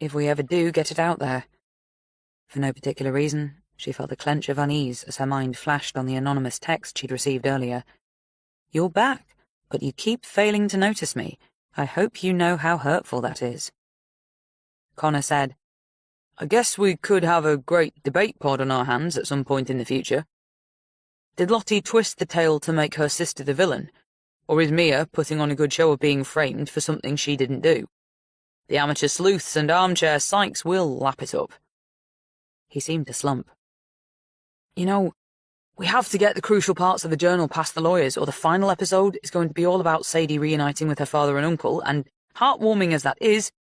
if we ever do get it out there. For no particular reason, she felt a clench of unease as her mind flashed on the anonymous text she'd received earlier. "You're back, but you keep failing to notice me. I hope you know how hurtful that is." Connor said, "I guess we could have a great debate pod on our hands at some point in the future. Did Lottie twist the tale to make her sister the villain, or is Mia putting on a good show of being framed for something she didn't do? The amateur sleuths and armchair psychs will lap it up." He seemed to slump. "You know, we have to get the crucial parts of the journal past the lawyers, or the final episode is going to be all about Sadie reuniting with her father and uncle, and, heartwarming as that is,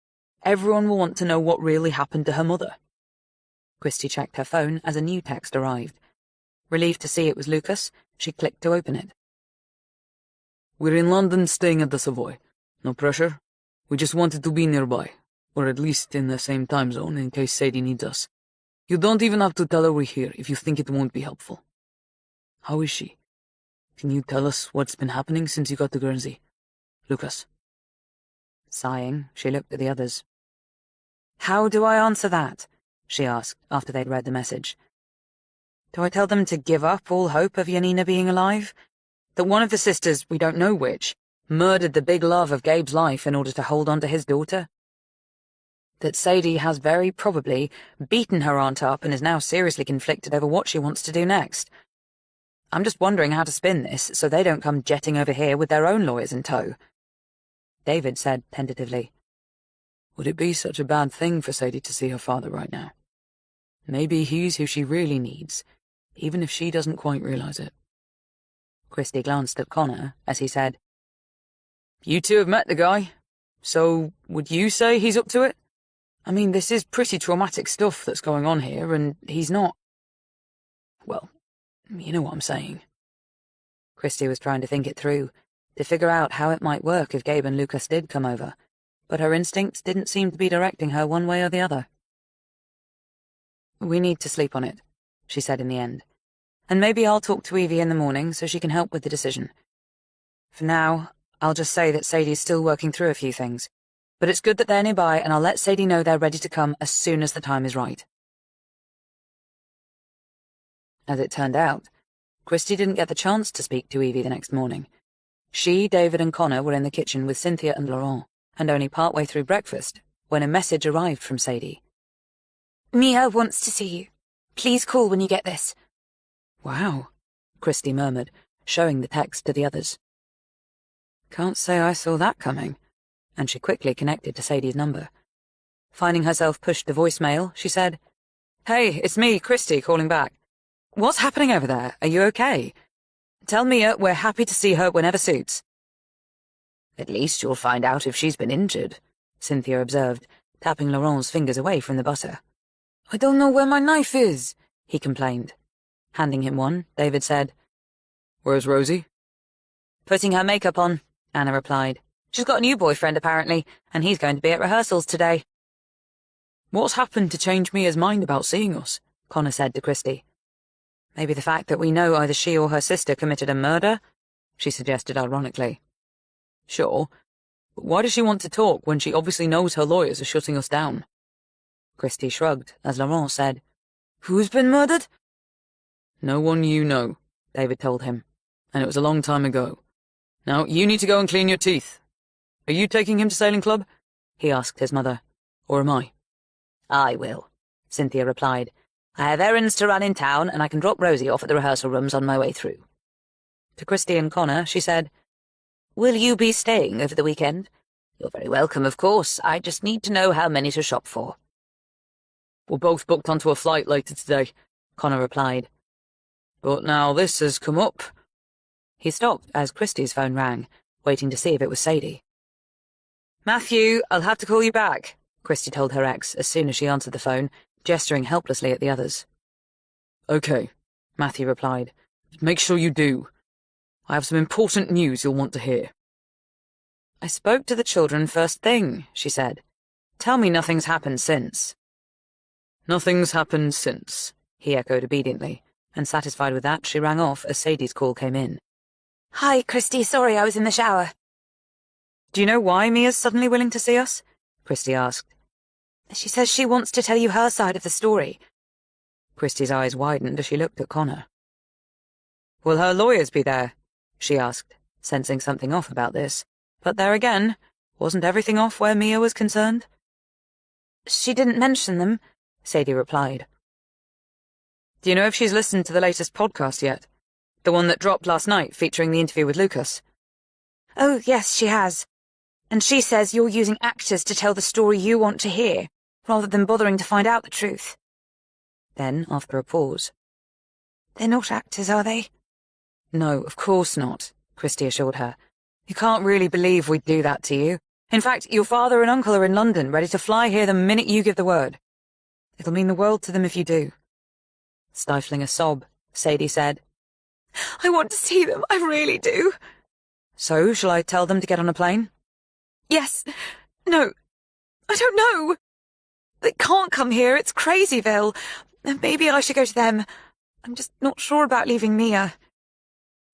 everyone will want to know what really happened to her mother." Christie checked her phone as a new text arrived. Relieved to see it was Lucas, she clicked to open it. "We're in London staying at the Savoy. No pressure. We just wanted to be nearby, or at least in the same time zone in case Sadie needs us. You don't even have to tell her we're here if you think it won't be helpful. How is she? Can you tell us what's been happening since you got to Guernsey? Lucas." Sighing, she looked at the others. "How do I answer that?" she asked after they'd read the message. "Do I tell them to give up all hope of Janina being alive? That one of the sisters, we don't know which, murdered the big love of Gabe's life in order to hold on to his daughter? That Sadie has very probably beaten her aunt up and is now seriously conflicted over what she wants to do next? I'm just wondering how to spin this so they don't come jetting over here with their own lawyers in tow." David said tentatively, "Would it be such a bad thing for Sadie to see her father right now? Maybe he's who she really needs, even if she doesn't quite realize it." Christie glanced at Connor as he said, "You two have met the guy, so would you say he's up to it? I mean, this is pretty traumatic stuff that's going on here, and he's not... Well, you know what I'm saying." Christie was trying to think it through, to figure out how it might work if Gabe and Lucas did come over, but her instincts didn't seem to be directing her one way or the other. "We need to sleep on it," she said in the end, "and maybe I'll talk to Evie in the morning so she can help with the decision. For now, I'll just say that Sadie's still working through a few things, but it's good that they're nearby, and I'll let Sadie know they're ready to come as soon as the time is right." As it turned out, Christie didn't get the chance to speak to Evie the next morning. She, David, and Connor were in the kitchen with Cynthia and Laurent, and only partway through breakfast when a message arrived from Sadie. "Mia wants to see you. Please call when you get this." "Wow," Christie murmured, showing the text to the others. "Can't say I saw that coming," and she quickly connected to Sadie's number. Finding herself pushed to voicemail, she said, "Hey, it's me, Christie, calling back. What's happening over there? Are you okay? Tell Mia we're happy to see her whenever suits." "At least you'll find out if she's been injured," Cynthia observed, tapping Laurent's fingers away from the butter. "I don't know where my knife is," he complained. Handing him one, David said, "Where's Rosie?" "Putting her makeup on," Anna replied. "She's got a new boyfriend, apparently, and he's going to be at rehearsals today." "What's happened to change Mia's mind about seeing us?" Connor said to Christie. "Maybe the fact that we know either she or her sister committed a murder?" she suggested ironically. "Sure, but why does she want to talk when she obviously knows her lawyers are shutting us down?" Christie shrugged as Laurent said, "Who's been murdered?" "No one you know," David told him, "and it was a long time ago. Now, you need to go and clean your teeth. Are you taking him to sailing club?" he asked his mother. "Or am I?" "I will," Cynthia replied. "I have errands to run in town, and I can drop Rosie off at the rehearsal rooms on my way through." To Christie and Connor, she said, "Will you be staying over the weekend? You're very welcome, of course. I just need to know how many to shop for." "We're both booked onto a flight later today," Connor replied. "But now this has come up." He stopped as Christie's phone rang, waiting to see if it was Sadie. "Matthew, I'll have to call you back," Christie told her ex as soon as she answered the phone, gesturing helplessly at the others. "Okay," Matthew replied. "Make sure you do. I have some important news you'll want to hear." "I spoke to the children first thing," she said. "Tell me nothing's happened since." "Nothing's happened since," he echoed obediently, and satisfied with that, she rang off as Sadie's call came in. "Hi, Christie, sorry I was in the shower." "Do you know why Mia's suddenly willing to see us?" Christie asked. She says she wants to tell you her side of the story. Christie's eyes widened as she looked at Connor. Will her lawyers be there? She asked, sensing something off about this. But there again, wasn't everything off where Mia was concerned? She didn't mention them, Sadie replied. Do you know if she's listened to the latest podcast yet? The one that dropped last night featuring the interview with Lucas? Oh, yes, she has. And she says you're using actors to tell the story you want to hear, rather than bothering to find out the truth. Then, after a pause, they're not actors, are they? No, of course not, Christie assured her. You can't really believe we'd do that to you. In fact, your father and uncle are in London, ready to fly here the minute you give the word. It'll mean the world to them if you do. Stifling a sob, Sadie said, I want to see them, I really do. So, shall I tell them to get on a plane? Yes. No. I don't know. They can't come here, it's Crazyville. Maybe I should go to them. I'm just not sure about leaving Mia.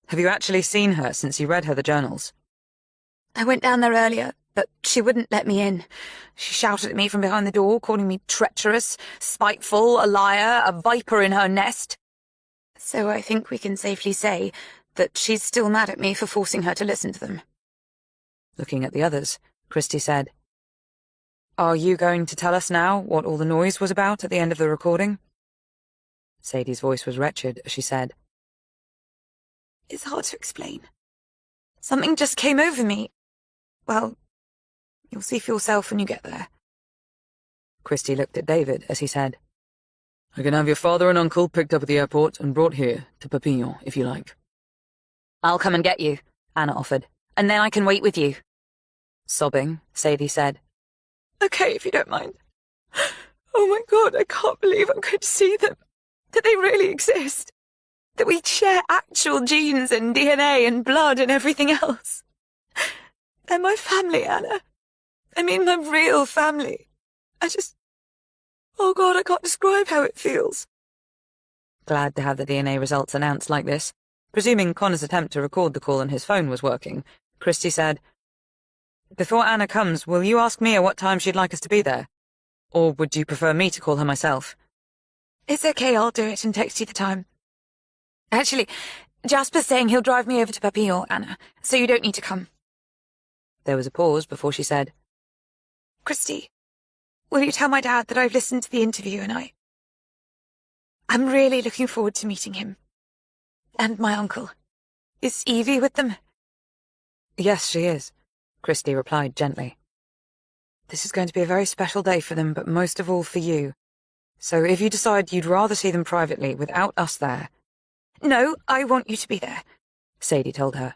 Have you actually seen her since you read her the journals? I went down there earlier, but she wouldn't let me in. She shouted at me from behind the door, calling me treacherous, spiteful, a liar, a viper in her nest. So I think we can safely say that she's still mad at me for forcing her to listen to them. Looking at the others, Christie said, Are you going to tell us now what all the noise was about at the end of the recording? Sadie's voice was wretched as she said, It's hard to explain. Something just came over me. Well, you'll see for yourself when you get there. Christie looked at David as he said, I can have your father and uncle picked up at the airport and brought here to Perpignan, if you like. I'll come and get you, Anna offered, and then I can wait with you. Sobbing, Sadie said, Okay, if you don't mind. Oh my God, I can't believe I'm going to see them. That they really exist. That we share actual genes and DNA and blood and everything else. They're my family, Anna. I mean, my real family. Oh God, I can't describe how it feels. Glad to have the DNA results announced like this. Presuming Connor's attempt to record the call on his phone was working, Christie said, Before Anna comes, will you ask Mia what time she'd like us to be there? Or would you prefer me to call her myself? It's okay, I'll do it and text you the time. Actually, Jasper's saying he'll drive me over to Perpignan, Anna, so you don't need to come. There was a pause before she said, Christie, will you tell my dad that I've listened to the interview and I'm really looking forward to meeting him. And my uncle. Is Evie with them? Yes, she is, Christie replied gently. This is going to be a very special day for them, but most of all for you. So if you decide you'd rather see them privately without us there... No, I want you to be there, Sadie told her.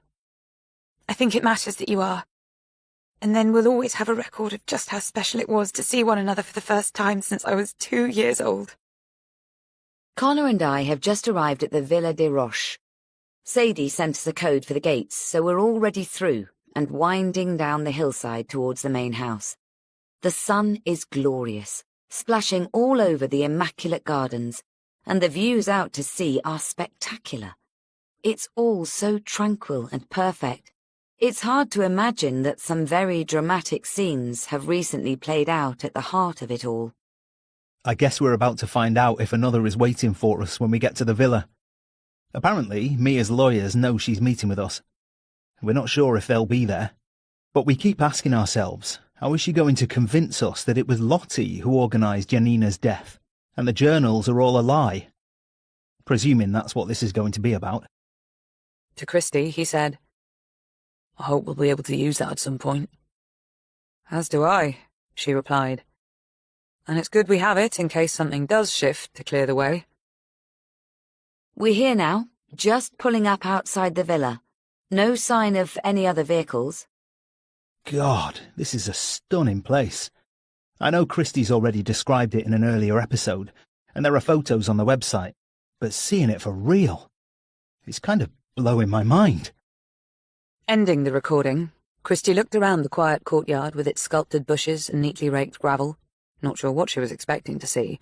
I think it matters that you are. And then we'll always have a record of just how special it was to see one another for the first time since I was 2 years old. Connor and I have just arrived at the Villa des Roches. Sadie sent us a code for the gates, so we're already through and winding down the hillside towards the main house. The sun is glorious, splashing all over the immaculate gardens, and the views out to sea are spectacular. It's all so tranquil and perfect. It's hard to imagine that some very dramatic scenes have recently played out at the heart of it all. I guess we're about to find out if another is waiting for us when we get to the villa. Apparently, Mia's lawyers know she's meeting with us. We're not sure if they'll be there. But we keep asking ourselves, how is she going to convince us that it was Lottie who organised Janina's death, and the journals are all a lie? Presuming that's what this is going to be about. To Christie, he said, I hope we'll be able to use that at some point. As do I, she replied. And it's good we have it in case something does shift to clear the way. We're here now, just pulling up outside the villa. No sign of any other vehicles. God, this is a stunning place. I know Christie's already described it in an earlier episode, and there are photos on the website, but seeing it for real, it's kind of blowing my mind. Ending the recording, Christie looked around the quiet courtyard with its sculpted bushes and neatly raked gravel, not sure what she was expecting to see,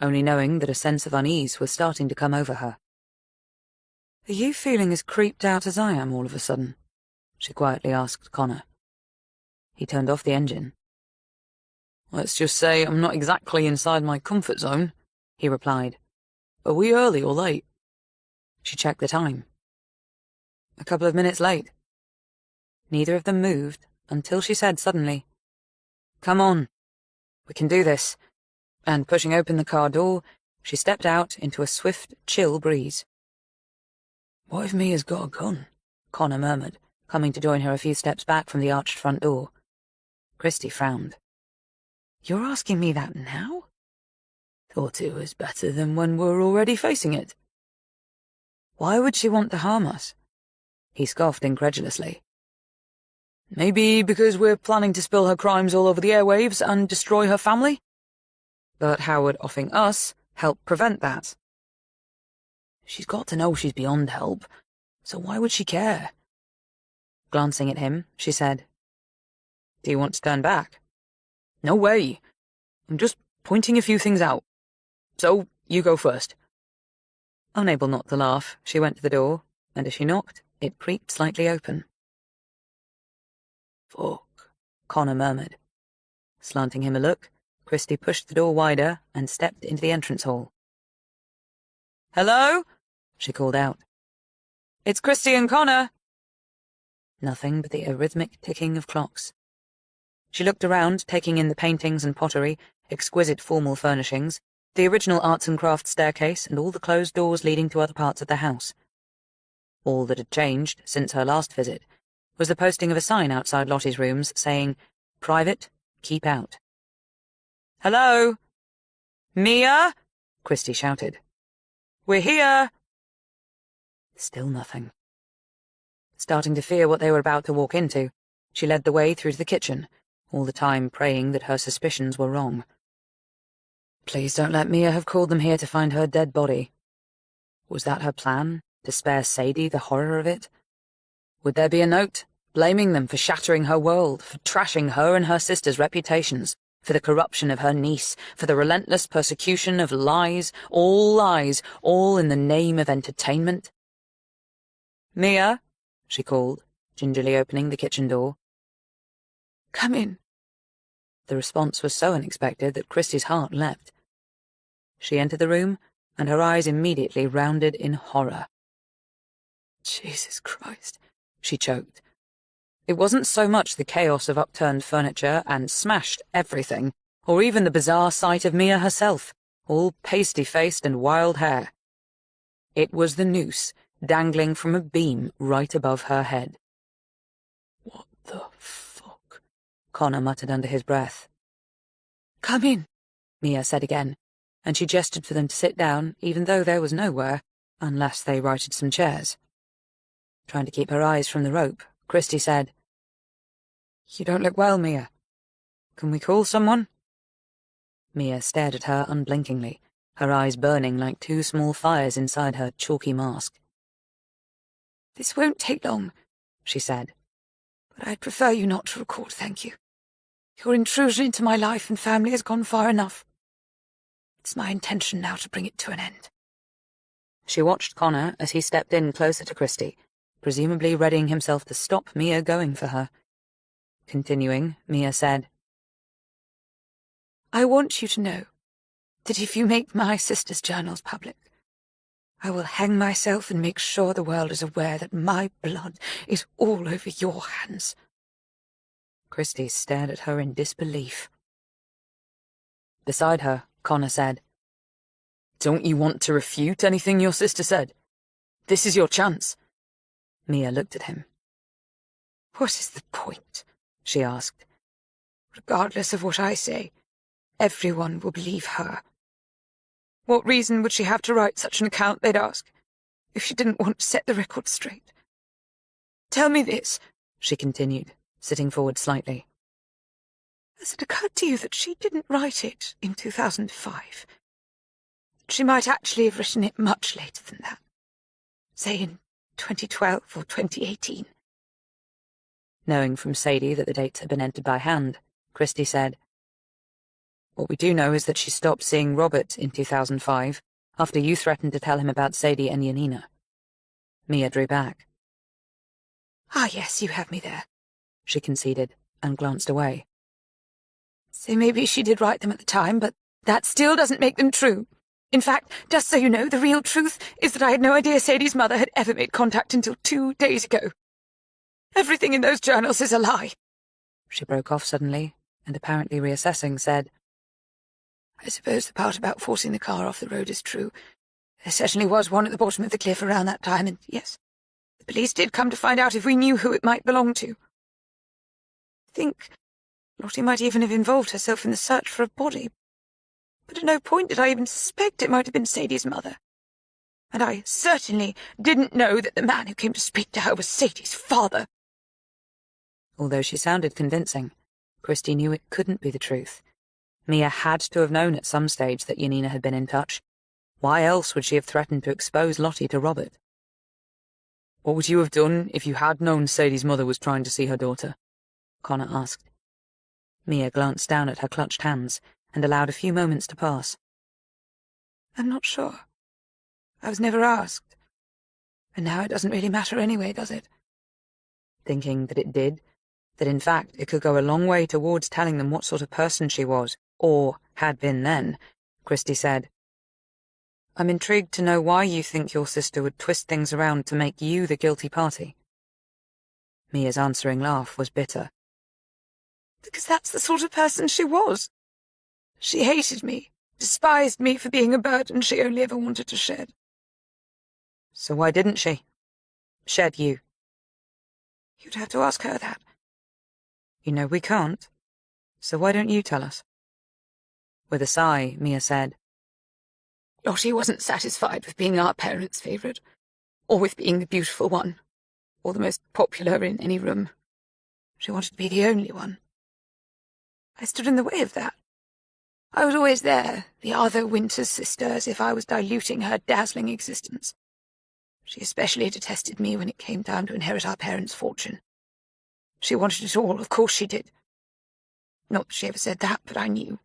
only knowing that a sense of unease was starting to come over her. Are you feeling as creeped out as I am all of a sudden? She quietly asked Connor. He turned off the engine. Let's just say I'm not exactly inside my comfort zone, he replied. Are we early or late? She checked the time. A couple of minutes late. Neither of them moved until she said suddenly, Come on, we can do this. And pushing open the car door, she stepped out into a swift, chill breeze. What if Mia's got a gun? Connor murmured, coming to join her a few steps back from the arched front door. Christie frowned. You're asking me that now? Thought it was better than when we're already facing it. Why would she want to harm us? He scoffed incredulously. Maybe because we're planning to spill her crimes all over the airwaves and destroy her family? But how would offing us help prevent that? She's got to know she's beyond help, so why would she care? Glancing at him, she said, Do you want to turn back? No way. I'm just pointing a few things out. So, you go first. Unable not to laugh, she went to the door, and as she knocked, it creaked slightly open. Fuck, Connor murmured. Slanting him a look, Christie pushed the door wider and stepped into the entrance hall. Hello? She called out. It's Christie and Connor. Nothing but the arrhythmic ticking of clocks. She looked around, taking in the paintings and pottery, exquisite formal furnishings, the original arts and crafts staircase, and all the closed doors leading to other parts of the house. All that had changed since her last visit was the posting of a sign outside Lottie's rooms saying, Private, keep out. Hello? Mia? Christie shouted. We're here! Still nothing. Starting to fear what they were about to walk into, she led the way through to the kitchen, all the time praying that her suspicions were wrong. Please don't let Mia have called them here to find her dead body. Was that her plan, to spare Sadie the horror of it? Would there be a note, blaming them for shattering her world, for trashing her and her sister's reputations, for the corruption of her niece, for the relentless persecution of lies, all in the name of entertainment? Mia, she called, gingerly opening the kitchen door. Come in. The response was so unexpected that Christie's heart leapt. She entered the room, and her eyes immediately rounded in horror. Jesus Christ, she choked. It wasn't so much the chaos of upturned furniture and smashed everything, or even the bizarre sight of Mia herself, all pasty-faced and wild hair. It was the noose dangling from a beam right above her head. What the fuck? Connor muttered under his breath. Come in, Mia said again, and she gestured for them to sit down, even though there was nowhere, unless they righted some chairs. Trying to keep her eyes from the rope, Christie said, You don't look well, Mia. Can we call someone? Mia stared at her unblinkingly, her eyes burning like two small fires inside her chalky mask. This won't take long, she said, but I'd prefer you not to record, thank you. Your intrusion into my life and family has gone far enough. It's my intention now to bring it to an end. She watched Connor as he stepped in closer to Christie, presumably readying himself to stop Mia going for her. Continuing, Mia said, I want you to know that if you make my sister's journals public, I will hang myself and make sure the world is aware that my blood is all over your hands. Christie stared at her in disbelief. Beside her, Connor said, Don't you want to refute anything your sister said? This is your chance. Mia looked at him. What is the point? She asked. Regardless of what I say, everyone will believe her. What reason would she have to write such an account, they'd ask, if she didn't want to set the record straight? Tell me this, she continued, sitting forward slightly. Has it occurred to you that she didn't write it in 2005? She might actually have written it much later than that, say in 2012 or 2018. Knowing from Sadie that the dates had been entered by hand, Christie said, What we do know is that she stopped seeing Robert in 2005, after you threatened to tell him about Sadie and Yanina. Mia drew back. Ah, yes, you have me there, she conceded, and glanced away. So maybe she did write them at the time, but that still doesn't make them true. In fact, just so you know, the real truth is that I had no idea Sadie's mother had ever made contact until 2 days ago. Everything in those journals is a lie." She broke off suddenly, and apparently reassessing, said, "I suppose the part about forcing the car off the road is true. There certainly was one at the bottom of the cliff around that time, and yes, the police did come to find out if we knew who it might belong to. I think Lottie might even have involved herself in the search for a body, but at no point did I even suspect it might have been Sadie's mother. And I certainly didn't know that the man who came to speak to her was Sadie's father." Although she sounded convincing, Christy knew it couldn't be the truth. Mia had to have known at some stage that Janina had been in touch. Why else would she have threatened to expose Lottie to Robert? "What would you have done if you had known Sadie's mother was trying to see her daughter?" Connor asked. Mia glanced down at her clutched hands and allowed a few moments to pass. "I'm not sure. I was never asked. And now it doesn't really matter anyway, does it?" Thinking that it did, that in fact it could go a long way towards telling them what sort of person she was, or had been then, Christy said, "I'm intrigued to know why you think your sister would twist things around to make you the guilty party." Mia's answering laugh was bitter. "Because that's the sort of person she was. She hated me, despised me for being a burden she only ever wanted to shed." "So why didn't she? Shed you?" "You'd have to ask her that." "You know we can't. So why don't you tell us?" With a sigh, Mia said, "Lottie wasn't satisfied with being our parents' favourite, or with being the beautiful one, or the most popular in any room. She wanted to be the only one. I stood in the way of that. I was always there, the other Winters sister, as if I was diluting her dazzling existence. She especially detested me when it came time to inherit our parents' fortune. She wanted it all, of course she did. Not that she ever said that, but I knew.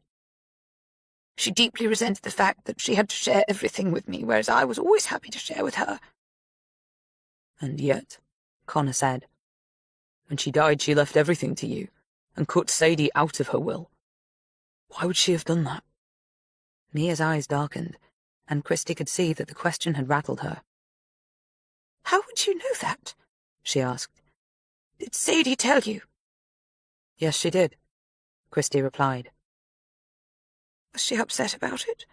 She deeply resented the fact that she had to share everything with me, whereas I was always happy to share with her." "And yet," Connor said, "when she died she left everything to you, and cut Sadie out of her will. Why would she have done that?" Mia's eyes darkened, and Christy could see that the question had rattled her. "How would you know that?" she asked. "Did Sadie tell you?" "Yes, she did," Christy replied. "Was she upset about it?"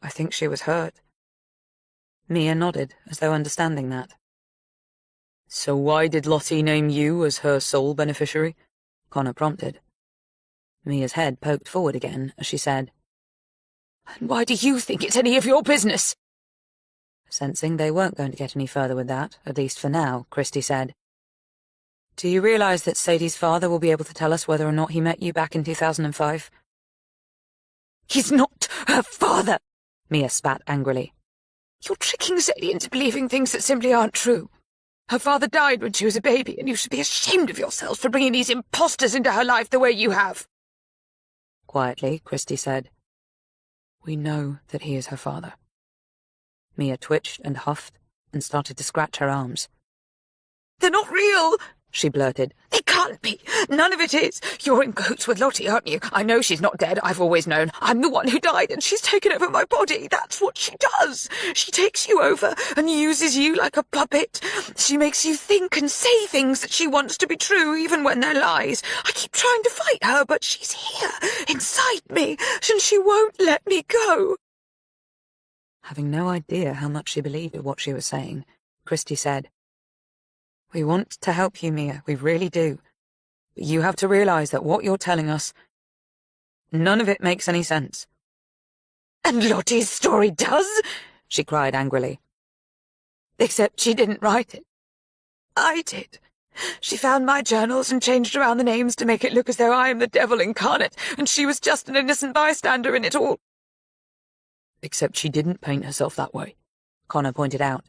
"I think she was hurt." Mia nodded, as though understanding that. "So why did Lottie name you as her sole beneficiary?" Connor prompted. Mia's head poked forward again as she said, "And why do you think it's any of your business?" Sensing they weren't going to get any further with that, at least for now, Christy said, "Do you realize that Sadie's father will be able to tell us whether or not he met you back in 2005? "He's not her father," Mia spat angrily. "You're tricking Sadie into believing things that simply aren't true. Her father died when she was a baby, and you should be ashamed of yourselves for bringing these imposters into her life the way you have." Quietly, Christy said, "We know that he is her father." Mia twitched and huffed and started to scratch her arms. "They're not real," she blurted. "They can't be. None of it is. You're in cahoots with Lottie, aren't you? I know she's not dead. I've always known. I'm the one who died, and she's taken over my body. That's what she does. She takes you over and uses you like a puppet. She makes you think and say things that she wants to be true, even when they're lies. I keep trying to fight her, but she's here, inside me, and she won't let me go." Having no idea how much she believed of what she was saying, Christy said, "We want to help you, Mia, we really do. But you have to realize that what you're telling us, none of it makes any sense." "And Lottie's story does?" she cried angrily. "Except she didn't write it. I did. She found my journals and changed around the names to make it look as though I am the devil incarnate, and she was just an innocent bystander in it all." "Except she didn't paint herself that way," Connor pointed out.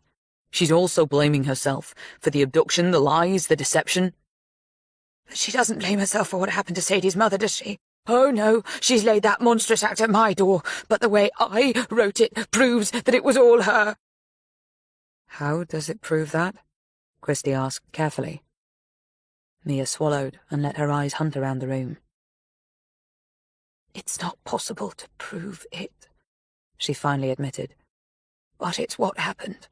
"She's also blaming herself for the abduction, the lies, the deception." "But she doesn't blame herself for what happened to Sadie's mother, does she? Oh, no, she's laid that monstrous act at my door, but the way I wrote it proves that it was all her." "How does it prove that?" Christy asked carefully. Mia swallowed and let her eyes hunt around the room. It's not possible to prove it, she finally admitted. But it's what happened.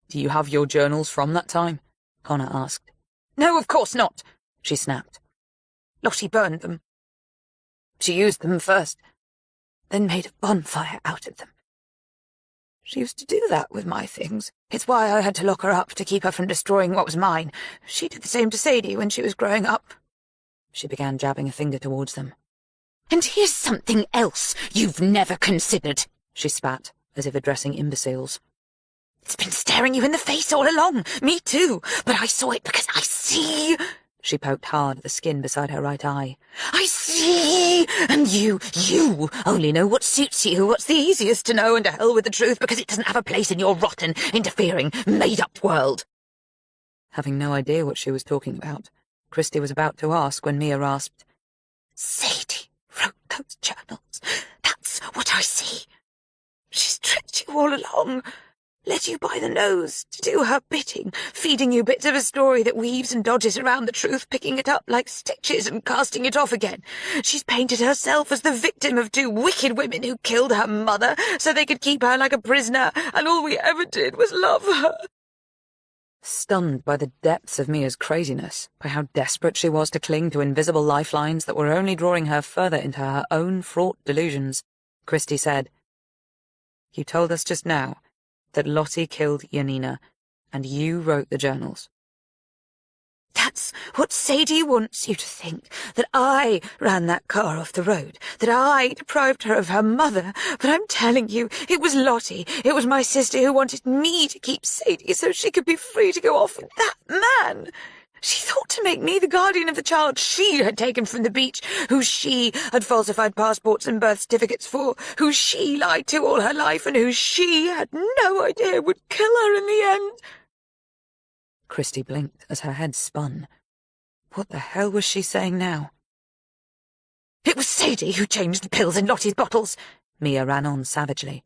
Do you have your journals from that time? Connor asked. No, of course not, she snapped. Lottie burned them. She used them first, then made a bonfire out of them. She used to do that with my things. It's why I had to lock her up, to keep her from destroying what was mine. She did the same to Sadie when she was growing up. She began jabbing a finger towards them. And here's something else you've never considered, she spat, as if addressing imbeciles. It's been staring you in the face all along. Me too. But I saw it because I see. She poked hard at the skin beside her right eye. I see! And you only know what suits you, what's the easiest to know, and to hell with the truth because it doesn't have a place in your rotten, interfering, made-up world. Having no idea what she was talking about, Christy was about to ask when Mia rasped, Sadie wrote those journals. That's what I see. She's tricked you all along. Led you by the nose to do her bidding, feeding you bits of a story that weaves and dodges around the truth, picking it up like stitches and casting it off again. She's painted herself as the victim of two wicked women who killed her mother so they could keep her like a prisoner, and all we ever did was love her. Stunned by the depths of Mia's craziness, by how desperate she was to cling to invisible lifelines that were only drawing her further into her own fraught delusions, Christy said, You told us just now that Lottie killed Janina, and you wrote the journals. That's what Sadie wants you to think, that I ran that car off the road, that I deprived her of her mother, but I'm telling you, it was Lottie, it was my sister who wanted me to keep Sadie so she could be free to go off with that man. She thought to make me the guardian of the child she had taken from the beach, who she had falsified passports and birth certificates for, who she lied to all her life, and who she had no idea would kill her in the end. Christy blinked as her head spun. What the hell was she saying now? It was Sadie who changed the pills in Lottie's bottles, Mia ran on savagely.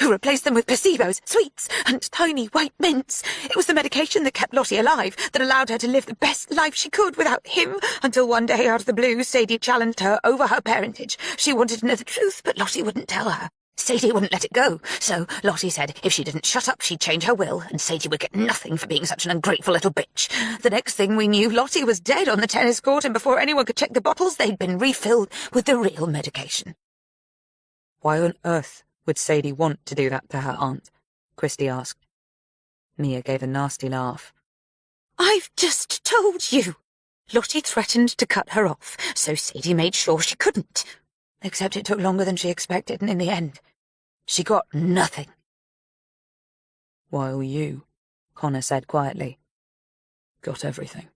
Who replaced them with placebos, sweets, and tiny white mints. It was the medication that kept Lottie alive, that allowed her to live the best life she could without him, until one day out of the blue, Sadie challenged her over her parentage. She wanted to know the truth, but Lottie wouldn't tell her. Sadie wouldn't let it go, so Lottie said if she didn't shut up, she'd change her will, and Sadie would get nothing for being such an ungrateful little bitch. The next thing we knew, Lottie was dead on the tennis court, and before anyone could check the bottles, they'd been refilled with the real medication. Why on earth would Sadie want to do that to her aunt? Christy asked. Mia gave a nasty laugh. I've just told you. Lottie threatened to cut her off, so Sadie made sure she couldn't. Except it took longer than she expected, and in the end, she got nothing. While you, Connor said quietly, got everything.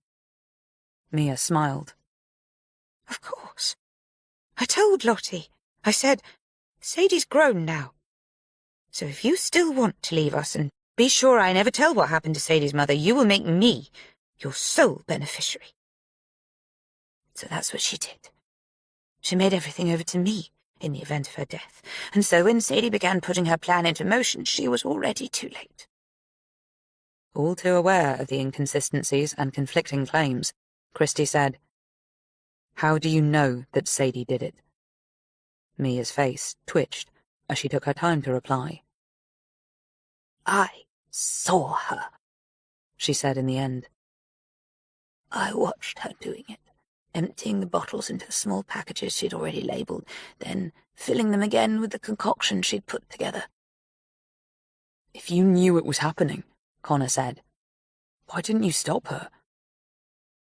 Mia smiled. Of course. I told Lottie. I said, Sadie's grown now. So if you still want to leave us, and be sure I never tell what happened to Sadie's mother, you will make me your sole beneficiary. So that's what she did. She made everything over to me in the event of her death, and so when Sadie began putting her plan into motion, she was already too late. All too aware of the inconsistencies and conflicting claims, Christy said, How do you know that Sadie did it? Mia's face twitched as she took her time to reply. I saw her, she said in the end. I watched her doing it, emptying the bottles into the small packages she'd already labelled, then filling them again with the concoction she'd put together. If you knew it was happening, Connor said, why didn't you stop her?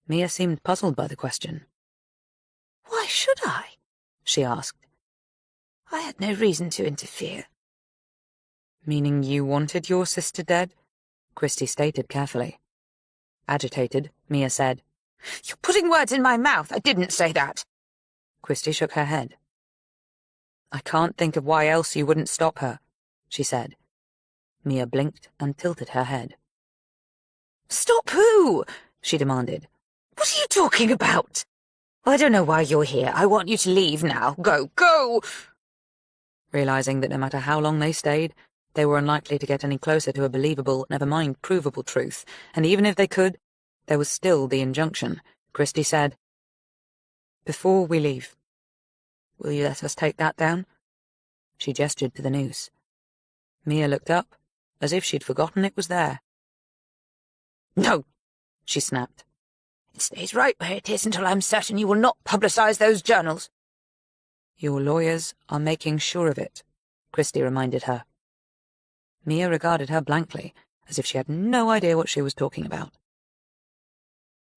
Mia seemed puzzled by the question. Why should I? She asked. I had no reason to interfere. Meaning you wanted your sister dead? Christy stated carefully. Agitated, Mia said, You're putting words in my mouth. I didn't say that. Christy shook her head. I can't think of why else you wouldn't stop her, she said. Mia blinked and tilted her head. Stop who? She demanded. What are you talking about? I don't know why you're here. I want you to leave now. Go, go! Realizing that no matter how long they stayed, they were unlikely to get any closer to a believable, never mind provable truth, and even if they could, there was still the injunction. Christy said, Before we leave, Will you let us take that down? She gestured to the noose. Mia looked up, as if she'd forgotten it was there. No, she snapped. It stays right where it is until I'm certain you will not publicize those journals. Your lawyers are making sure of it, Christie reminded her. Mia regarded her blankly, as if she had no idea what she was talking about.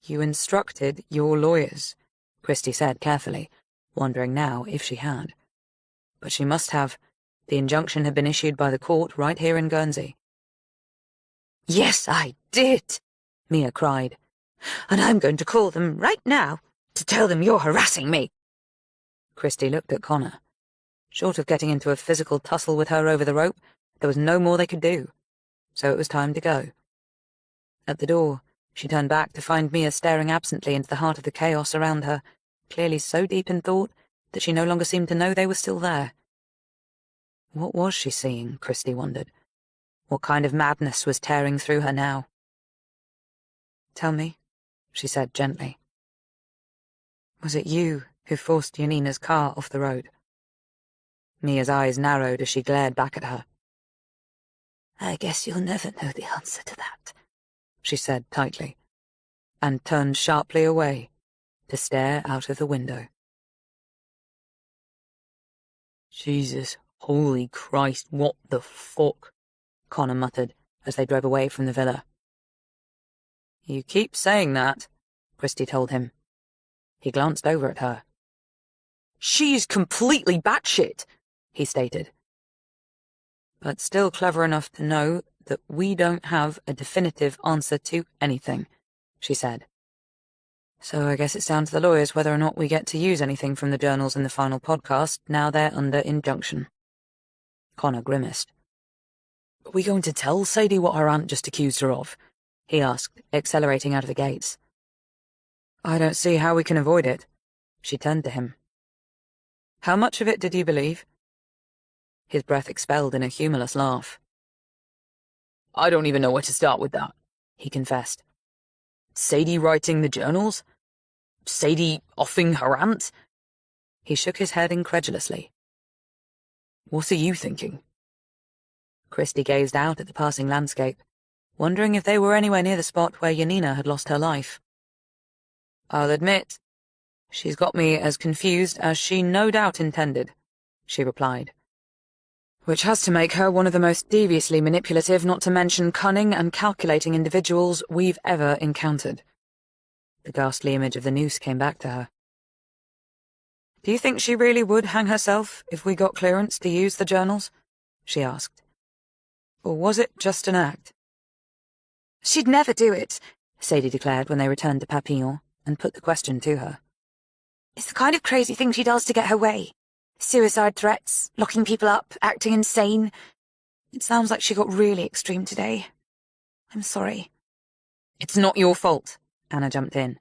You instructed your lawyers, Christie said carefully, wondering now if she had. But she must have. The injunction had been issued by the court right here in Guernsey. Yes, I did, Mia cried. And I'm going to call them right now to tell them you're harassing me. Christie looked at Connor. Short of getting into a physical tussle with her over the rope, there was no more they could do. So it was time to go. At the door, she turned back to find Mia staring absently into the heart of the chaos around her, clearly so deep in thought that she no longer seemed to know they were still there. What was she seeing, Christie wondered? What kind of madness was tearing through her now? Tell me, she said gently. Was it you who forced Yanina's car off the road? Mia's eyes narrowed as she glared back at her. I guess you'll never know the answer to that, she said tightly, and turned sharply away to stare out of the window. Jesus, holy Christ, what the fuck? Connor muttered as they drove away from the villa. You keep saying that, Christie told him. He glanced over at her. She's completely batshit, he stated. But still clever enough to know that we don't have a definitive answer to anything, she said. So I guess it's down to the lawyers whether or not we get to use anything from the journals in the final podcast now they're under injunction. Connor grimaced. Are we going to tell Sadie what her aunt just accused her of? He asked, accelerating out of the gates. I don't see how we can avoid it. She turned to him. How much of it did you believe? His breath expelled in a humorless laugh. I don't even know where to start with that, he confessed. Sadie writing the journals? Sadie offing her aunt? He shook his head incredulously. What are you thinking? Christie gazed out at the passing landscape, wondering if they were anywhere near the spot where Yanina had lost her life. I'll admit, she's got me as confused as she no doubt intended, she replied. Which has to make her one of the most deviously manipulative, not to mention cunning and calculating individuals we've ever encountered. The ghastly image of the noose came back to her. Do you think she really would hang herself if we got clearance to use the journals? She asked. Or was it just an act? She'd never do it, Sadie declared when they returned to Papillon and put the question to her. It's the kind of crazy thing she does to get her way. Suicide threats, locking people up, acting insane. It sounds like she got really extreme today. I'm sorry. It's not your fault, Anna jumped in.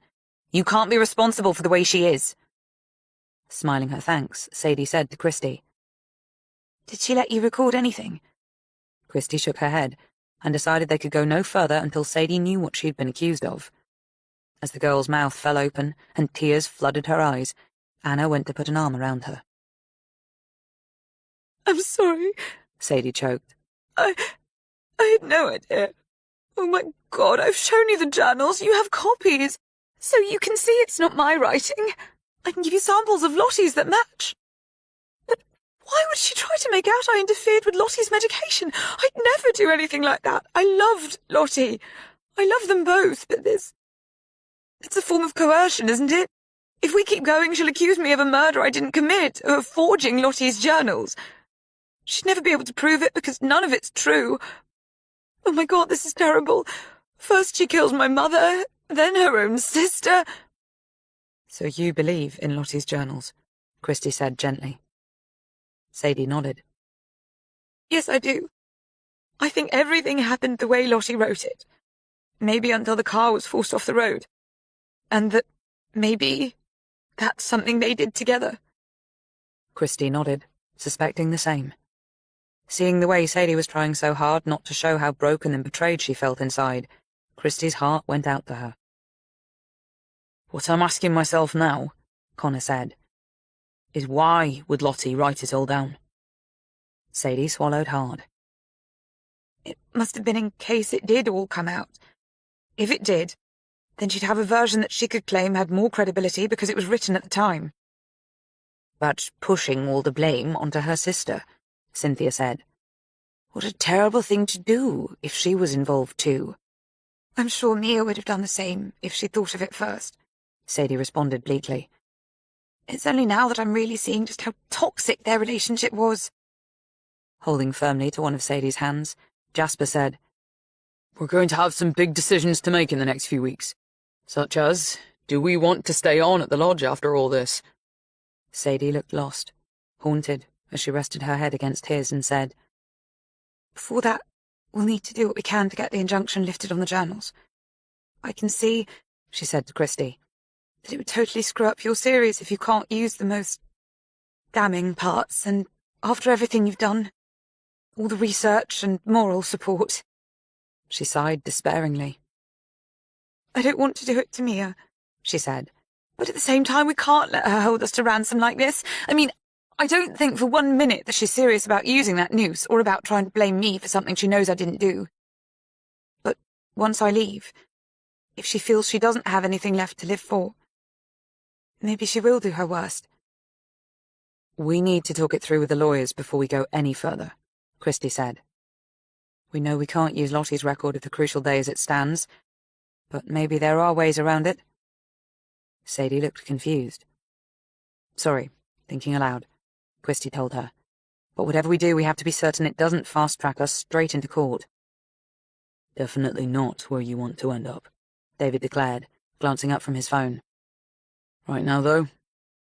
You can't be responsible for the way she is. Smiling her thanks, Sadie said to Christie. Did she let you record anything? Christie shook her head and decided they could go no further until Sadie knew what she'd been accused of. As the girl's mouth fell open and tears flooded her eyes, Anna went to put an arm around her. I'm sorry, Sadie choked. I had no idea. Oh my God, I've shown you the journals. You have copies. So you can see it's not my writing. I can give you samples of Lottie's that match. But why would she try to make out I interfered with Lottie's medication? I'd never do anything like that. I loved Lottie. I love them both, but it's a form of coercion, isn't it? If we keep going, she'll accuse me of a murder I didn't commit, of forging Lottie's journals. She'd never be able to prove it because none of it's true. Oh my God, this is terrible. First she kills my mother, then her own sister. So you believe in Lottie's journals? Christie said gently. Sadie nodded. Yes, I do. I think everything happened the way Lottie wrote it. Maybe until the car was forced off the road. And that maybe that's something they did together. Christie nodded, suspecting the same. Seeing the way Sadie was trying so hard not to show how broken and betrayed she felt inside, Christie's heart went out to her. What I'm asking myself now, Connor said. is why would Lottie write it all down? Sadie swallowed hard. It must have been in case it did all come out. If it did, then she'd have a version that she could claim had more credibility because it was written at the time. But pushing all the blame onto her sister, Cynthia said. What a terrible thing to do if she was involved too. I'm sure Mia would have done the same if she'd thought of it first, Sadie responded bleakly. It's only now that I'm really seeing just how toxic their relationship was. Holding firmly to one of Sadie's hands, Jasper said, We're going to have some big decisions to make in the next few weeks. Such as, do we want to stay on at the lodge after all this? Sadie looked lost, haunted, as she rested her head against his and said, Before that, we'll need to do what we can to get the injunction lifted on the journals. I can see, she said to Christy, that it would totally screw up your series if you can't use the most damning parts, and after everything you've done, all the research and moral support. She sighed despairingly. I don't want to do it to Mia, she said, but at the same time we can't let her hold us to ransom like this. I mean, I don't think for 1 minute that she's serious about using that noose or about trying to blame me for something she knows I didn't do. But once I leave, if she feels she doesn't have anything left to live for, maybe she will do her worst. We need to talk it through with the lawyers before we go any further, Christy said. We know we can't use Lottie's record of the crucial day as it stands, but maybe there are ways around it. Sadie looked confused. Sorry, thinking aloud, Christy told her. But whatever we do, we have to be certain it doesn't fast-track us straight into court. Definitely not where you want to end up, David declared, glancing up from his phone. Right now, though,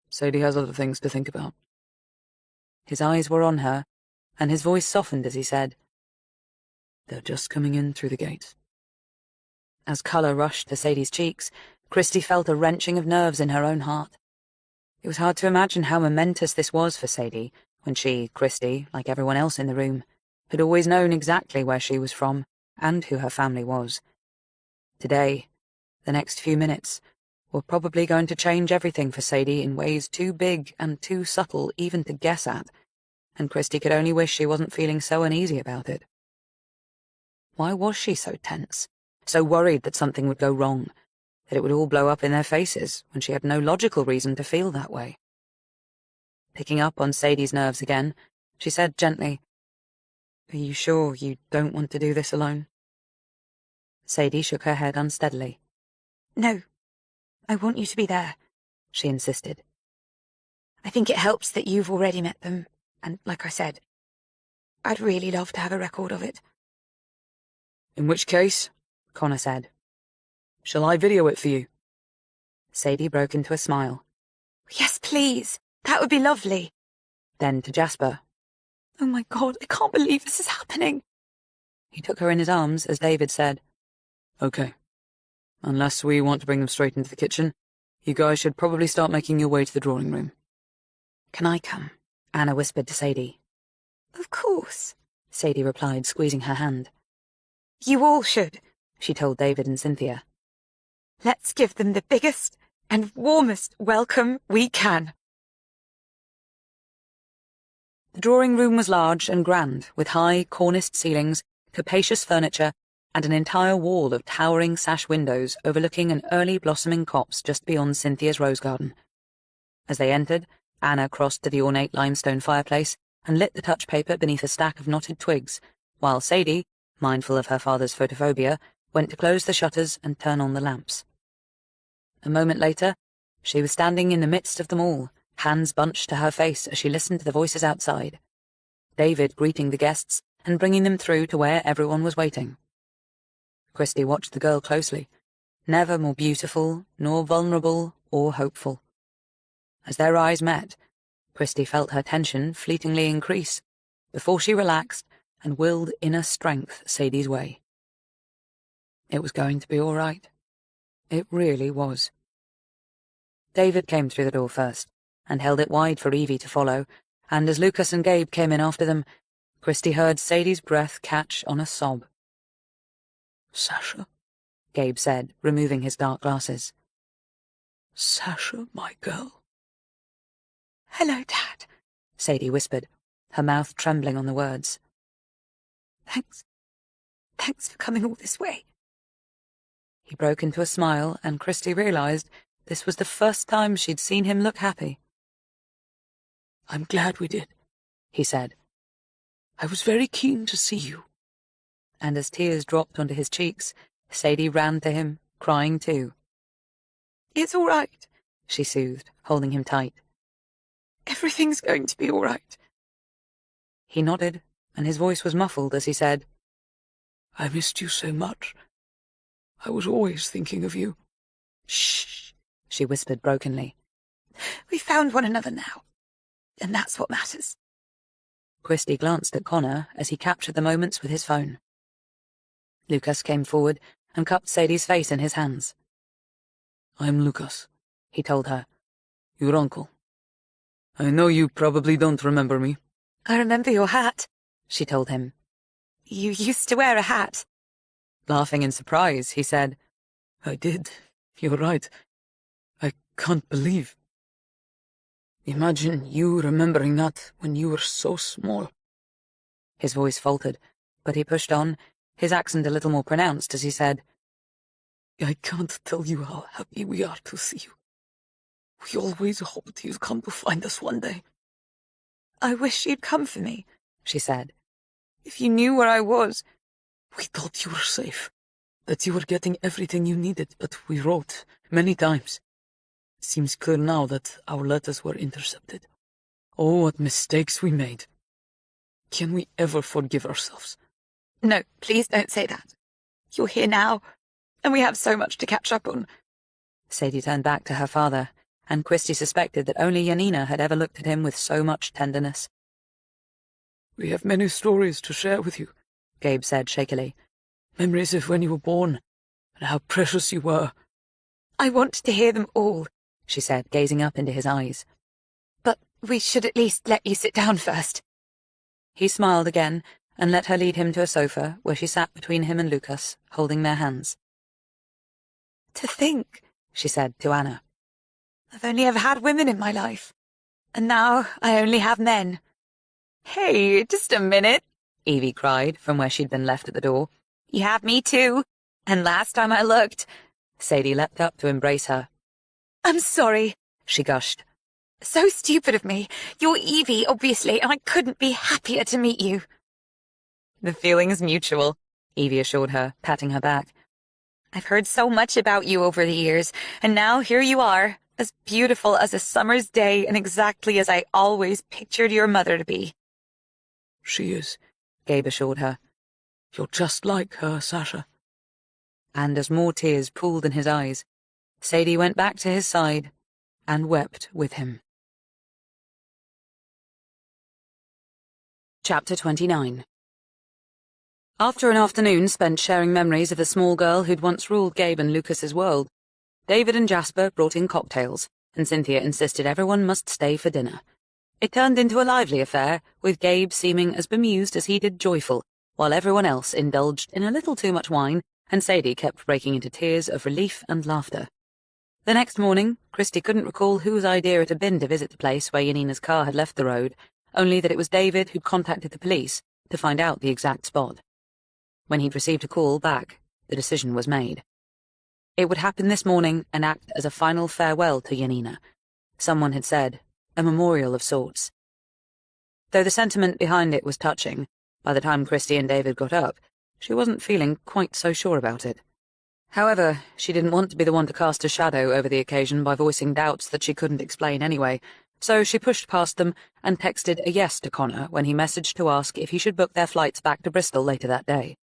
Sadie has other things to think about. His eyes were on her, and his voice softened as he said, They're just coming in through the gates. As colour rushed to Sadie's cheeks, Christy felt a wrenching of nerves in her own heart. It was hard to imagine how momentous this was for Sadie, when she, Christy, like everyone else in the room, had always known exactly where she was from and who her family was. Today, the next few minutes, were probably going to change everything for Sadie in ways too big and too subtle even to guess at, and Christy could only wish she wasn't feeling so uneasy about it. Why was she so tense, so worried that something would go wrong, that it would all blow up in their faces when she had no logical reason to feel that way? Picking up on Sadie's nerves again, she said gently, Are you sure you don't want to do this alone? Sadie shook her head unsteadily. No, I want you to be there, she insisted. I think it helps that you've already met them, and like I said, I'd really love to have a record of it. In which case, Connor said, shall I video it for you? Sadie broke into a smile. Yes, please. That would be lovely. Then to Jasper. Oh my God, I can't believe this is happening. He took her in his arms as David said, Okay. Unless we want to bring them straight into the kitchen, you guys should probably start making your way to the drawing room. Can I come? Anna whispered to Sadie. Of course, Sadie replied, squeezing her hand. You all should, she told David and Cynthia. Let's give them the biggest and warmest welcome we can. The drawing room was large and grand, with high, corniced ceilings, capacious furniture, and an entire wall of towering sash windows overlooking an early blossoming copse just beyond Cynthia's rose garden. As they entered, Anna crossed to the ornate limestone fireplace and lit the touch paper beneath a stack of knotted twigs, while Sadie, mindful of her father's photophobia, went to close the shutters and turn on the lamps. A moment later, she was standing in the midst of them all, hands bunched to her face as she listened to the voices outside. David greeting the guests and bringing them through to where everyone was waiting. Christy watched the girl closely, never more beautiful, nor vulnerable, or hopeful. As their eyes met, Christy felt her tension fleetingly increase, before she relaxed and willed inner strength Sadie's way. It was going to be all right. It really was. David came through the door first, and held it wide for Evie to follow, and as Lucas and Gabe came in after them, Christy heard Sadie's breath catch on a sob. Sasha, Gabe said, removing his dark glasses. Sasha, my girl. Hello, Dad, Sadie whispered, her mouth trembling on the words. Thanks for coming all this way. He broke into a smile, and Christie realized this was the first time she'd seen him look happy. I'm glad we did, he said. I was very keen to see you. And as tears dropped onto his cheeks, Sadie ran to him, crying too. It's all right, she soothed, holding him tight. Everything's going to be all right. He nodded, and his voice was muffled as he said, I missed you so much. I was always thinking of you. Shh, she whispered brokenly. We found one another now, and that's what matters. Christie glanced at Connor as he captured the moments with his phone. Lucas came forward and cupped Sadie's face in his hands. I'm Lucas, he told her. Your uncle. I know you probably don't remember me. I remember your hat, she told him. You used to wear a hat. Laughing in surprise, he said, I did. You're right. I can't believe. Imagine you remembering that when you were so small. His voice faltered, but he pushed on, his accent a little more pronounced as he said, I can't tell you how happy we are to see you. We always hoped you'd come to find us one day. I wish you'd come for me, she said. If you knew where I was. We thought you were safe, that you were getting everything you needed, but we wrote many times. It seems clear now that our letters were intercepted. Oh, what mistakes we made. Can we ever forgive ourselves? No, please don't say that. You're here now, and we have so much to catch up on. Sadie turned back to her father, and Christie suspected that only Janina had ever looked at him with so much tenderness. We have many stories to share with you, Gabe said shakily. Memories of when you were born, and how precious you were. I want to hear them all, she said, gazing up into his eyes. But we should at least let you sit down first. He smiled again, and let her lead him to a sofa, where she sat between him and Lucas, holding their hands. To think, she said to Anna. I've only ever had women in my life, and now I only have men. Hey, just a minute, Evie cried from where she'd been left at the door. You have me too, and last time I looked. Sadie leapt up to embrace her. I'm sorry, she gushed. So stupid of me. You're Evie, obviously, and I couldn't be happier to meet you. The feeling's mutual, Evie assured her, patting her back. I've heard so much about you over the years, and now here you are, as beautiful as a summer's day and exactly as I always pictured your mother to be. She is, Gabe assured her. You're just like her, Sasha. And as more tears pooled in his eyes, Sadie went back to his side and wept with him. Chapter 29. After an afternoon spent sharing memories of the small girl who'd once ruled Gabe and Lucas's world, David and Jasper brought in cocktails, and Cynthia insisted everyone must stay for dinner. It turned into a lively affair, with Gabe seeming as bemused as he did joyful, while everyone else indulged in a little too much wine, and Sadie kept breaking into tears of relief and laughter. The next morning, Christie couldn't recall whose idea it had been to visit the place where Janina's car had left the road, only that it was David who'd contacted the police to find out the exact spot. When he'd received a call back, the decision was made. It would happen this morning and act as a final farewell to Janina. Someone had said, a memorial of sorts. Though the sentiment behind it was touching, by the time Christie and David got up, she wasn't feeling quite so sure about it. However, she didn't want to be the one to cast a shadow over the occasion by voicing doubts that she couldn't explain anyway, so she pushed past them and texted a yes to Connor when he messaged to ask if he should book their flights back to Bristol later that day.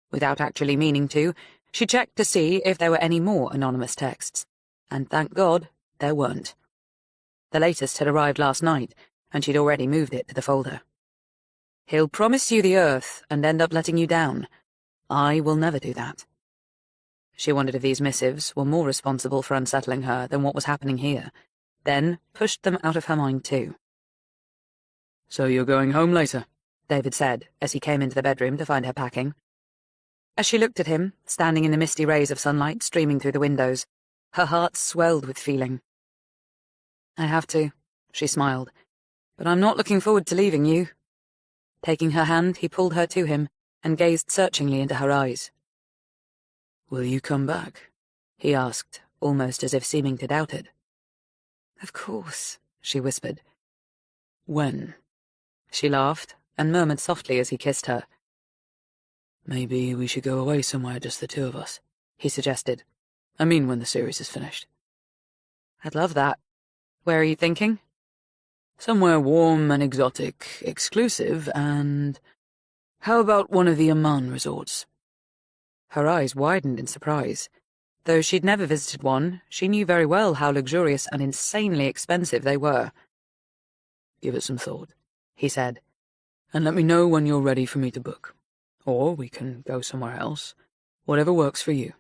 Without actually meaning to, she checked to see if there were any more anonymous texts, and thank God there weren't. The latest had arrived last night, and she'd already moved it to the folder. He'll promise you the earth and end up letting you down. I will never do that. She wondered if these missives were more responsible for unsettling her than what was happening here, then pushed them out of her mind too. So you're going home later? David said, as he came into the bedroom to find her packing. As she looked at him, standing in the misty rays of sunlight streaming through the windows, her heart swelled with feeling. I have to, she smiled. But I'm not looking forward to leaving you. Taking her hand, he pulled her to him and gazed searchingly into her eyes. Will you come back? He asked, almost as if seeming to doubt it. Of course, she whispered. When? She laughed and murmured softly as he kissed her. Maybe we should go away somewhere, just the two of us, he suggested. I mean when the series is finished. I'd love that. Where are you thinking? Somewhere warm and exotic, exclusive, and... How about one of the Amman resorts? Her eyes widened in surprise. Though she'd never visited one, she knew very well how luxurious and insanely expensive they were. Give it some thought, he said. And let me know when you're ready for me to book. Or we can go somewhere else. Whatever works for you.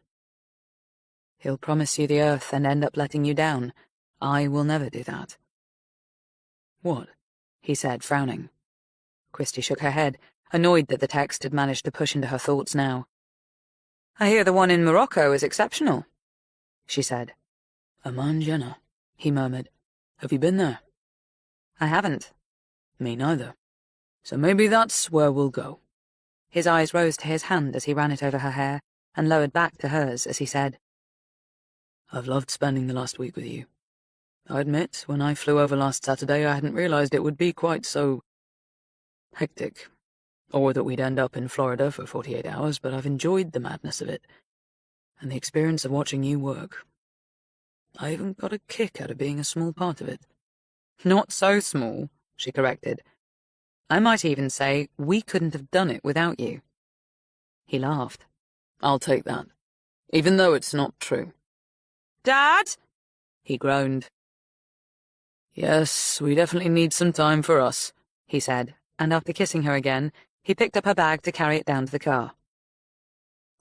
He'll promise you the earth and end up letting you down. I will never do that. What? He said, frowning. Christie shook her head, annoyed that the text had managed to push into her thoughts now. I hear the one in Morocco is exceptional, she said. Amman Jannah, he murmured. Have you been there? I haven't. Me neither. So maybe that's where we'll go. His eyes rose to his hand as he ran it over her hair, and lowered back to hers as he said, I've loved spending the last week with you. I admit, when I flew over last Saturday, I hadn't realized it would be quite so... hectic. Or that we'd end up in Florida for 48 hours, but I've enjoyed the madness of it, and the experience of watching you work. I even got a kick out of being a small part of it. Not so small, she corrected. I might even say we couldn't have done it without you. He laughed. I'll take that, even though it's not true. Dad? He groaned. Yes, we definitely need some time for us, he said, and after kissing her again, he picked up her bag to carry it down to the car.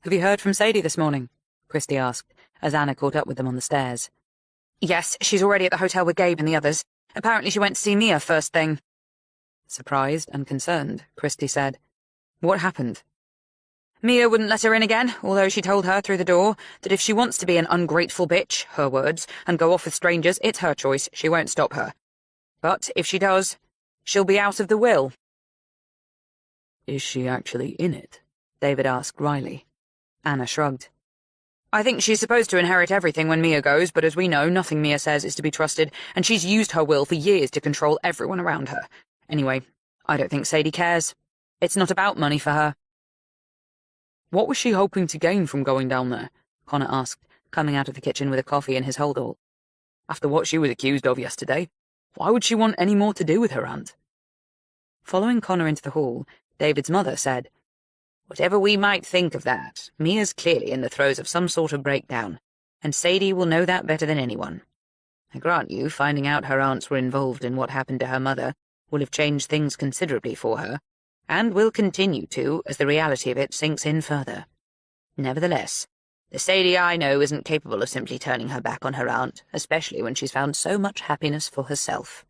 Have you heard from Sadie this morning? Christie asked, as Anna caught up with them on the stairs. Yes, she's already at the hotel with Gabe and the others. Apparently she went to see Mia first thing. Surprised and concerned, Christie said, What happened? Mia wouldn't let her in again, although she told her through the door that if she wants to be an ungrateful bitch, her words, and go off with strangers, it's her choice, she won't stop her. But if she does, she'll be out of the will. Is she actually in it? David asked wryly. Anna shrugged. I think she's supposed to inherit everything when Mia goes, but as we know, nothing Mia says is to be trusted, and she's used her will for years to control everyone around her. Anyway, I don't think Sadie cares. It's not about money for her. What was she hoping to gain from going down there? Connor asked, coming out of the kitchen with a coffee in his holdall. After what she was accused of yesterday, why would she want any more to do with her aunt? Following Connor into the hall, David's mother said, Whatever we might think of that, Mia's clearly in the throes of some sort of breakdown, and Sadie will know that better than anyone. I grant you, finding out her aunts were involved in what happened to her mother will have changed things considerably for her, and will continue to as the reality of it sinks in further. Nevertheless, the Sadie I know isn't capable of simply turning her back on her aunt, especially when she's found so much happiness for herself.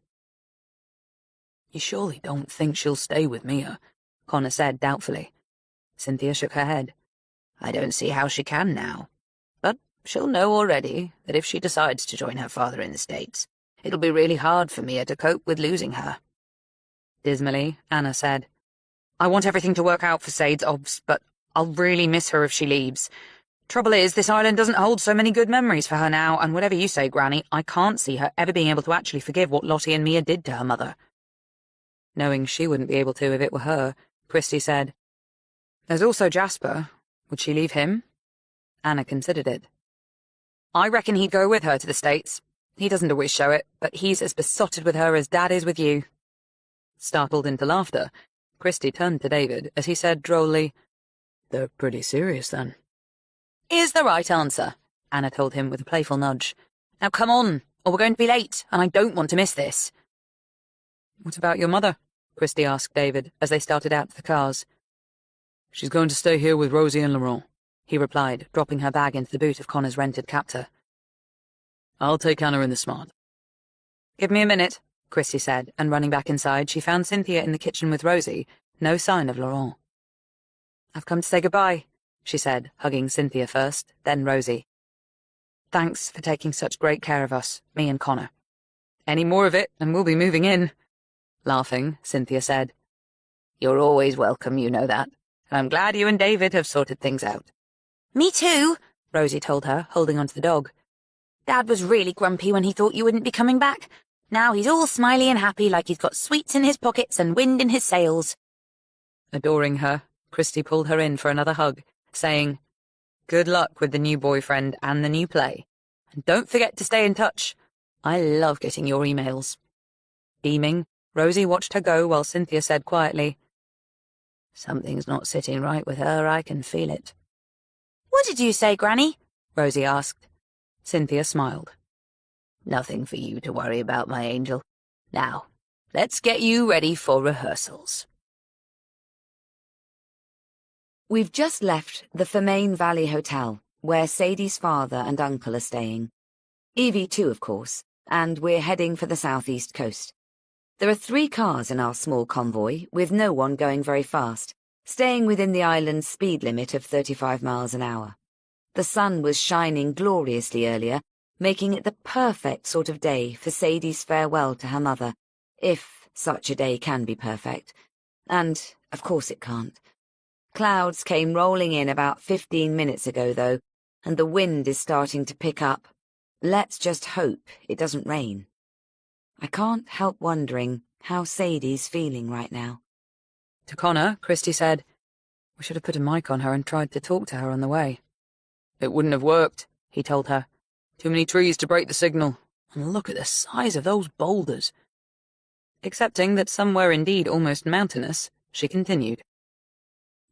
You surely don't think she'll stay with Mia? Connor said doubtfully. Cynthia shook her head. I don't see how she can now. But she'll know already that if she decides to join her father in the States, it'll be really hard for Mia to cope with losing her. Dismally, Anna said, I want everything to work out for Sade's obs, but I'll really miss her if she leaves. Trouble is, this island doesn't hold so many good memories for her now, and whatever you say, Granny, I can't see her ever being able to actually forgive what Lottie and Mia did to her mother. Knowing she wouldn't be able to if it were her, Christie said, There's also Jasper. Would she leave him? Anna considered it. I reckon he'd go with her to the States. He doesn't always show it, but he's as besotted with her as Dad is with you. Startled into laughter, Christie turned to David as he said drolly, They're pretty serious, then. Is the right answer, Anna told him with a playful nudge. Now come on, or we're going to be late, and I don't want to miss this. What about your mother? Christie asked David as they started out to the cars. She's going to stay here with Rosie and Laurent, he replied, dropping her bag into the boot of Connor's rented captor. I'll take Anna in the Smart. Give me a minute, Christie said, and running back inside, she found Cynthia in the kitchen with Rosie, no sign of Laurent. I've come to say goodbye, she said, hugging Cynthia first, then Rosie. Thanks for taking such great care of us, me and Connor. Any more of it, and we'll be moving in. Laughing, Cynthia said. You're always welcome, you know that. And I'm glad you and David have sorted things out. Me too, Rosie told her, holding onto the dog. Dad was really grumpy when he thought you wouldn't be coming back. Now he's all smiley and happy like he's got sweets in his pockets and wind in his sails. Adoring her, Christy pulled her in for another hug, saying, Good luck with the new boyfriend and the new play. And don't forget to stay in touch. I love getting your emails. Beaming, Rosie watched her go while Cynthia said quietly, Something's not sitting right with her, I can feel it. What did you say, Granny? Rosie asked. Cynthia smiled. Nothing for you to worry about, my angel. Now, let's get you ready for rehearsals. We've just left the Fermain Valley Hotel, where Sadie's father and uncle are staying. Evie too, of course, and we're heading for the southeast coast. There are 3 cars in our small convoy, with no one going very fast, staying within the island's speed limit of 35 miles an hour. The sun was shining gloriously earlier, making it the perfect sort of day for Sadie's farewell to her mother, if such a day can be perfect. And, of course, it can't. Clouds came rolling in about 15 minutes ago, though, and the wind is starting to pick up. Let's just hope it doesn't rain. I can't help wondering how Sadie's feeling right now. To Connor, Christy said, We should have put a mic on her and tried to talk to her on the way. It wouldn't have worked, he told her. Too many trees to break the signal. And look at the size of those boulders. Accepting that some were indeed almost mountainous, she continued.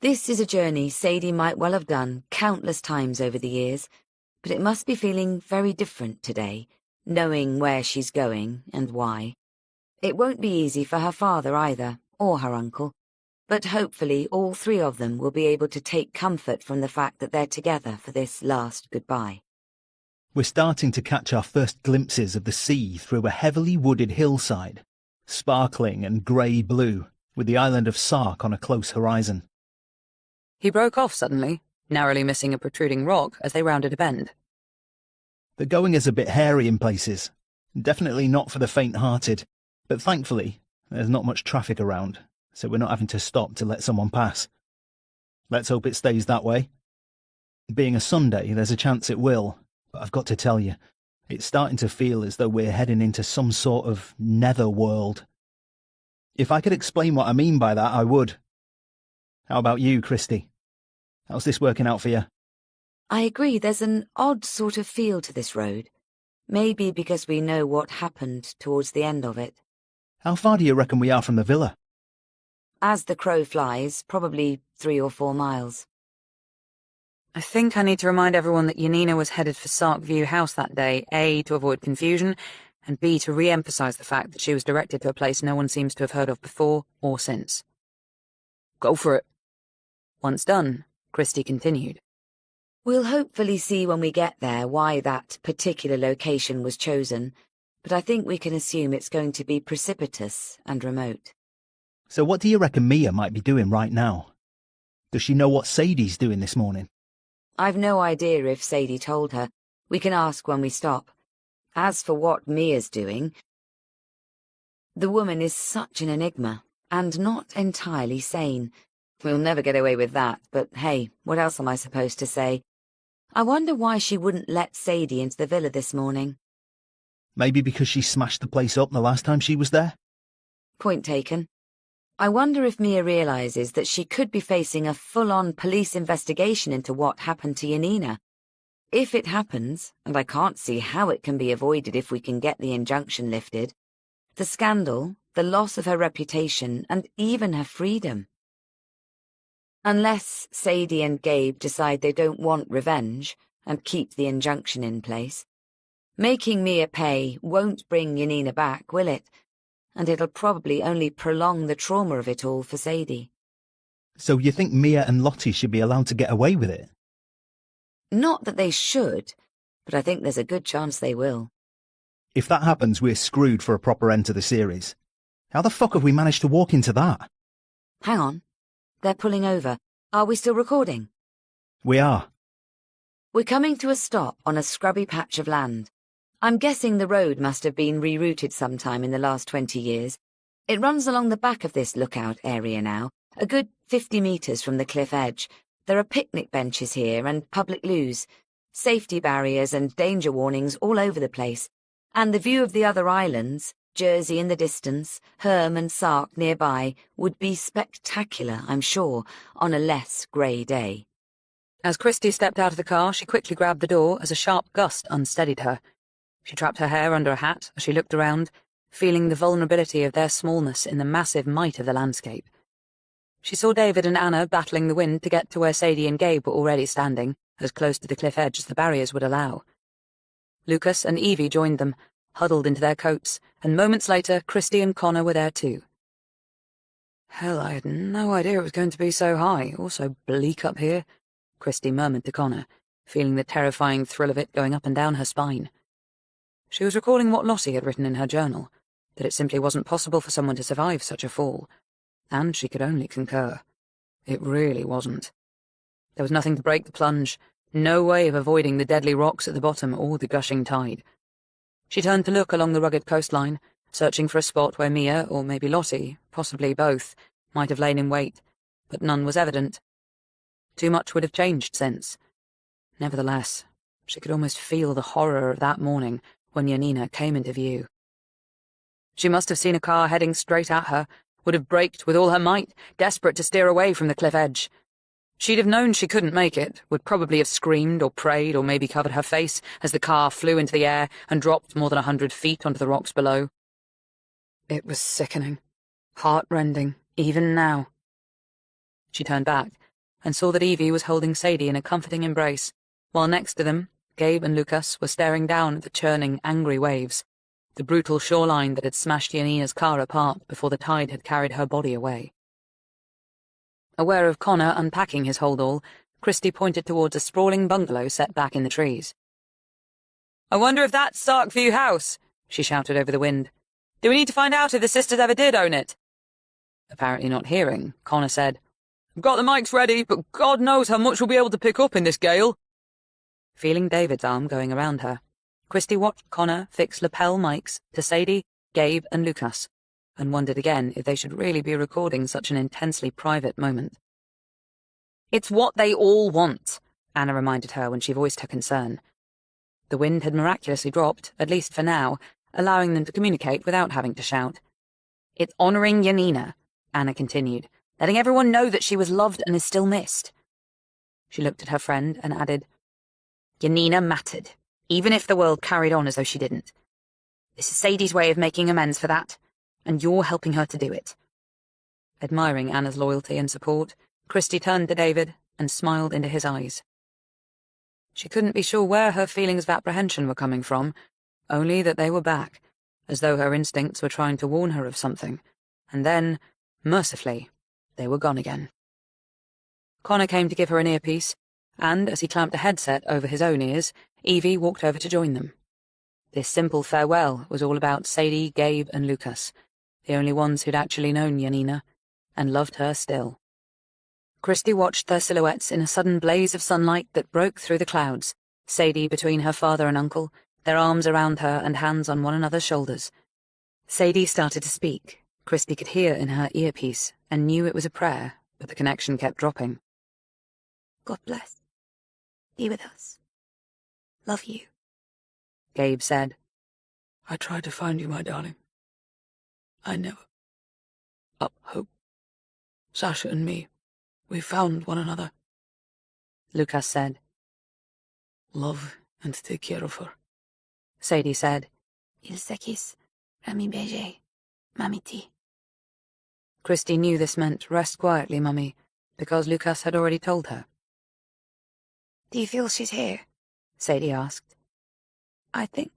This is a journey Sadie might well have done countless times over the years, but it must be feeling very different today, knowing where she's going and why. It won't be easy for her father either, or her uncle, but hopefully all 3 of them will be able to take comfort from the fact that they're together for this last goodbye. We're starting to catch our first glimpses of the sea through a heavily wooded hillside, sparkling and grey-blue, with the island of Sark on a close horizon. He broke off suddenly, narrowly missing a protruding rock as they rounded a bend. The going is a bit hairy in places. Definitely not for the faint-hearted, but thankfully, there's not much traffic around, so we're not having to stop to let someone pass. Let's hope it stays that way. Being a Sunday, there's a chance it will, but I've got to tell you, it's starting to feel as though we're heading into some sort of nether world. If I could explain what I mean by that, I would. How about you, Christy? How's this working out for you? I agree, there's an odd sort of feel to this road. Maybe because we know what happened towards the end of it. How far do you reckon we are from the villa? As the crow flies, probably 3 or 4 miles. I think I need to remind everyone that Yanina was headed for Sark View House that day, A, to avoid confusion, and B, to re-emphasise the fact that she was directed to a place no one seems to have heard of before or since. Go for it. Once done, Christy continued. We'll hopefully see when we get there why that particular location was chosen, but I think we can assume it's going to be precipitous and remote. So what do you reckon Mia might be doing right now? Does she know what Sadie's doing this morning? I've no idea if Sadie told her. We can ask when we stop. As for what Mia's doing, the woman is such an enigma, and not entirely sane. We'll never get away with that, but hey, what else am I supposed to say? I wonder why she wouldn't let Sadie into the villa this morning. Maybe because she smashed the place up the last time she was there? Point taken. I wonder if Mia realises that she could be facing a full-on police investigation into what happened to Yanina. If it happens, and I can't see how it can be avoided if we can get the injunction lifted, the scandal, the loss of her reputation, and even her freedom. Unless Sadie and Gabe decide they don't want revenge and keep the injunction in place. Making Mia pay won't bring Yanina back, will it? And it'll probably only prolong the trauma of it all for Sadie. So you think Mia and Lottie should be allowed to get away with it? Not that they should, but I think there's a good chance they will. If that happens, we're screwed for a proper end to the series. How the fuck have we managed to walk into that? Hang on. They're pulling over. Are we still recording? We are. We're coming to a stop on a scrubby patch of land. I'm guessing the road must have been rerouted sometime in the last 20 years. It runs along the back of this lookout area now, a good 50 metres from the cliff edge. There are picnic benches here and public loos, safety barriers and danger warnings all over the place, and the view of the other islands, Jersey in the distance, Herm and Sark nearby, would be spectacular, I'm sure, on a less grey day. As Christie stepped out of the car, she quickly grabbed the door as a sharp gust unsteadied her. She trapped her hair under a hat as she looked around, feeling the vulnerability of their smallness in the massive might of the landscape. She saw David and Anna battling the wind to get to where Sadie and Gabe were already standing, as close to the cliff edge as the barriers would allow. Lucas and Evie joined them, huddled into their coats, and moments later Christie and Connor were there too. "Hell, I had no idea it was going to be so high, or so bleak up here," Christie murmured to Connor, feeling the terrifying thrill of it going up and down her spine. She was recalling what Lottie had written in her journal, that it simply wasn't possible for someone to survive such a fall, and she could only concur. It really wasn't. There was nothing to break the plunge, no way of avoiding the deadly rocks at the bottom or the gushing tide. She turned to look along the rugged coastline, searching for a spot where Mia, or maybe Lottie, possibly both, might have lain in wait, but none was evident. Too much would have changed since. Nevertheless, she could almost feel the horror of that morning when Yanina came into view. She must have seen a car heading straight at her, would have braked with all her might, desperate to steer away from the cliff edge. She'd have known she couldn't make it, would probably have screamed or prayed or maybe covered her face as the car flew into the air and dropped more than 100 feet onto the rocks below. It was sickening, heart-rending, even now. She turned back and saw that Evie was holding Sadie in a comforting embrace, while next to them, Gabe and Lucas were staring down at the churning, angry waves, the brutal shoreline that had smashed Yanina's car apart before the tide had carried her body away. Aware of Connor unpacking his hold-all, Christie pointed towards a sprawling bungalow set back in the trees. "I wonder if that's Sarkview House," she shouted over the wind. "Do we need to find out if the sisters ever did own it?" Apparently not hearing, Connor said, "I've got the mics ready, but God knows how much we'll be able to pick up in this gale." Feeling David's arm going around her, Christie watched Connor fix lapel mics to Sadie, Gabe and Lucas, and wondered again if they should really be recording such an intensely private moment. "It's what they all want," Anna reminded her when she voiced her concern. The wind had miraculously dropped, at least for now, allowing them to communicate without having to shout. "It's honouring Yanina," Anna continued, "letting everyone know that she was loved and is still missed." She looked at her friend and added, "Yanina mattered, even if the world carried on as though she didn't. This is Sadie's way of making amends for that, and you're helping her to do it." Admiring Anna's loyalty and support, Christie turned to David and smiled into his eyes. She couldn't be sure where her feelings of apprehension were coming from, only that they were back, as though her instincts were trying to warn her of something, and then, mercifully, they were gone again. Connor came to give her an earpiece, and as he clamped a headset over his own ears, Evie walked over to join them. This simple farewell was all about Sadie, Gabe and Lucas, the only ones who'd actually known Yanina, and loved her still. Christie watched their silhouettes in a sudden blaze of sunlight that broke through the clouds, Sadie between her father and uncle, their arms around her and hands on one another's shoulders. Sadie started to speak. Christie could hear in her earpiece and knew it was a prayer, but the connection kept dropping. "God bless. Be with us. Love you," Gabe said. "I tried to find you, my darling. I never. Up hope. Sasha and me, we found one another." Lucas said. "Love and take care of her." Sadie said. "Il se kiss, Rami Beje, Mamiti." Christie knew this meant rest quietly, Mummy, because Lucas had already told her. "Do you feel she's here?" Sadie asked. "I think.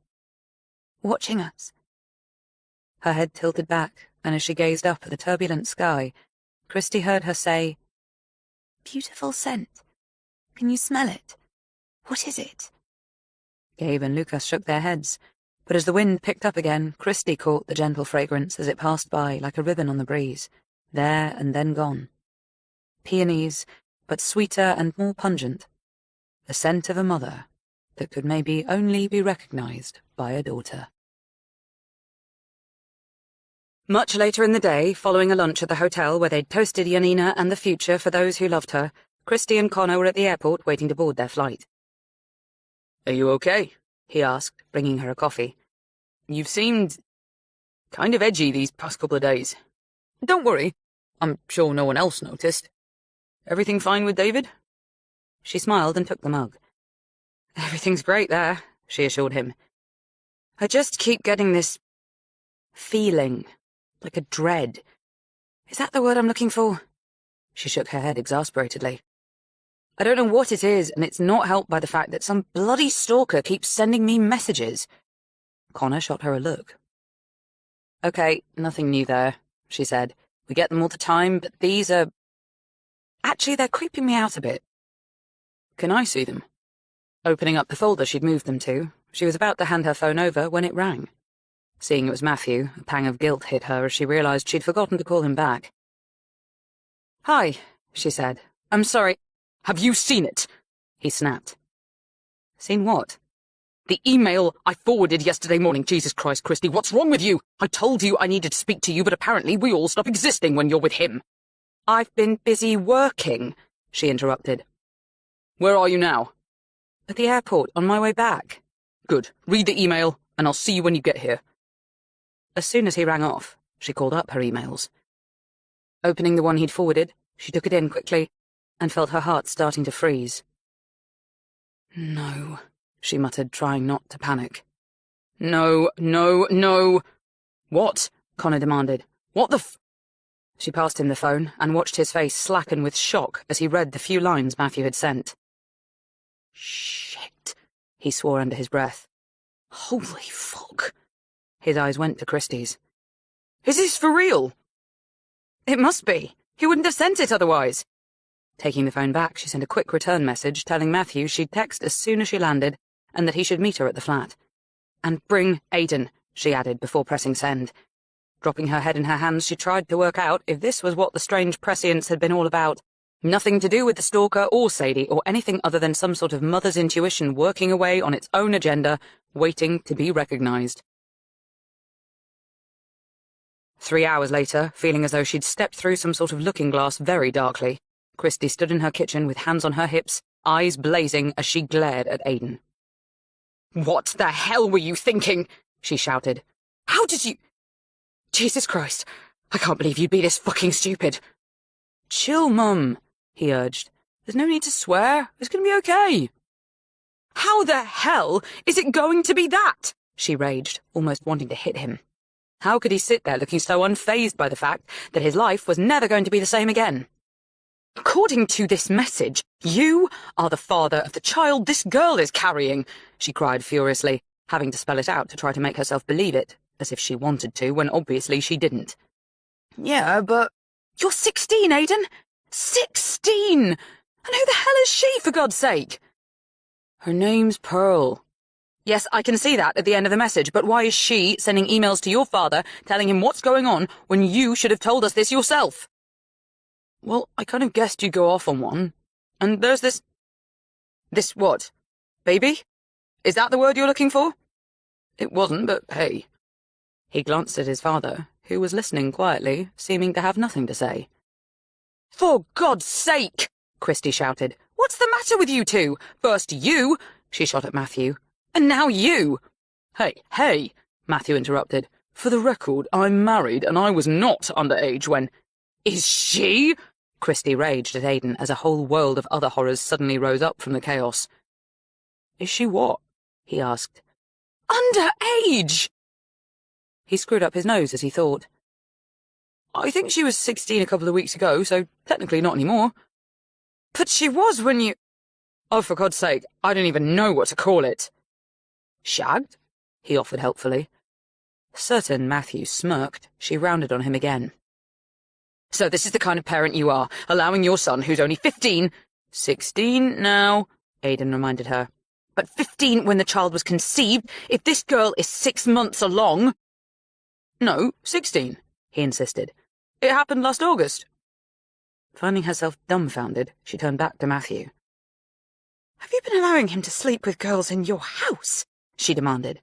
Watching us." Her head tilted back, and as she gazed up at the turbulent sky, Christie heard her say, "Beautiful scent. Can you smell it? What is it?" Gabe and Lucas shook their heads, but as the wind picked up again, Christie caught the gentle fragrance as it passed by like a ribbon on the breeze, there and then gone. Peonies, but sweeter and more pungent. The scent of a mother, that could maybe only be recognised by a daughter. Much later in the day, following a lunch at the hotel where they'd toasted Janina and the future for those who loved her, Christy and Connor were at the airport waiting to board their flight. Are you okay? He asked, bringing her a coffee. You've seemed kind of edgy these past couple of days. Don't worry. I'm sure no one else noticed. Everything fine with David? She smiled and took the mug. Everything's great there, she assured him. I just keep getting this feeling, like a dread. Is that the word I'm looking for? She shook her head exasperatedly. I don't know what it is, and it's not helped by the fact that some bloody stalker keeps sending me messages. Connor shot her a look. Okay, nothing new there, she said. We get them all the time, but these are... Actually, they're creeping me out a bit. Can I see them? Opening up the folder she'd moved them to, she was about to hand her phone over when it rang. Seeing it was Matthew, a pang of guilt hit her as she realised she'd forgotten to call him back. Hi, she said. I'm sorry. Have you seen it? He snapped. Seen what? The email I forwarded yesterday morning. Jesus Christ, Christy, what's wrong with you? I told you I needed to speak to you, but apparently we all stop existing when you're with him. I've been busy working, she interrupted. Where are you now? At the airport, on my way back. Good. Read the email, and I'll see you when you get here. As soon as he rang off, she called up her emails. Opening the one he'd forwarded, she took it in quickly and felt her heart starting to freeze. No, she muttered, trying not to panic. No, no, no. What? Connor demanded. What the f... She passed him the phone and watched his face slacken with shock as he read the few lines Matthew had sent. Shit, he swore under his breath. Holy fuck. His eyes went to Christie's. Is this for real? It must be. He wouldn't have sent it otherwise. Taking the phone back, she sent a quick return message telling Matthew she'd text as soon as she landed and that he should meet her at the flat. And bring Aiden, she added before pressing send. Dropping her head in her hands, she tried to work out if this was what the strange prescience had been all about. Nothing to do with the stalker or Sadie or anything other than some sort of mother's intuition working away on its own agenda, waiting to be recognised. 3 hours later, feeling as though she'd stepped through some sort of looking glass very darkly, Christy stood in her kitchen with hands on her hips, eyes blazing as she glared at Aiden. What the hell were you thinking? She shouted. How did you... Jesus Christ, I can't believe you'd be this fucking stupid. Chill, Mum, he urged. There's no need to swear. It's going to be okay. How the hell is it going to be that? She raged, almost wanting to hit him. How could he sit there looking so unfazed by the fact that his life was never going to be the same again? According to this message, you are the father of the child this girl is carrying, she cried furiously, having to spell it out to try to make herself believe it, as if she wanted to, when obviously she didn't. Yeah, but... You're 16, Aiden! 16! And who the hell is she, for God's sake? Her name's Pearl. Yes, I can see that at the end of the message, but why is she sending emails to your father telling him what's going on when you should have told us this yourself? Well, I kind of guessed you'd go off on one. And there's this... This what? Baby? Is that the word you're looking for? It wasn't, but hey. He glanced at his father, who was listening quietly, seeming to have nothing to say. For God's sake! Christy shouted. What's the matter with you two? First you, she shot at Matthew, and now you. Hey, Matthew interrupted. For the record, I'm married and I was not underage when... Is she? Christy raged at Aiden as a whole world of other horrors suddenly rose up from the chaos. Is she what? He asked. Underage! He screwed up his nose as he thought. I think she was 16 a couple of weeks ago, so technically not anymore. But she was when you... Oh, for God's sake, I don't even know what to call it. Shagged? He offered helpfully. Certain Matthew smirked, she rounded on him again. So this is the kind of parent you are, allowing your son, who's only 15... 16 now, Aiden reminded her. But 15 when the child was conceived, if this girl is 6 months along... No, 16, he insisted. It happened last August. Finding herself dumbfounded, she turned back to Matthew. Have you been allowing him to sleep with girls in your house? She demanded.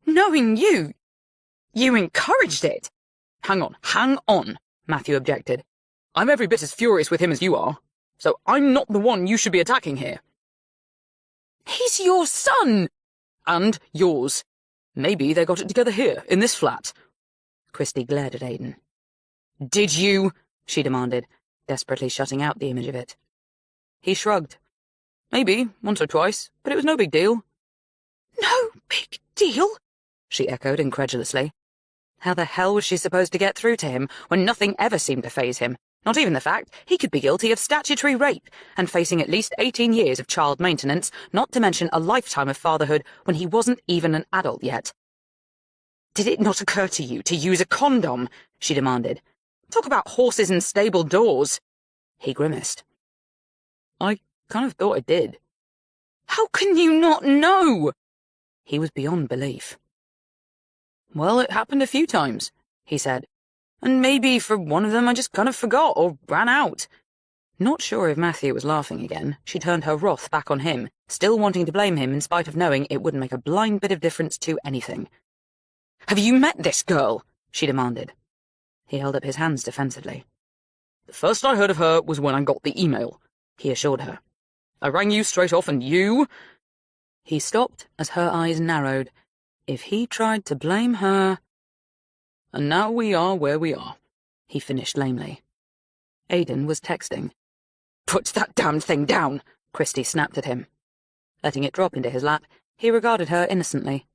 Knowing you encouraged it. Hang on, Matthew objected. I'm every bit as furious with him as you are, so I'm not the one you should be attacking here. He's your son! And yours. Maybe they got it together here, in this flat. Christy glared at Aiden. Did you? She demanded, desperately shutting out the image of it. He shrugged. Maybe, once or twice, but it was no big deal. No big deal? She echoed incredulously. How the hell was she supposed to get through to him when nothing ever seemed to faze him? Not even the fact he could be guilty of statutory rape and facing at least 18 years of child maintenance, not to mention a lifetime of fatherhood when he wasn't even an adult yet. Did it not occur to you to use a condom? She demanded. Talk about horses and stable doors. He grimaced. I kind of thought it did. How can you not know? He was beyond belief. Well, it happened a few times, he said. And maybe for one of them I just kind of forgot or ran out. Not sure if Matthew was laughing again, she turned her wrath back on him, still wanting to blame him in spite of knowing it wouldn't make a blind bit of difference to anything. Have you met this girl? She demanded. He held up his hands defensively. The first I heard of her was when I got the email, he assured her. I rang you straight off and you... He stopped as her eyes narrowed. If he tried to blame her... And now we are where we are, he finished lamely. Aiden was texting. Put that damned thing down, Christy snapped at him. Letting it drop into his lap, he regarded her innocently.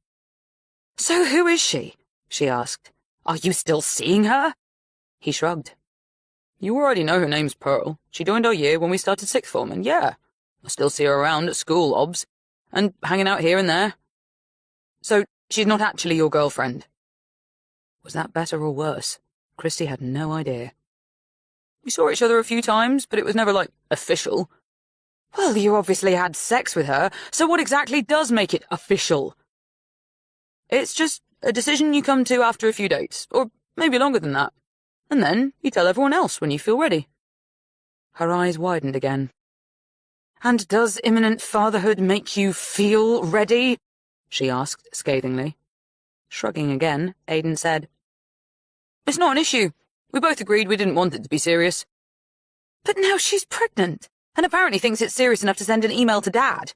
So who is she? She asked. Are you still seeing her? He shrugged. You already know her name's Pearl. She joined our year when we started sixth form, and yeah, I still see her around at school, obs, and hanging out here and there. So she's not actually your girlfriend? Was that better or worse? Christy had no idea. We saw each other a few times, but it was never, official. Well, you obviously had sex with her, so what exactly does make it official? It's just a decision you come to after a few dates, or maybe longer than that. And then you tell everyone else when you feel ready. Her eyes widened again. And does imminent fatherhood make you feel ready? She asked scathingly. Shrugging again, Aiden said, It's not an issue. We both agreed we didn't want it to be serious. But now she's pregnant, and apparently thinks it's serious enough to send an email to Dad.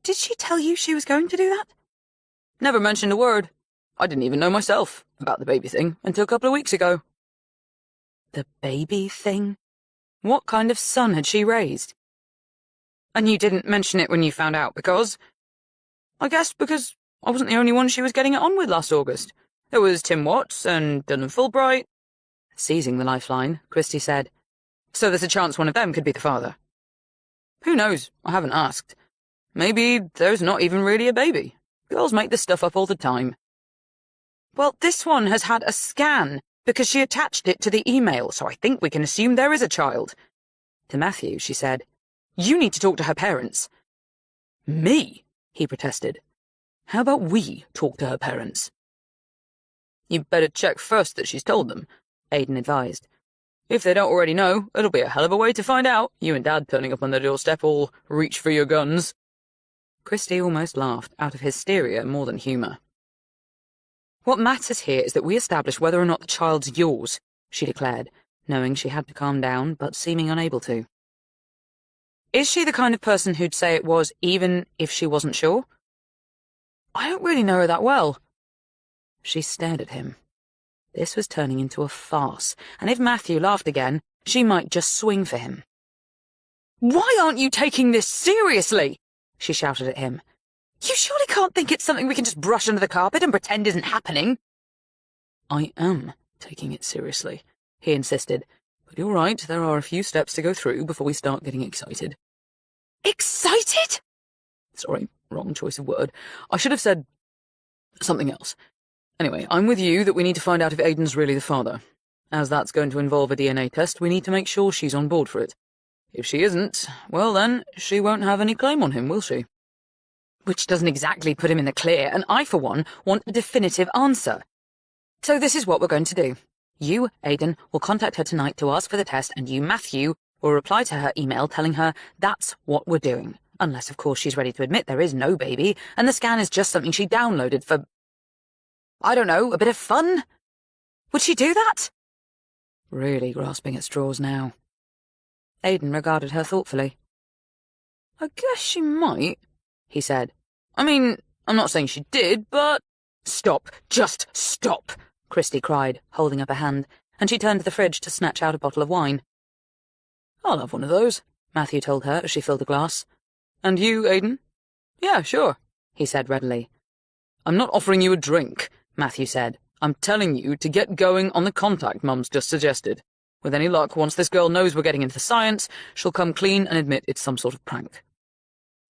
Did she tell you she was going to do that? Never mentioned a word. I didn't even know myself about the baby thing until a couple of weeks ago. The baby thing? What kind of son had she raised? And you didn't mention it when you found out because... I guess because I wasn't the only one she was getting it on with last August. There was Tim Watts and Dylan Fulbright. Seizing the lifeline, Christy said, So there's a chance one of them could be the father. Who knows? I haven't asked. Maybe there's not even really a baby. Girls make this stuff up all the time. Well, this one has had a scan because she attached it to the email, so I think we can assume there is a child. To Matthew, she said, You need to talk to her parents. Me? He protested. How about we talk to her parents? You'd better check first that she's told them, Aiden advised. If they don't already know, it'll be a hell of a way to find out, you and Dad turning up on their doorstep all reach for your guns. Christy almost laughed, out of hysteria more than humour. What matters here is that we establish whether or not the child's yours, she declared, knowing she had to calm down, but seeming unable to. Is she the kind of person who'd say it was, even if she wasn't sure? I don't really know her that well. She stared at him. This was turning into a farce, and if Matthew laughed again, she might just swing for him. Why aren't you taking this seriously? She shouted at him. You surely can't think it's something we can just brush under the carpet and pretend isn't happening. I am taking it seriously, he insisted. But you're right, there are a few steps to go through before we start getting excited. Excited? Sorry, wrong choice of word. I should have said something else. Anyway, I'm with you that we need to find out if Aiden's really the father. As that's going to involve a DNA test, we need to make sure she's on board for it. If she isn't, well then, she won't have any claim on him, will she? Which doesn't exactly put him in the clear, and I, for one, want a definitive answer. So this is what we're going to do. You, Aiden, will contact her tonight to ask for the test, and you, Matthew, will reply to her email telling her that's what we're doing. unless of course she's ready to admit there is no baby, and the scan is just something she downloaded for, I don't know, a bit of fun? Would she do that? Really grasping at straws now. Aidan regarded her thoughtfully. I guess she might, he said. I mean, I'm not saying she did, but... Stop, just stop, Christy cried, holding up a hand, and she turned to the fridge to snatch out a bottle of wine. I'll have one of those, Matthew told her as she filled a glass. And you, Aidan? Yeah, sure, he said readily. I'm not offering you a drink, Matthew said. I'm telling you to get going on the contact Mum's just suggested. With any luck, once this girl knows we're getting into the science, she'll come clean and admit it's some sort of prank.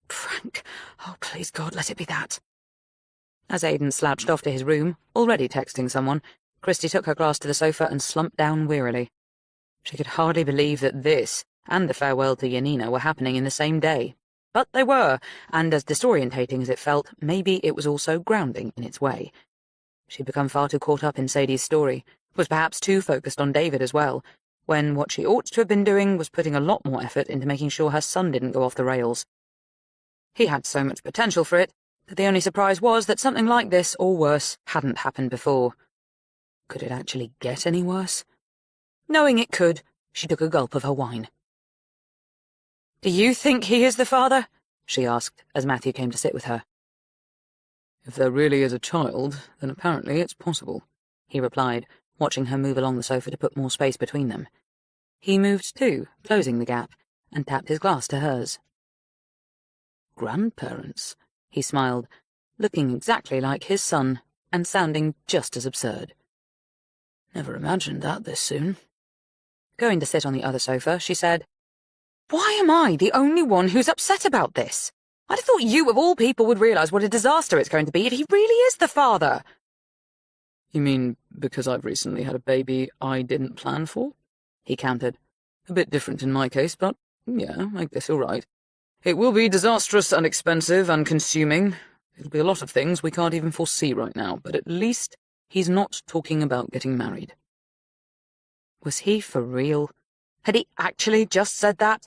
Prank? Oh, please God, let it be that. As Aidan slouched off to his room, already texting someone, Christy took her glass to the sofa and slumped down wearily. She could hardly believe that this, and the farewell to Yanina, were happening in the same day. But they were, and as disorientating as it felt, maybe it was also grounding in its way. She'd become far too caught up in Sadie's story, was perhaps too focused on David as well, when what she ought to have been doing was putting a lot more effort into making sure her son didn't go off the rails. He had so much potential for it, that the only surprise was that something like this, or worse, hadn't happened before. Could it actually get any worse? Knowing it could, she took a gulp of her wine. Do you think he is the father? She asked, as Matthew came to sit with her. If there really is a child, then apparently it's possible, he replied, watching her move along the sofa to put more space between them. He moved too, closing the gap, and tapped his glass to hers. Grandparents, he smiled, looking exactly like his son, and sounding just as absurd. Never imagined that this soon. Going to sit on the other sofa, she said, Why am I the only one who's upset about this? I'd have thought you, of all people, would realise what a disaster it's going to be if he really is the father. You mean because I've recently had a baby I didn't plan for? He countered. A bit different in my case, but yeah, I guess you're right. It will be disastrous and expensive and consuming. It'll be a lot of things we can't even foresee right now, but at least he's not talking about getting married. Was he for real? Had he actually just said that?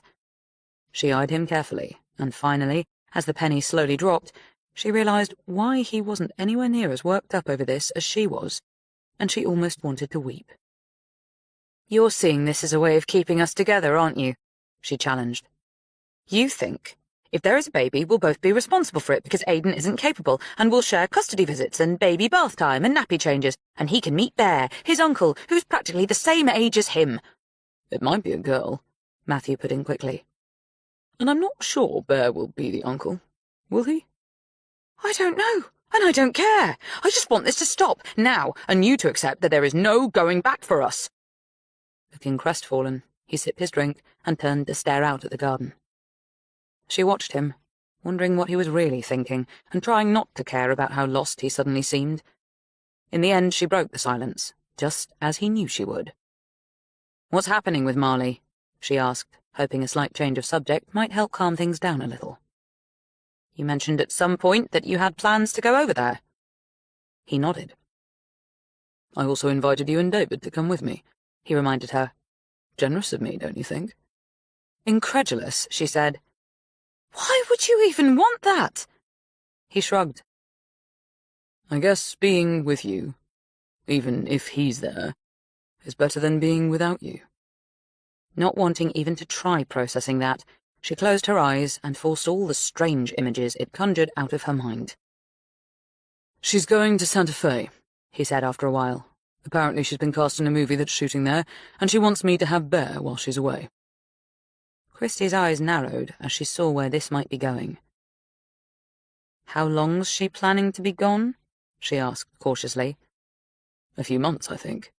She eyed him carefully, and finally, as the penny slowly dropped, she realised why he wasn't anywhere near as worked up over this as she was, and she almost wanted to weep. You're seeing this as a way of keeping us together, aren't you? She challenged. You think, if there is a baby, we'll both be responsible for it because Aidan isn't capable, and we'll share custody visits and baby bath time and nappy changes, and he can meet Bear, his uncle, who's practically the same age as him. It might be a girl, Matthew put in quickly. And I'm not sure Bear will be the uncle. Will he? I don't know, and I don't care. I just want this to stop, now, and you to accept that there is no going back for us. Looking crestfallen, he sipped his drink and turned to stare out at the garden. She watched him, wondering what he was really thinking, and trying not to care about how lost he suddenly seemed. In the end, she broke the silence, just as he knew she would. What's happening with Marley? She asked, hoping a slight change of subject might help calm things down a little. You mentioned at some point that you had plans to go over there. He nodded. I also invited you and David to come with me, he reminded her. Generous of me, don't you think? Incredulous, she said. Why would you even want that? He shrugged. I guess being with you, even if he's there, is better than being without you. Not wanting even to try processing that, she closed her eyes and forced all the strange images it conjured out of her mind. She's going to Santa Fe, he said after a while. Apparently she's been cast in a movie that's shooting there, and she wants me to have Bear while she's away. Christie's eyes narrowed as she saw where this might be going. How long's she planning to be gone? She asked cautiously. A few months, I think.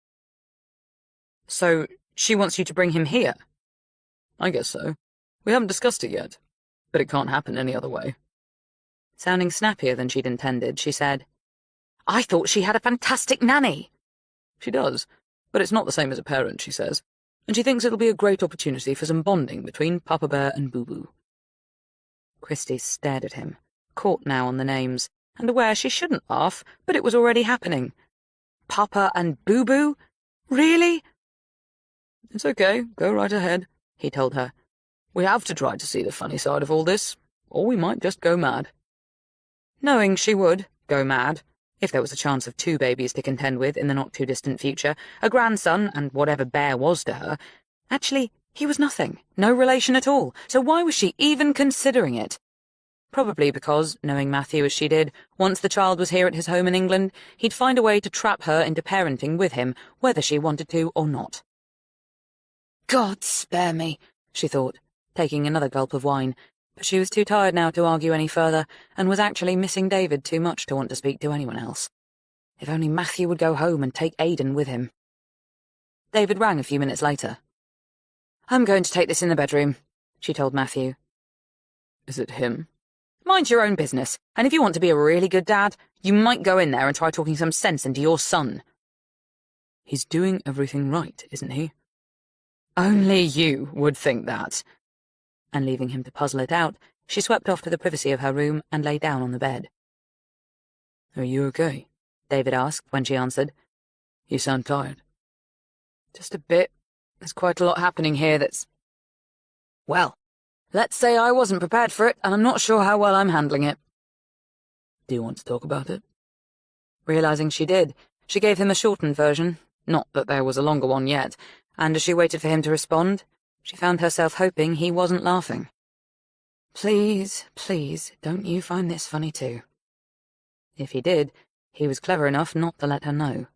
So she wants you to bring him here? I guess so. We haven't discussed it yet, but it can't happen any other way. Sounding snappier than she'd intended, she said, I thought she had a fantastic nanny. She does, but it's not the same as a parent, she says, and she thinks it'll be a great opportunity for some bonding between Papa Bear and Boo Boo. Christy stared at him, caught now on the names, and aware she shouldn't laugh, but it was already happening. Papa and Boo Boo? Really? It's okay, go right ahead, he told her. We have to try to see the funny side of all this. or we might just go mad. Knowing she would go mad, if there was a chance of 2 babies to contend with in the not-too-distant future, a grandson and whatever Bear was to her, actually, he was nothing, no relation at all, so why was she even considering it? Probably because, knowing Matthew as she did, once the child was here at his home in England, he'd find a way to trap her into parenting with him, whether she wanted to or not. God spare me, she thought, taking another gulp of wine, but she was too tired now to argue any further, and was actually missing David too much to want to speak to anyone else. If only Matthew would go home and take Aidan with him. David rang a few minutes later. "I'm going to take this in the bedroom," she told Matthew. Is it him? "Mind your own business, and if you want to be a really good dad, you might go in there and try talking some sense into your son." He's doing everything right, isn't he? "Only you would think that." And leaving him to puzzle it out, she swept off to the privacy of her room and lay down on the bed. Are you okay? David asked when she answered. You sound tired. Just a bit. There's quite a lot happening here that's... Well, let's say I wasn't prepared for it, and I'm not sure how well I'm handling it. Do you want to talk about it? Realizing she did, she gave him a shortened version, not that there was a longer one yet, and as she waited for him to respond, she found herself hoping he wasn't laughing. Please, please, don't you find this funny too? If he did, he was clever enough not to let her know.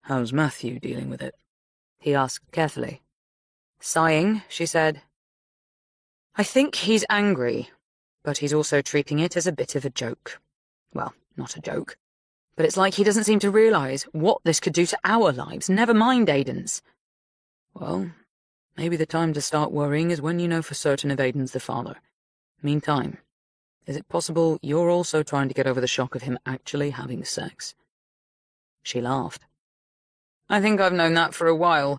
How's Matthew dealing with it? He asked carefully. Sighing, she said, I think he's angry, but he's also treating it as a bit of a joke. Well, not a joke, but it's like he doesn't seem to realize what this could do to our lives, never mind Aidan's. Well, maybe the time to start worrying is when you know for certain if Aidan's the father. Meantime, is it possible you're also trying to get over the shock of him actually having sex? She laughed. I think I've known that for a while,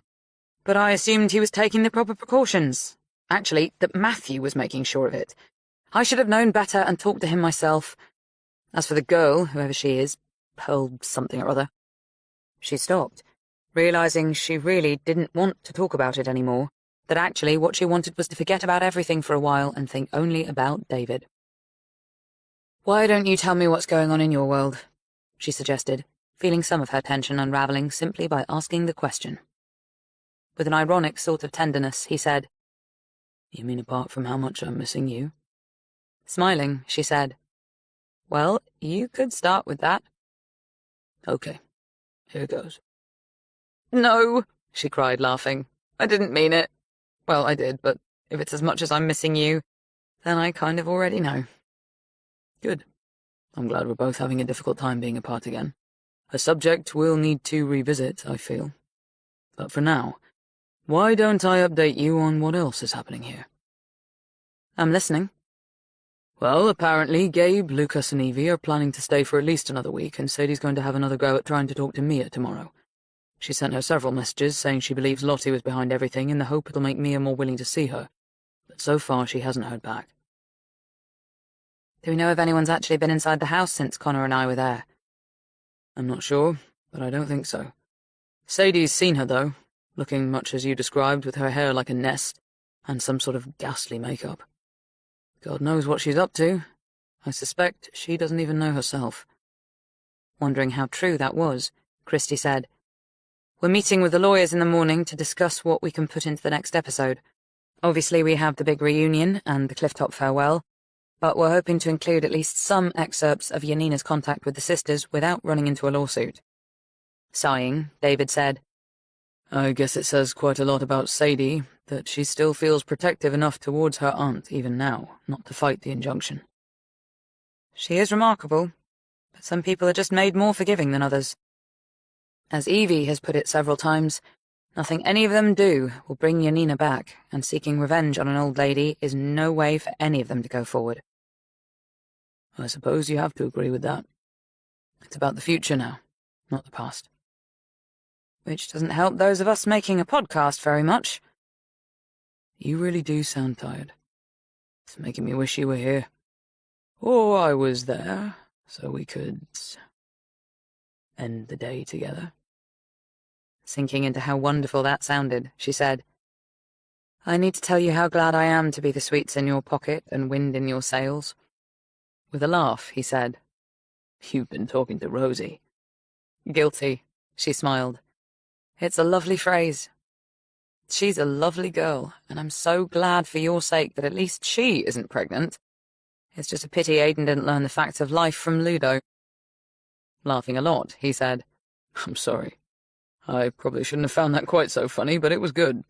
but I assumed he was taking the proper precautions. Actually, that Matthew was making sure of it. I should have known better and talked to him myself. As for the girl, whoever she is, Pearl something or other. She stopped, realizing she really didn't want to talk about it anymore, that actually what she wanted was to forget about everything for a while and think only about David. Why don't you tell me what's going on in your world? She suggested, feeling some of her tension unraveling simply by asking the question. With an ironic sort of tenderness, he said, You mean apart from how much I'm missing you? Smiling, she said, Well, you could start with that. Okay, here goes. No, she cried, laughing. I didn't mean it. Well, I did, but if it's as much as I'm missing you, then I kind of already know. Good. I'm glad we're both having a difficult time being apart again. A subject we'll need to revisit, I feel. But for now, why don't I update you on what else is happening here? I'm listening. Well, apparently Gabe, Lucas and Evie are planning to stay for at least another week, and Sadie's going to have another go at trying to talk to Mia tomorrow. She sent her several messages saying she believes Lottie was behind everything in the hope it'll make Mia more willing to see her, but so far she hasn't heard back. Do we know if anyone's actually been inside the house since Connor and I were there? I'm not sure, but I don't think so. Sadie's seen her, though, looking much as you described, with her hair like a nest, and some sort of ghastly makeup. God knows what she's up to. I suspect she doesn't even know herself. Wondering how true that was, Christy said, We're meeting with the lawyers in the morning to discuss what we can put into the next episode. Obviously we have the big reunion and the clifftop farewell, but we're hoping to include at least some excerpts of Yanina's contact with the sisters without running into a lawsuit. Sighing, David said, I guess it says quite a lot about Sadie, that she still feels protective enough towards her aunt even now, not to fight the injunction. She is remarkable, but some people are just made more forgiving than others. As Evie has put it several times, nothing any of them do will bring Yanina back, and seeking revenge on an old lady is no way for any of them to go forward. I suppose you have to agree with that. It's about the future now, not the past. Which doesn't help those of us making a podcast very much. You really do sound tired. It's making me wish you were here. Or I was there, so we could end the day together. Sinking into how wonderful that sounded, she said, I need to tell you how glad I am to be the sweets in your pocket and wind in your sails. With a laugh, he said, You've been talking to Rosie. Guilty, she smiled. It's a lovely phrase. She's a lovely girl, and I'm so glad for your sake that at least she isn't pregnant. It's just a pity Aiden didn't learn the facts of life from Ludo. Laughing a lot, he said, I'm sorry. I probably shouldn't have found that quite so funny, but it was good.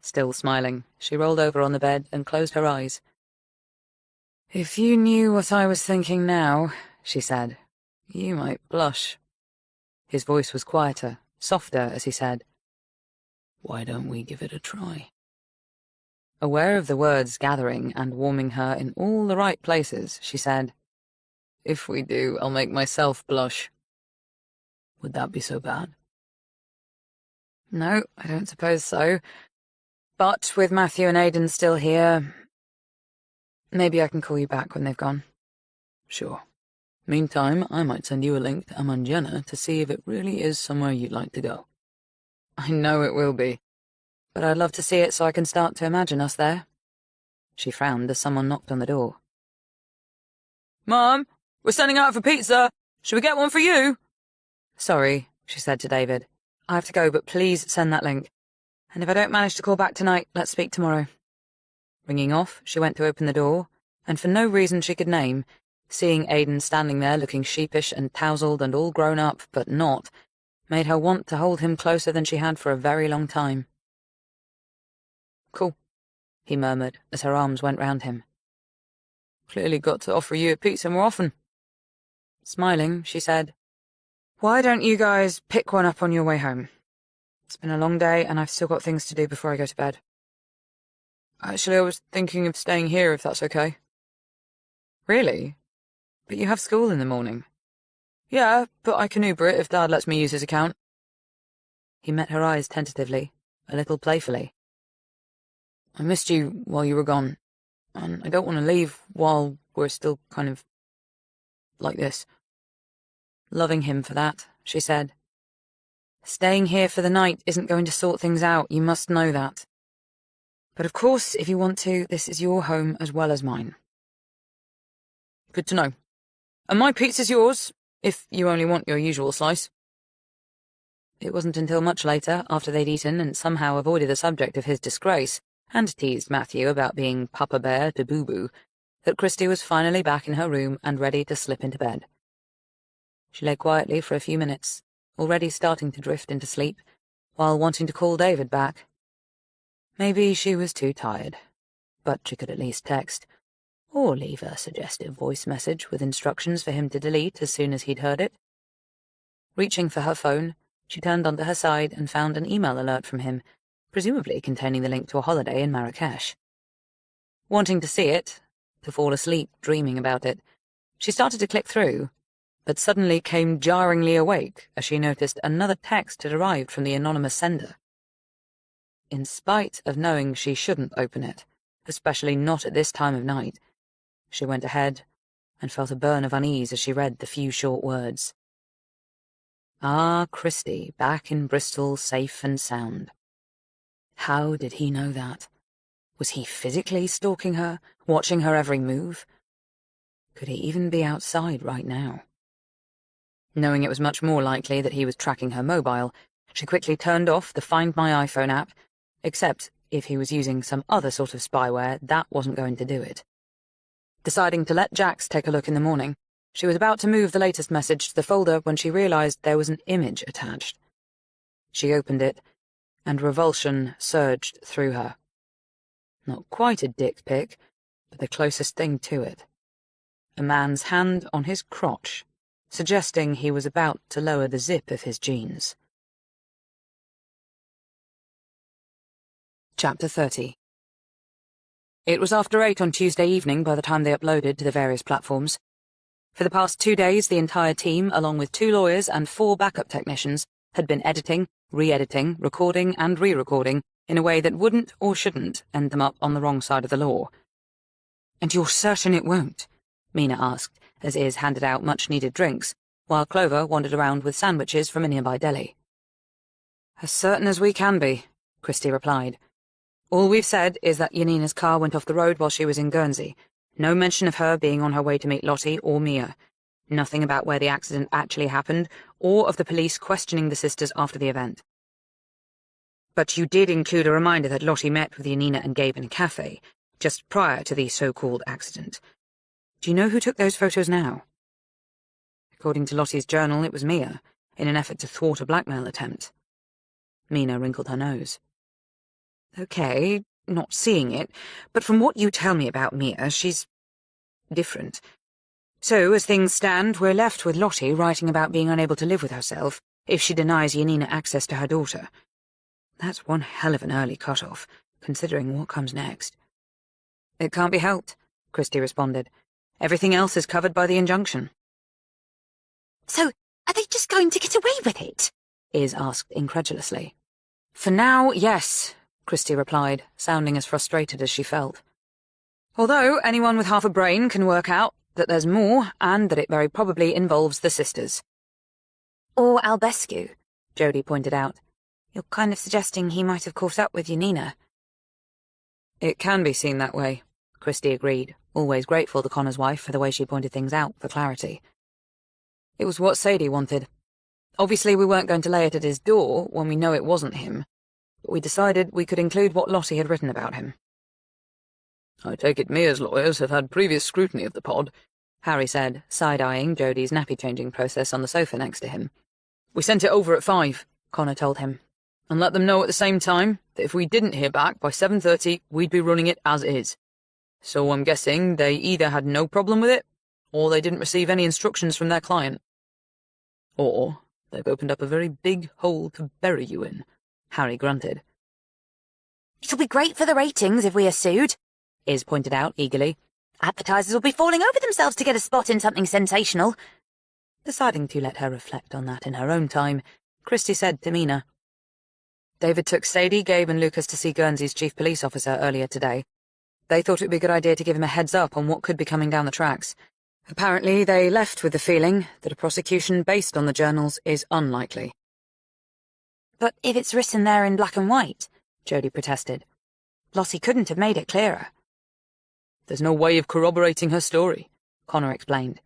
Still smiling, she rolled over on the bed and closed her eyes. If you knew what I was thinking now, she said, you might blush. His voice was quieter, softer as he said, Why don't we give it a try? Aware of the words gathering and warming her in all the right places, she said, If we do, I'll make myself blush. Would that be so bad? No, I don't suppose so. But with Matthew and Aiden still here, maybe I can call you back when they've gone. Sure. Meantime, I might send you a link to Amanjana to see if it really is somewhere you'd like to go. I know it will be, but I'd love to see it so I can start to imagine us there. She frowned as someone knocked on the door. Mum, we're sending out for pizza. Should we get one for you? Sorry, she said to David. I have to go, but please send that link. And if I don't manage to call back tonight, let's speak tomorrow. Ringing off, she went to open the door, and for no reason she could name, seeing Aiden standing there looking sheepish and tousled and all grown up, but not, made her want to hold him closer than she had for a very long time. Cool, he murmured as her arms went round him. Clearly got to offer you a pizza more often. Smiling, she said, Why don't you guys pick one up on your way home? It's been a long day and I've still got things to do before I go to bed. Actually, I was thinking of staying here if that's okay. Really? But you have school in the morning. Yeah, but I can Uber it if Dad lets me use his account. He met her eyes tentatively, a little playfully. I missed you while you were gone, and I don't want to leave while we're still kind of like this. Loving him for that, she said. Staying here for the night isn't going to sort things out, you must know that. But of course, if you want to, this is your home as well as mine. Good to know. And my pizza's yours, if you only want your usual slice. It wasn't until much later, after they'd eaten and somehow avoided the subject of his disgrace, and teased Matthew about being Papa Bear to Boo Boo, that Christy was finally back in her room and ready to slip into bed. She lay quietly for a few minutes, already starting to drift into sleep, while wanting to call David back. Maybe she was too tired, but she could at least text, or leave a suggestive voice message with instructions for him to delete as soon as he'd heard it. Reaching for her phone, she turned onto her side and found an email alert from him, presumably containing the link to a holiday in Marrakesh. Wanting to see it, to fall asleep dreaming about it, she started to click through, but suddenly came jarringly awake as she noticed another text had arrived from the anonymous sender. In spite of knowing she shouldn't open it, especially not at this time of night, she went ahead and felt a burn of unease as she read the few short words. Ah, Christy, back in Bristol, safe and sound. How did he know that? Was he physically stalking her, watching her every move? Could he even be outside right now? Knowing it was much more likely that he was tracking her mobile, she quickly turned off the Find My iPhone app, except if he was using some other sort of spyware, that wasn't going to do it. Deciding to let Jax take a look in the morning, she was about to move the latest message to the folder when she realized there was an image attached. She opened it, and revulsion surged through her. Not quite a dick pic, but the closest thing to it. A man's hand on his crotch, suggesting he was about to lower the zip of his jeans. Chapter 30. It was after 8 on Tuesday evening by the time they uploaded to the various platforms. For the past 2 days, the entire team, along with 2 lawyers and 4 backup technicians, had been editing, re-editing, recording and re-recording in a way that wouldn't or shouldn't end them up on the wrong side of the law. "And you're certain it won't?" Mina asked, as Iz handed out much-needed drinks, while Clover wandered around with sandwiches from a nearby deli. "As certain as we can be," Christy replied. All we've said is that Yanina's car went off the road while she was in Guernsey. No mention of her being on her way to meet Lottie or Mia. Nothing about where the accident actually happened, or of the police questioning the sisters after the event. But you did include a reminder that Lottie met with Yanina and Gabe in a cafe, just prior to the so-called accident. Do you know who took those photos now? According to Lottie's journal, it was Mia, in an effort to thwart a blackmail attempt. Mina wrinkled her nose. Okay, not seeing it, but from what you tell me about Mia, she's different. So, as things stand, we're left with Lottie writing about being unable to live with herself if she denies Yanina access to her daughter. That's one hell of an early cut-off, considering what comes next. It can't be helped, Christie responded. Everything else is covered by the injunction. So, are they just going to get away with it? Iz asked incredulously. For now, yes, Christie replied, sounding as frustrated as she felt. Although anyone with half a brain can work out that there's more, and that it very probably involves the sisters. Or Albescu, Jodie pointed out. You're kind of suggesting he might have caught up with Yanina. It can be seen that way, Christie agreed, always grateful to Connor's wife for the way she pointed things out for clarity. It was what Sadie wanted. Obviously we weren't going to lay it at his door when we know it wasn't him, but we decided we could include what Lottie had written about him. I take it Mia's lawyers have had previous scrutiny of the pod, Harry said, side-eyeing Jodie's nappy-changing process on the sofa next to him. We sent it over at 5, Connor told him, and let them know at the same time that if we didn't hear back by 7:30, we'd be running it as is. So I'm guessing they either had no problem with it, or they didn't receive any instructions from their client. Or they've opened up a very big hole to bury you in, Harry grunted. It'll be great for the ratings if we are sued, Iz pointed out eagerly. Advertisers will be falling over themselves to get a spot in something sensational. Deciding to let her reflect on that in her own time, Christie said to Mina, David took Sadie, Gabe and Lucas to see Guernsey's chief police officer earlier today. They thought it would be a good idea to give him a heads up on what could be coming down the tracks. Apparently, they left with the feeling that a prosecution based on the journals is unlikely. But if it's written there in black and white, Jodie protested. Lottie couldn't have made it clearer. There's no way of corroborating her story, Connor explained.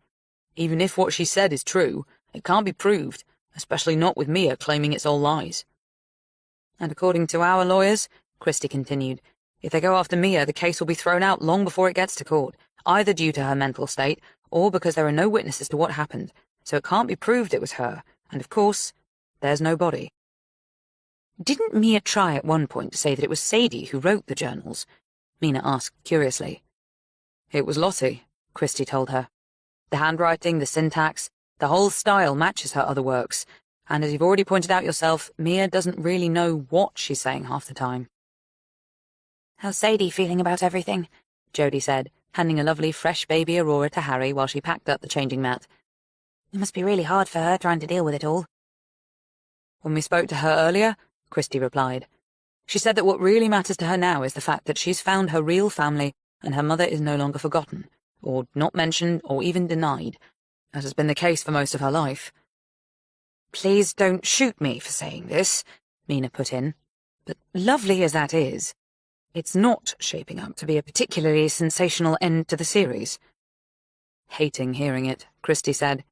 Even if what she said is true, it can't be proved, especially not with Mia claiming it's all lies. And according to our lawyers, Christie continued, if they go after Mia, the case will be thrown out long before it gets to court, either due to her mental state or because there are no witnesses to what happened, so it can't be proved it was her, and of course, there's no body. Didn't Mia try at one point to say that it was Sadie who wrote the journals? Mina asked curiously. It was Lottie, Christie told her. The handwriting, the syntax, the whole style matches her other works, and as you've already pointed out yourself, Mia doesn't really know what she's saying half the time. How's Sadie feeling about everything? Jodie said, handing a lovely fresh baby Aurora to Harry while she packed up the changing mat. It must be really hard for her trying to deal with it all. When we spoke to her earlier, Christie replied, she said that what really matters to her now is the fact that she's found her real family and her mother is no longer forgotten, or not mentioned, or even denied, as has been the case for most of her life. Please don't shoot me for saying this, Mina put in, but lovely as that is, it's not shaping up to be a particularly sensational end to the series. Hating hearing it, Christie said,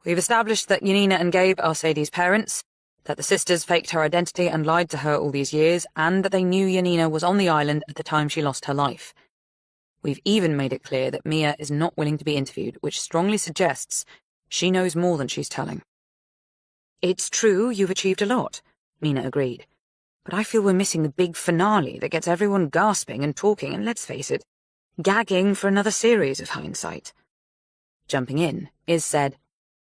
we've established that Yanina and Gabe are Sadie's parents, that the sisters faked her identity and lied to her all these years, and that they knew Yanina was on the island at the time she lost her life. We've even made it clear that Mia is not willing to be interviewed, which strongly suggests she knows more than she's telling. It's true you've achieved a lot, Mina agreed, but I feel we're missing the big finale that gets everyone gasping and talking and, let's face it, gagging for another series of hindsight. Jumping in, Iz said,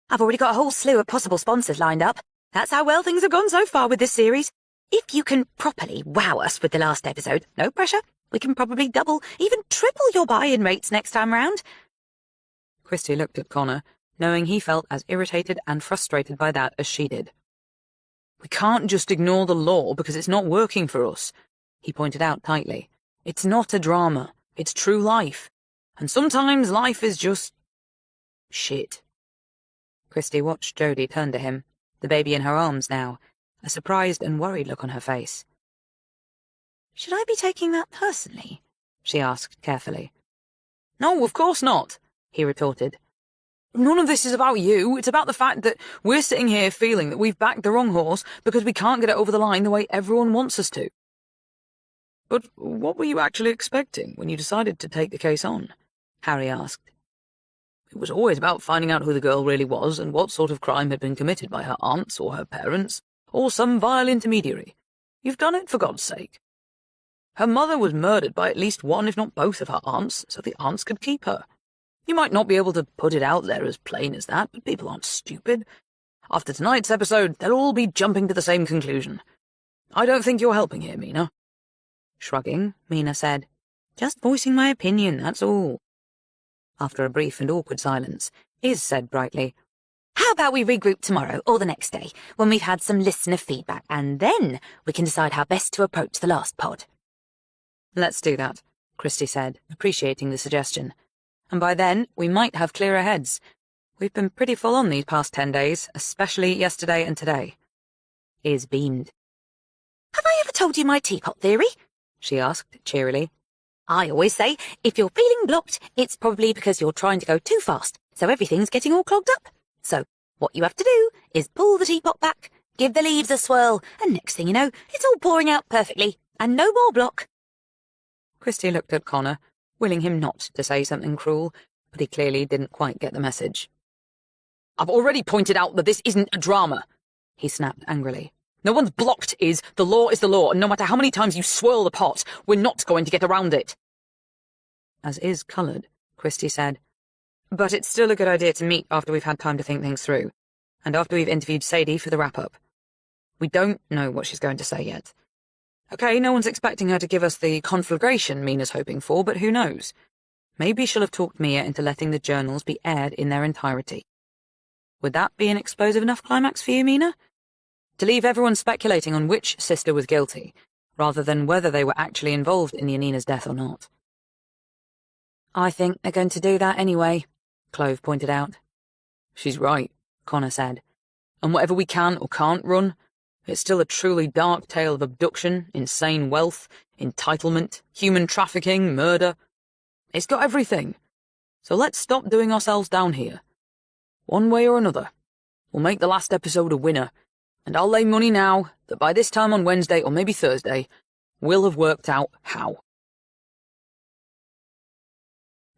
I've already got a whole slew of possible sponsors lined up. That's how well things have gone so far with this series. If you can properly wow us with the last episode, no pressure, we can probably double, even triple your buy-in rates next time round. Christie looked at Connor, knowing he felt as irritated and frustrated by that as she did. We can't just ignore the law because it's not working for us, he pointed out tightly. It's not a drama, it's true life. And sometimes life is just shit. Christie watched Jodie turn to him, the baby in her arms now, a surprised and worried look on her face. Should I be taking that personally? She asked carefully. No, of course not, he retorted. None of this is about you. It's about the fact that we're sitting here feeling that we've backed the wrong horse because we can't get it over the line the way everyone wants us to. But what were you actually expecting when you decided to take the case on? Harry asked. It was always about finding out who the girl really was and what sort of crime had been committed by her aunts or her parents, or some vile intermediary. You've done it for God's sake. Her mother was murdered by at least one, if not both, of her aunts, so the aunts could keep her. You might not be able to put it out there as plain as that, but people aren't stupid. After tonight's episode, they'll all be jumping to the same conclusion. I don't think you're helping here, Mina. Shrugging, Mina said, Just voicing my opinion, that's all. After a brief and awkward silence, Iz said brightly, How about we regroup tomorrow or the next day, when we've had some listener feedback, and then we can decide how best to approach the last pod? Let's do that, Christy said, appreciating the suggestion. And by then, we might have clearer heads. We've been pretty full on these past 10 days, especially yesterday and today. Iz beamed. Have I ever told you my teapot theory? She asked cheerily. I always say, if you're feeling blocked, it's probably because you're trying to go too fast, so everything's getting all clogged up. So, what you have to do is pull the teapot back, give the leaves a swirl, and next thing you know, it's all pouring out perfectly, and no more block. Christy looked at Connor, willing him not to say something cruel, but he clearly didn't quite get the message. I've already pointed out that this isn't a drama, he snapped angrily. No one's blocked, Iz. The law is the law, and no matter how many times you swirl the pot, we're not going to get around it. As Iz coloured, Christy said, But it's still a good idea to meet after we've had time to think things through, and after we've interviewed Sadie for the wrap-up. We don't know what she's going to say yet. Okay, no one's expecting her to give us the conflagration Mina's hoping for, but who knows? Maybe she'll have talked Mia into letting the journals be aired in their entirety. Would that be an explosive enough climax for you, Mina? To leave everyone speculating on which sister was guilty, rather than whether they were actually involved in Yanina's death or not. I think they're going to do that anyway, Clove pointed out. She's right, Connor said. And whatever we can or can't run, it's still a truly dark tale of abduction, insane wealth, entitlement, human trafficking, murder. It's got everything. So let's stop doing ourselves down here. One way or another, we'll make the last episode a winner, and I'll lay money now that by this time on Wednesday or maybe Thursday, we'll have worked out how.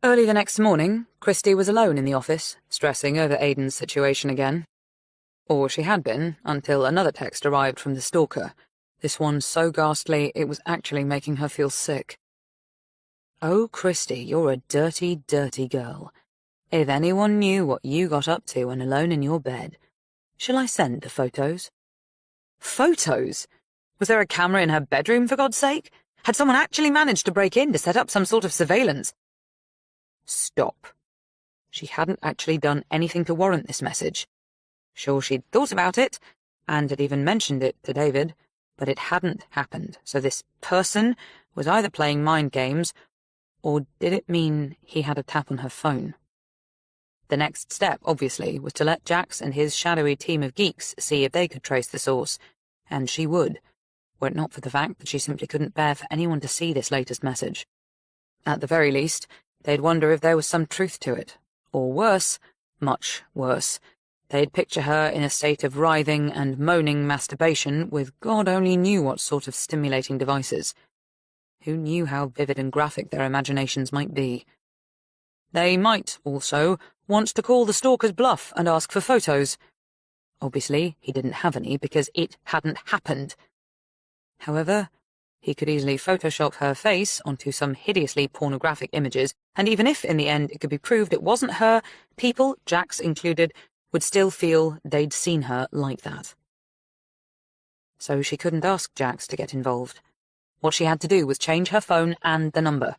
Early the next morning, Christy was alone in the office, stressing over Aiden's situation again. Or she had been, until another text arrived from the stalker, this one so ghastly it was actually making her feel sick. Oh, Christy, you're a dirty, dirty girl. If anyone knew what you got up to when alone in your bed. Shall I send the photos? Photos? Was there a camera in her bedroom, for God's sake? Had someone actually managed to break in to set up some sort of surveillance? Stop. She hadn't actually done anything to warrant this message. Sure, she'd thought about it, and had even mentioned it to David, but it hadn't happened, so this person was either playing mind games, or did it mean he had a tap on her phone? The next step, obviously, was to let Jax and his shadowy team of geeks see if they could trace the source, and she would, were it not for the fact that she simply couldn't bear for anyone to see this latest message. At the very least, they'd wonder if there was some truth to it, or worse, much worse, they'd picture her in a state of writhing and moaning masturbation with God only knew what sort of stimulating devices. Who knew how vivid and graphic their imaginations might be? They might, also, want to call the stalker's bluff and ask for photos. Obviously, he didn't have any because it hadn't happened. However, he could easily Photoshop her face onto some hideously pornographic images, and even if, in the end, it could be proved it wasn't her, people, Jax included, would still feel they'd seen her like that. So she couldn't ask Jax to get involved. What she had to do was change her phone and the number.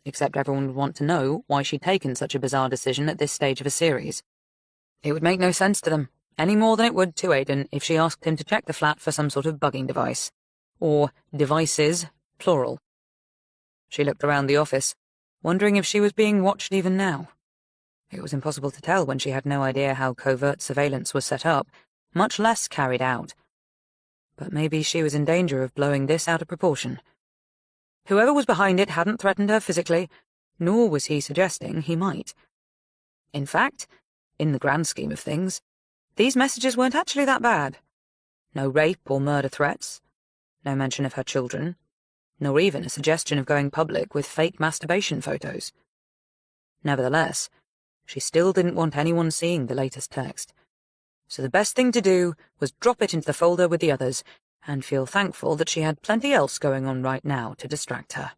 Except everyone would want to know why she'd taken such a bizarre decision at this stage of a series. It would make no sense to them, any more than it would to Aiden if she asked him to check the flat for some sort of bugging device. Or devices, plural. She looked around the office, wondering if she was being watched even now. It was impossible to tell when she had no idea how covert surveillance was set up, much less carried out. But maybe she was in danger of blowing this out of proportion. Whoever was behind it hadn't threatened her physically, nor was he suggesting he might. In fact, in the grand scheme of things, these messages weren't actually that bad. No rape or murder threats, no mention of her children, nor even a suggestion of going public with fake masturbation photos. Nevertheless, she still didn't want anyone seeing the latest text, so the best thing to do was drop it into the folder with the others and feel thankful that she had plenty else going on right now to distract her.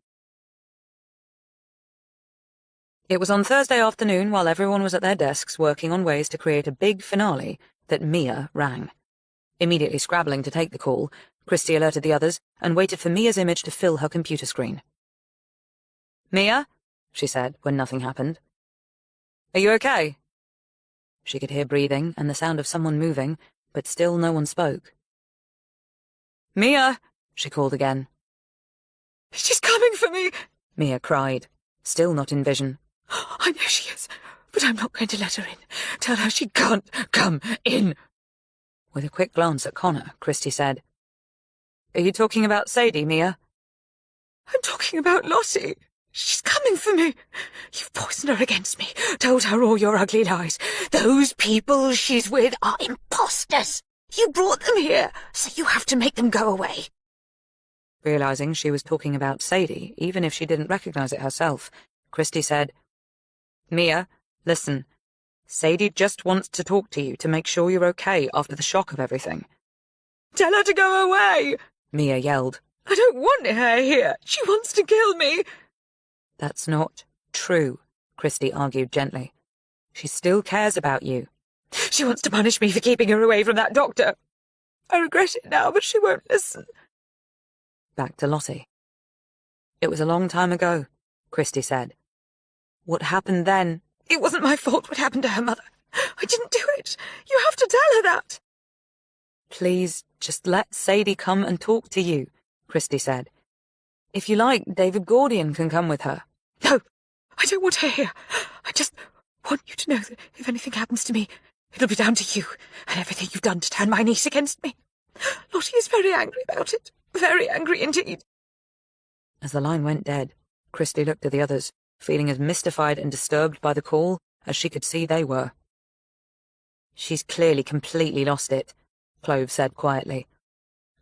It was on Thursday afternoon, while everyone was at their desks working on ways to create a big finale, that Mia rang. Immediately scrabbling to take the call, Christy alerted the others and waited for Mia's image to fill her computer screen. "Mia?" she said when nothing happened. "Are you okay?" She could hear breathing and the sound of someone moving, but still no one spoke. "Mia!" she called again. She's coming for me! Mia cried, still not in vision. I know she is, but I'm not going to let her in. Tell her she can't come in. With a quick glance at Connor, Christy said, "Are you talking about Sadie, Mia?" I'm talking about Lottie. She's coming for me. You've poisoned her against me, told her all your ugly lies. Those people she's with are imposters. You brought them here, so you have to make them go away. Realizing she was talking about Sadie, even if she didn't recognize it herself, Christy said, "Mia, listen. Sadie just wants to talk to you to make sure you're okay after the shock of everything." Tell her to go away! Mia yelled. I don't want her here. She wants to kill me. "That's not true," Christy argued gently. "She still cares about you." She wants to punish me for keeping her away from that doctor. I regret it now, but she won't listen. Back to Lottie. "It was a long time ago," Christy said. "What happened then?" It wasn't my fault what happened to her mother. I didn't do it. You have to tell her that. "Please, just let Sadie come and talk to you," Christy said. "If you like, David Gordian can come with her." No, I don't want her here. I just want you to know that if anything happens to me, it'll be down to you and everything you've done to turn my niece against me. Lottie is very angry about it. Very angry indeed. As the line went dead, Christy looked at the others, feeling as mystified and disturbed by the call as she could see they were. "She's clearly completely lost it," Clove said quietly.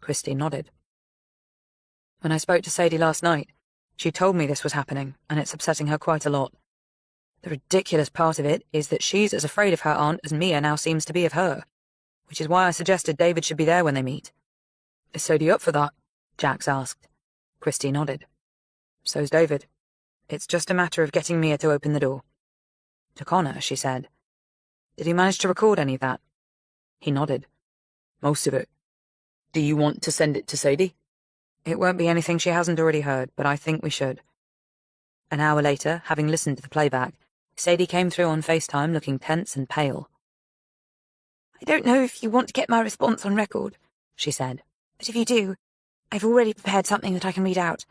Christy nodded. "When I spoke to Sadie last night, she told me this was happening, and it's upsetting her quite a lot. The ridiculous part of it is that she's as afraid of her aunt as Mia now seems to be of her, which is why I suggested David should be there when they meet." "Is Sadie up for that?" Jax asked. Christy nodded. "So's David. It's just a matter of getting Mia to open the door." To Connor, she said, "Did he manage to record any of that?" He nodded. "Most of it. Do you want to send it to Sadie?" "It won't be anything she hasn't already heard, but I think we should." An hour later, having listened to the playback, Sadie came through on FaceTime looking tense and pale. I don't know if you want to get my response on record, she said. but if you do, I've already prepared something that I can read out.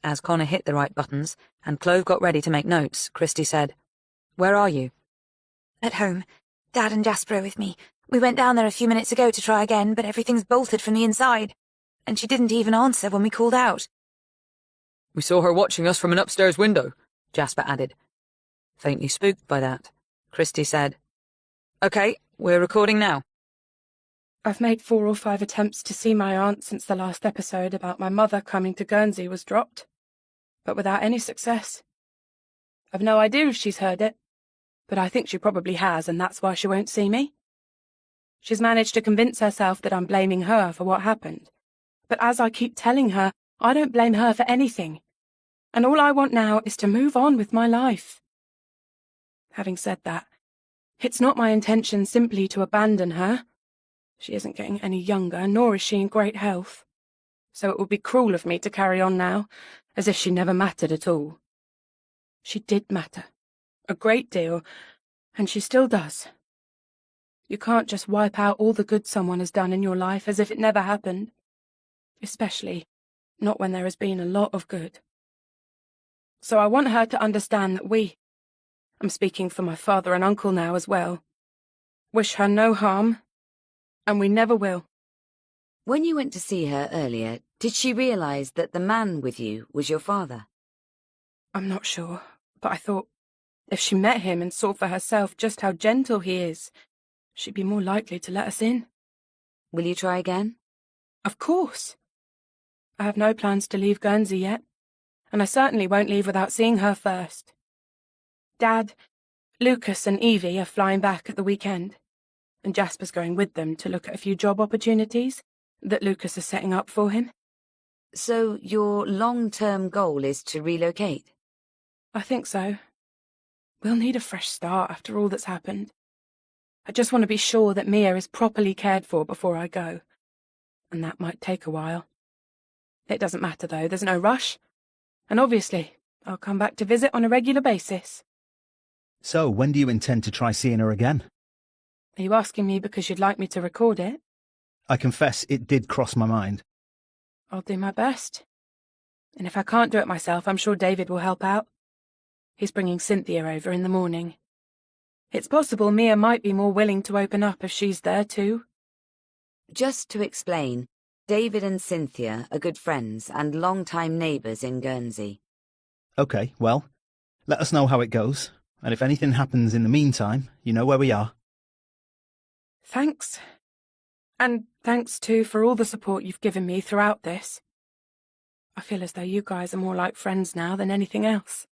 As Connor hit the right buttons and Clove got ready to make notes, Christy said, "Where are you?" At home. Dad and Jasper are with me. We went down there a few minutes ago to try again, but everything's bolted from the inside. And she didn't even answer when we called out. "We saw her watching us from an upstairs window," Jasper added. Faintly spooked by that, Christy said, "Okay, we're recording now." I've made 4 or 5 attempts to see my aunt since the last episode about my mother coming to Guernsey was dropped, but without any success. I've no idea if she's heard it, but I think she probably has, and that's why she won't see me. She's managed to convince herself that I'm blaming her for what happened, but as I keep telling her, I don't blame her for anything, and all I want now is to move on with my life. Having said that, it's not my intention simply to abandon her. She isn't getting any younger, nor is she in great health, so it would be cruel of me to carry on now, as if she never mattered at all. She did matter, a great deal, and she still does. You can't just wipe out all the good someone has done in your life as if it never happened, especially not when there has been a lot of good. So I want her to understand that I'm speaking for my father and uncle now as well, wish her no harm, and we never will. When you went to see her earlier, did she realise that the man with you was your father? I'm not sure, but I thought if she met him and saw for herself just how gentle he is, she'd be more likely to let us in. Will you try again? Of course. I have no plans to leave Guernsey yet, and I certainly won't leave without seeing her first. Dad, Lucas and Evie are flying back at the weekend, and Jasper's going with them to look at a few job opportunities that Lucas is setting up for him. So your long-term goal is to relocate? I think so. We'll need a fresh start after all that's happened. I just want to be sure that Mia is properly cared for before I go, and that might take a while. It doesn't matter though, there's no rush, and obviously I'll come back to visit on a regular basis. So, when do you intend to try seeing her again? Are you asking me because you'd like me to record it? I confess it did cross my mind. I'll do my best. And if I can't do it myself, I'm sure David will help out. He's bringing Cynthia over in the morning. It's possible Mia might be more willing to open up if she's there too. Just to explain, David and Cynthia are good friends and long-time neighbours in Guernsey. OK, well, let us know how it goes, and if anything happens in the meantime, you know where we are. Thanks. And thanks too for all the support you've given me throughout this. I feel as though you guys are more like friends now than anything else.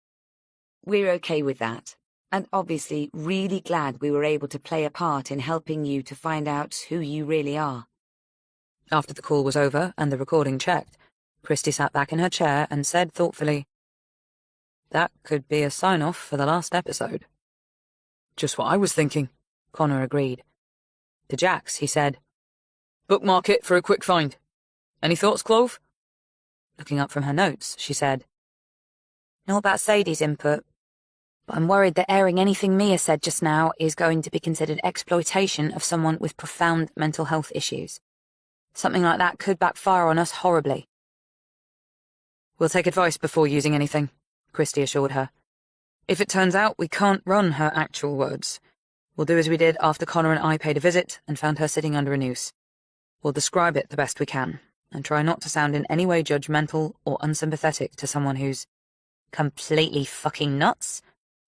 We're okay with that, and obviously really glad we were able to play a part in helping you to find out who you really are. After the call was over and the recording checked, Christy sat back in her chair and said thoughtfully, "That could be a sign-off for the last episode." Just what I was thinking, Connor agreed. To Jax, he said, "Bookmark it for a quick find. Any thoughts, Clove?" Looking up from her notes, she said, "Not about Sadie's input, but I'm worried that airing anything Mia said just now is going to be considered exploitation of someone with profound mental health issues. Something like that could backfire on us horribly." "We'll take advice before using anything," Christy assured her. "If it turns out we can't run her actual words, we'll do as we did after Connor and I paid a visit and found her sitting under a noose. We'll describe it the best we can, and try not to sound in any way judgmental or unsympathetic to someone who's completely fucking nuts,"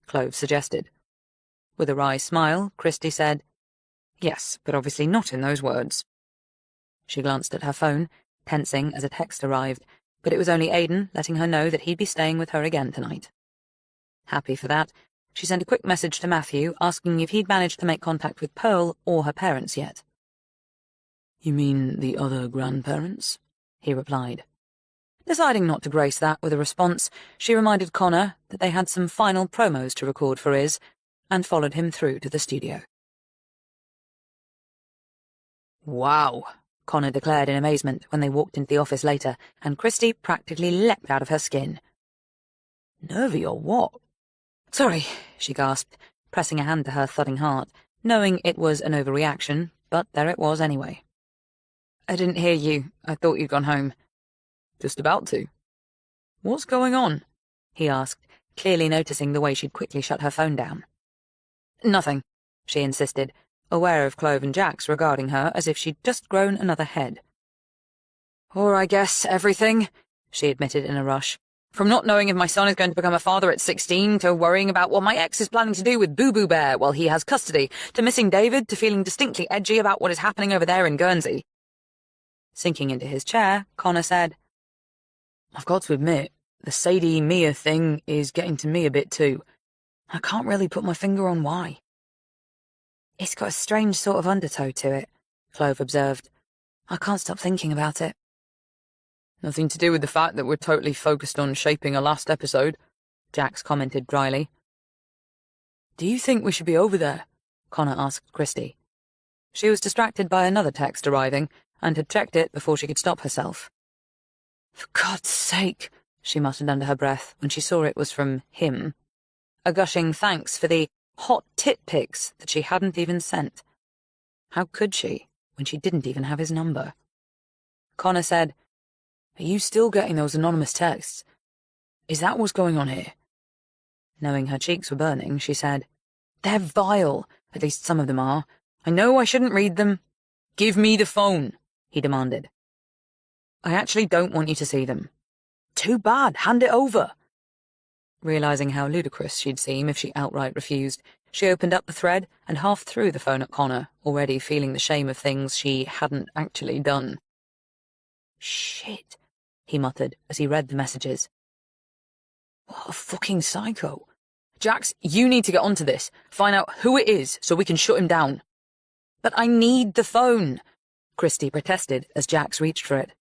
Clove suggested. With a wry smile, Christy said, "Yes, but obviously not in those words." She glanced at her phone, tensing as a text arrived, but it was only Aidan letting her know that he'd be staying with her again tonight. Happy for that, she sent a quick message to Matthew asking if he'd managed to make contact with Pearl or her parents yet. "You mean the other grandparents?" he replied. Deciding not to grace that with a response, she reminded Connor that they had some final promos to record for Iz, and followed him through to the studio. "Wow," Connor declared in amazement when they walked into the office later, and Christy practically leapt out of her skin. "Nervy or what?" "Sorry," she gasped, pressing a hand to her thudding heart, knowing it was an overreaction, but there it was anyway. "I didn't hear you. I thought you'd gone home." "Just about to." "What's going on?" he asked, clearly noticing the way she'd quickly shut her phone down. "Nothing," she insisted, aware of Clove and Jax regarding her as if she'd just grown another head. "Or I guess everything," she admitted in a rush. "From not knowing if my son is going to become a father at 16, to worrying about what my ex is planning to do with Boo Boo Bear while he has custody, to missing David, to feeling distinctly edgy about what is happening over there in Guernsey." Sinking into his chair, Connor said, "I've got to admit, the Sadie-Mia thing is getting to me a bit too. I can't really put my finger on why." "It's got a strange sort of undertow to it," Clove observed. "I can't stop thinking about it." "Nothing to do with the fact that we're totally focused on shaping a last episode," Jax commented dryly. "Do you think we should be over there?" Connor asked Christy. She was distracted by another text arriving, and had checked it before she could stop herself. "For God's sake," she muttered under her breath when she saw it was from him. A gushing thanks for the hot tit pics that she hadn't even sent. How could she, when she didn't even have his number? Connor said, "Are you still getting those anonymous texts? Is that what's going on here?" Knowing her cheeks were burning, she said, "They're vile. At least some of them are. I know I shouldn't read them." "Give me the phone," he demanded. I actually don't want you to see them. Too bad, hand it over. Realising how ludicrous she'd seem if she outright refused, she opened up the thread and half threw the phone at Connor, already feeling the shame of things she hadn't actually done. Shit, he muttered as he read the messages. What a fucking psycho. Jax, you need to get onto this. Find out who it is so we can shut him down. But I need the phone, Christy protested as Jax reached for it.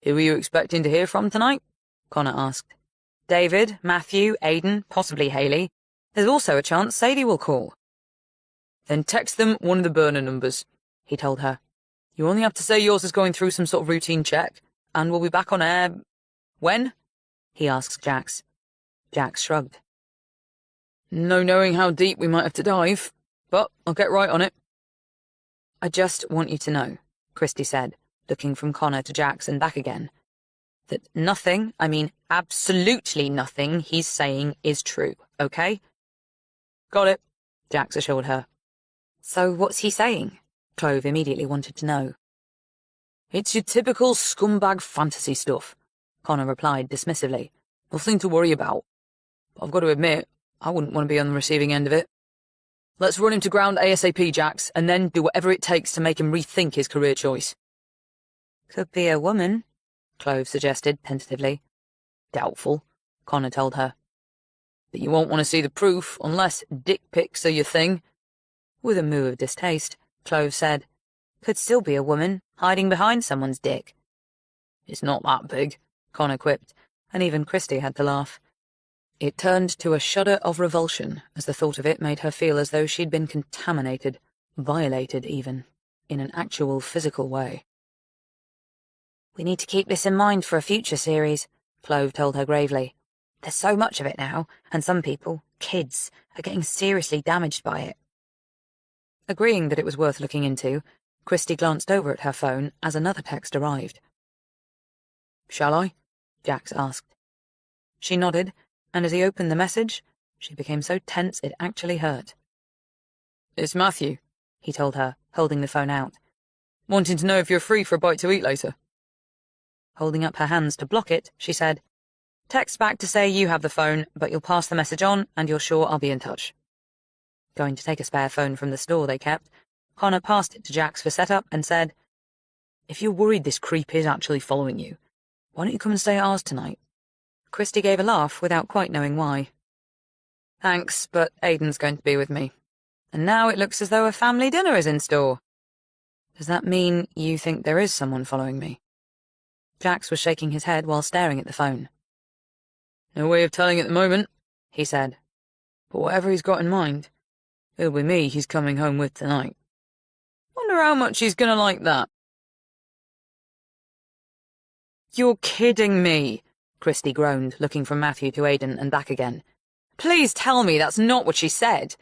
Who are you expecting to hear from tonight? Connor asked. David, Matthew, Aiden, possibly Haley. There's also a chance Sadie will call. Then text them one of the burner numbers, he told her. You only have to say yours is going through some sort of routine check, and we'll be back on air... When? He asked Jax. Jax shrugged. No knowing how deep we might have to dive, but I'll get right on it. I just want you to know, Christy said, looking from Connor to Jax and back again, that nothing, I mean absolutely nothing he's saying is true, okay? Got it, Jax assured her. So what's he saying? Clove immediately wanted to know. It's your typical scumbag fantasy stuff, Connor replied dismissively. Nothing to worry about. But I've got to admit, I wouldn't want to be on the receiving end of it. Let's run him to ground ASAP, Jax, and then do whatever it takes to make him rethink his career choice. Could be a woman, Clove suggested tentatively. Doubtful, Connor told her. But you won't want to see the proof unless dick pics are your thing. With a moue of distaste, Clove said, Could still be a woman, hiding behind someone's dick. It's not that big, Connor quipped, and even Christy had to laugh. It turned to a shudder of revulsion as the thought of it made her feel as though she'd been contaminated, violated even, in an actual physical way. We need to keep this in mind for a future series, Clove told her gravely. There's so much of it now, and some people, kids, are getting seriously damaged by it. Agreeing that it was worth looking into, Christy glanced over at her phone as another text arrived. Shall I? Jax asked. She nodded, and as he opened the message, she became so tense it actually hurt. It's Matthew, he told her, holding the phone out. Wanting to know if you're free for a bite to eat later. Holding up her hands to block it, she said, Text back to say you have the phone, but you'll pass the message on and you're sure I'll be in touch. Going to take a spare phone from the store they kept, Connor passed it to Jax for setup and said, If you're worried this creep is actually following you, why don't you come and stay at ours tonight? Christy gave a laugh without quite knowing why. Thanks, but Aiden's going to be with me. And now it looks as though a family dinner is in store. Does that mean you think there is someone following me? Jax was shaking his head while staring at the phone. No way of telling at the moment, he said. But whatever he's got in mind, it'll be me he's coming home with tonight. Wonder how much he's gonna like that. You're kidding me, Christy groaned, looking from Matthew to Aiden and back again. Please tell me that's not what she said.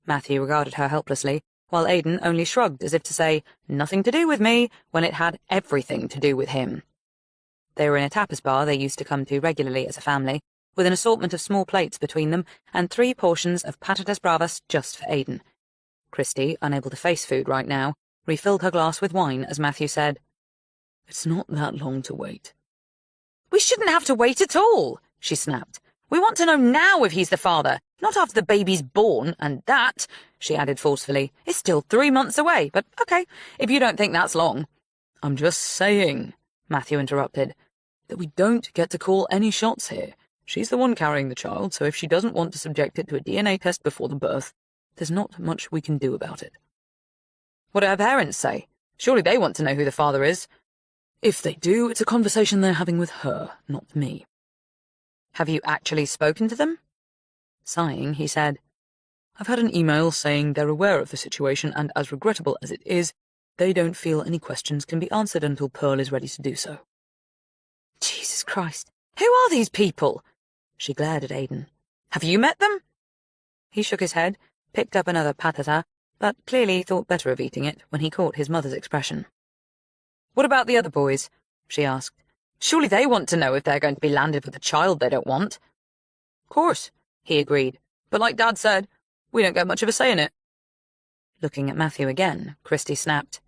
Matthew regarded her helplessly, while Aiden only shrugged as if to say, nothing to do with me, when it had everything to do with him. They were in a tapas bar they used to come to regularly as a family, with an assortment of small plates between them and 3 portions of patatas bravas just for Aiden. Christy, unable to face food right now, refilled her glass with wine as Matthew said, It's not that long to wait. We shouldn't have to wait at all, she snapped. We want to know now if he's the father, not after the baby's born, and that, she added forcefully, is still 3 months away, but okay, if you don't think that's long. I'm just saying, Matthew interrupted, that we don't get to call any shots here. She's the one carrying the child, so if she doesn't want to subject it to a DNA test before the birth, there's not much we can do about it. What do her parents say? Surely they want to know who the father is. If they do, it's a conversation they're having with her, not me. Have you actually spoken to them? Sighing, he said, I've had an email saying they're aware of the situation, and as regrettable as it is, they don't feel any questions can be answered until Pearl is ready to do so. Jesus Christ, who are these people? She glared at Aiden. Have you met them? He shook his head, picked up another patata, but clearly thought better of eating it when he caught his mother's expression. What about the other boys? She asked. Surely they want to know if they're going to be landed with a child they don't want. Of course, he agreed, but like Dad said, we don't get much of a say in it. Looking at Matthew again, Christy snapped.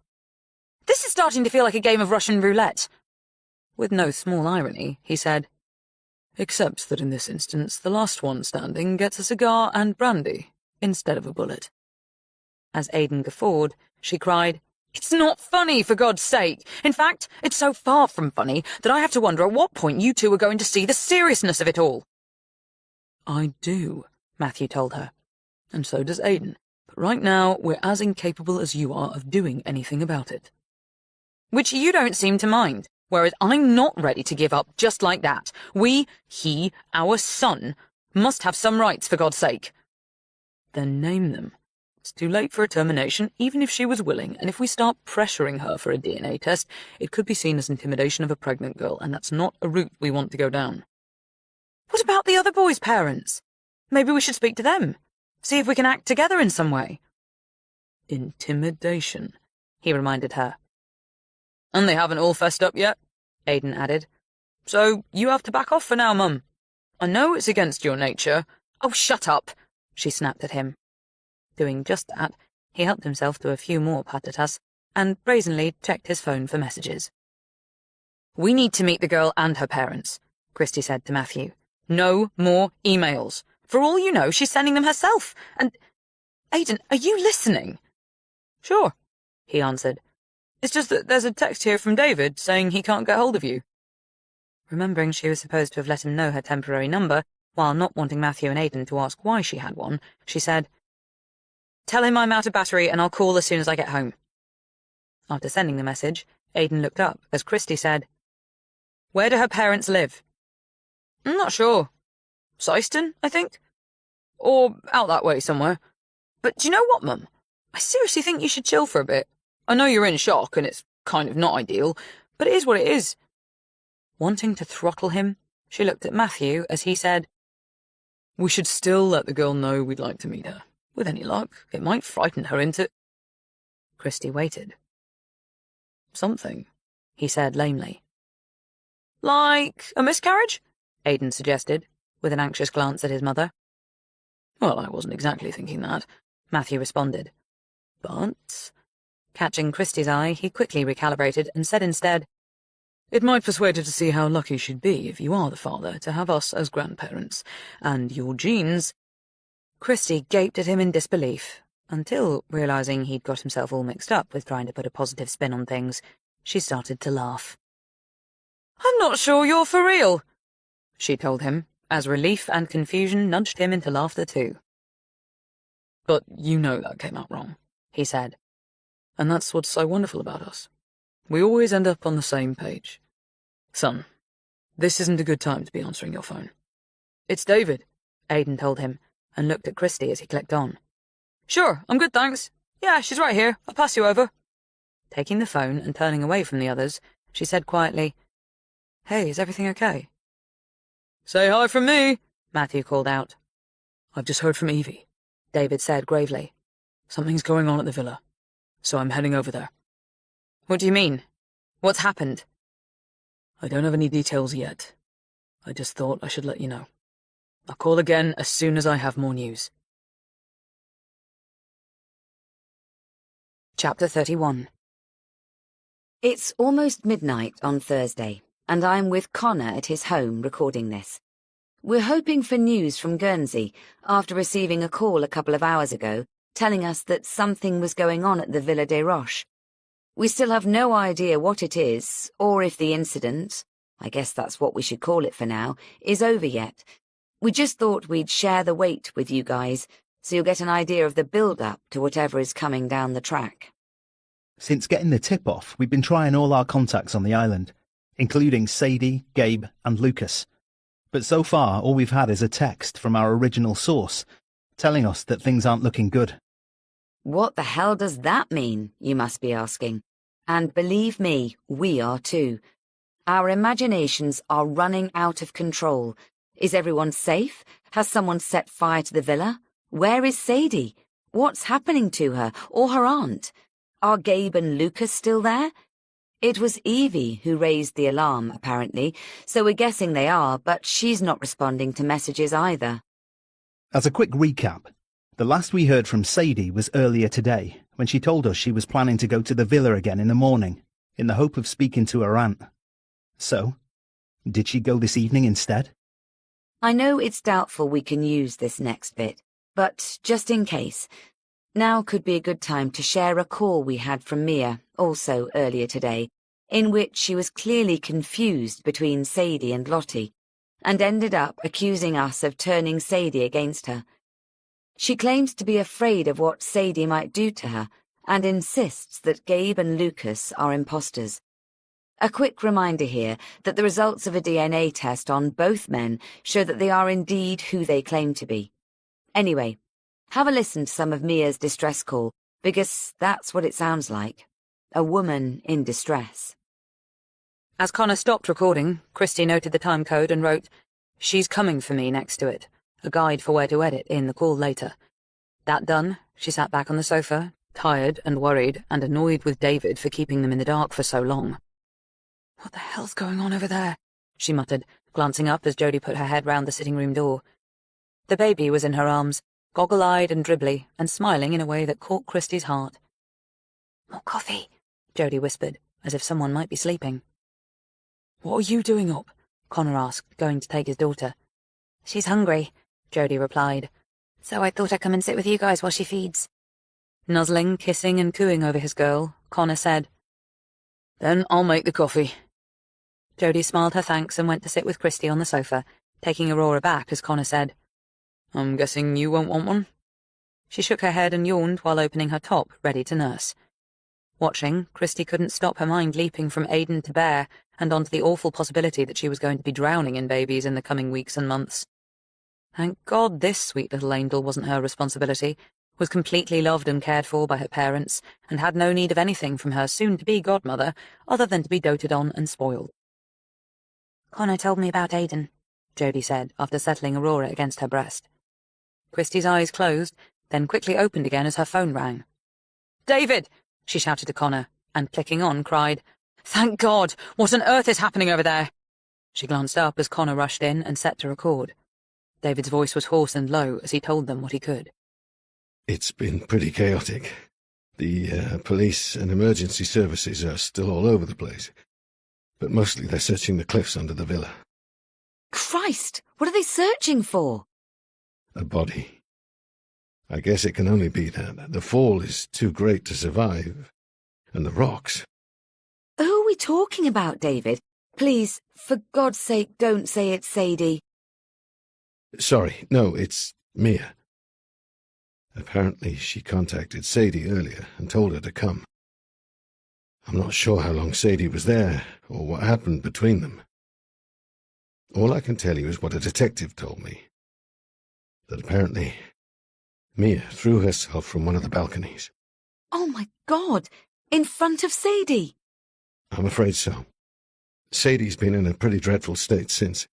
This is starting to feel like a game of Russian roulette. With no small irony, he said, Except that in this instance, the last one standing gets a cigar and brandy instead of a bullet. As Aidan guffawed, she cried, It's not funny, for God's sake! In fact, it's so far from funny that I have to wonder at what point you two are going to see the seriousness of it all. I do, Matthew told her. And so does Aidan. But right now, we're as incapable as you are of doing anything about it. Which you don't seem to mind, whereas I'm not ready to give up just like that. He, our son, must have some rights, for God's sake. Then name them. It's too late for a termination, even if she was willing, and if we start pressuring her for a DNA test, it could be seen as intimidation of a pregnant girl, and that's not a route we want to go down. What about the other boys' parents? Maybe we should speak to them. See if we can act together in some way. Intimidation, he reminded her. And they haven't all fessed up yet, Aidan added. So you have to back off for now, Mum. I know it's against your nature. Oh, shut up, she snapped at him. Doing just that, he helped himself to a few more patatas and brazenly checked his phone for messages. We need to meet the girl and her parents, Christy said to Matthew. No more emails. For all you know, she's sending them herself. And, Aidan, are you listening? Sure, he answered. It's just that there's a text here from David saying he can't get hold of you. Remembering she was supposed to have let him know her temporary number, while not wanting Matthew and Aidan to ask why she had one, she said, Tell him I'm out of battery and I'll call as soon as I get home. After sending the message, Aidan looked up as Christy said, Where do her parents live? I'm not sure. Syston, I think? Or out that way somewhere. But do you know what, Mum? I seriously think you should chill for a bit. I know you're in shock and it's kind of not ideal, but it is what it is. Wanting to throttle him, she looked at Matthew as he said, We should still let the girl know we'd like to meet her. With any luck, it might frighten her into... Christy waited. Something, he said lamely. Like a miscarriage? Aidan suggested, with an anxious glance at his mother. Well, I wasn't exactly thinking that, Matthew responded. But... Catching Christy's eye, he quickly recalibrated and said instead, It might persuade her to see how lucky she'd be, if you are the father, to have us as grandparents, and your genes... Christy gaped at him in disbelief, until, realizing he'd got himself all mixed up with trying to put a positive spin on things, she started to laugh. I'm not sure you're for real, she told him, as relief and confusion nudged him into laughter too. But you know that came out wrong, he said. And that's what's so wonderful about us. We always end up on the same page. Son, this isn't a good time to be answering your phone. It's David, Aidan told him, and looked at Christy as he clicked on. Sure, I'm good, thanks. Yeah, she's right here. I'll pass you over. Taking the phone and turning away from the others, she said quietly, Hey, is everything okay? Say hi from me, Matthew called out. I've just heard from Evie, David said gravely. Something's going on at the villa, so I'm heading over there. What do you mean? What's happened? I don't have any details yet. I just thought I should let you know. I'll call again as soon as I have more news. Chapter 31. It's almost midnight on Thursday, and I'm with Connor at his home recording this. We're hoping for news from Guernsey after receiving a call a couple of hours ago telling us that something was going on at the Villa des Roches. We still have no idea what it is, or if the incident, I guess that's what we should call it for now, is over yet. We just thought we'd share the weight with you guys, so you'll get an idea of the build-up to whatever is coming down the track. Since getting the tip-off, we've been trying all our contacts on the island, including Sadie, Gabe and Lucas. But so far, all we've had is a text from our original source, telling us that things aren't looking good. What the hell does that mean, you must be asking? And believe me, we are too. Our imaginations are running out of control. Is everyone safe? Has someone set fire to the villa? Where is Sadie? What's happening to her, or her aunt? Are Gabe and Lucas still there? It was Evie who raised the alarm, apparently, so we're guessing they are, but she's not responding to messages either. As a quick recap, the last we heard from Sadie was earlier today, when she told us she was planning to go to the villa again in the morning, in the hope of speaking to her aunt. So, did she go this evening instead? I know it's doubtful we can use this next bit, but just in case, now could be a good time to share a call we had from Mia, also earlier today, in which she was clearly confused between Sadie and Lottie, and ended up accusing us of turning Sadie against her. She claims to be afraid of what Sadie might do to her, and insists that Gabe and Lucas are imposters. A quick reminder here that the results of a DNA test on both men show that they are indeed who they claim to be. Anyway, have a listen to some of Mia's distress call, because that's what it sounds like. A woman in distress. As Connor stopped recording, Christy noted the time code and wrote, "She's coming for me" next to it, a guide for where to edit in the call later. That done, she sat back on the sofa, tired and worried and annoyed with David for keeping them in the dark for so long. "What the hell's going on over there?" she muttered, glancing up as Jodie put her head round the sitting room door. The baby was in her arms, goggle-eyed and dribbly, and smiling in a way that caught Christy's heart. "More coffee," Jodie whispered, as if someone might be sleeping. "What are you doing up?" Connor asked, going to take his daughter. "She's hungry," Jodie replied. "So I thought I'd come and sit with you guys while she feeds." Nuzzling, kissing and cooing over his girl, Connor said, "Then I'll make the coffee." Jodie smiled her thanks and went to sit with Christy on the sofa, taking Aurora back as Connor said, "I'm guessing you won't want one?" She shook her head and yawned while opening her top, ready to nurse. Watching, Christy couldn't stop her mind leaping from Aiden to Bear and onto the awful possibility that she was going to be drowning in babies in the coming weeks and months. Thank God this sweet little angel wasn't her responsibility, was completely loved and cared for by her parents, and had no need of anything from her soon-to-be godmother other than to be doted on and spoiled. "Connor told me about Aiden," Jodie said, after settling Aurora against her breast. Christy's eyes closed, then quickly opened again as her phone rang. "David!" she shouted to Connor, and clicking on, cried, "Thank God! What on earth is happening over there?" She glanced up as Connor rushed in and set to record. David's voice was hoarse and low as he told them what he could. "It's been pretty chaotic. The police and emergency services are still all over the place, but mostly they're searching the cliffs under the villa." Christ! What are they searching for? "A body. I guess it can only be that. The fall is too great to survive. And the rocks." Who are we talking about, David? Please, for God's sake, don't say it's Sadie. "Sorry, no, it's Mia. Apparently she contacted Sadie earlier and told her to come. I'm not sure how long Sadie was there or what happened between them. All I can tell you is what a detective told me. That apparently Mia threw herself from one of the balconies." Oh my God! In front of Sadie! "I'm afraid so. Sadie's been in a pretty dreadful state since.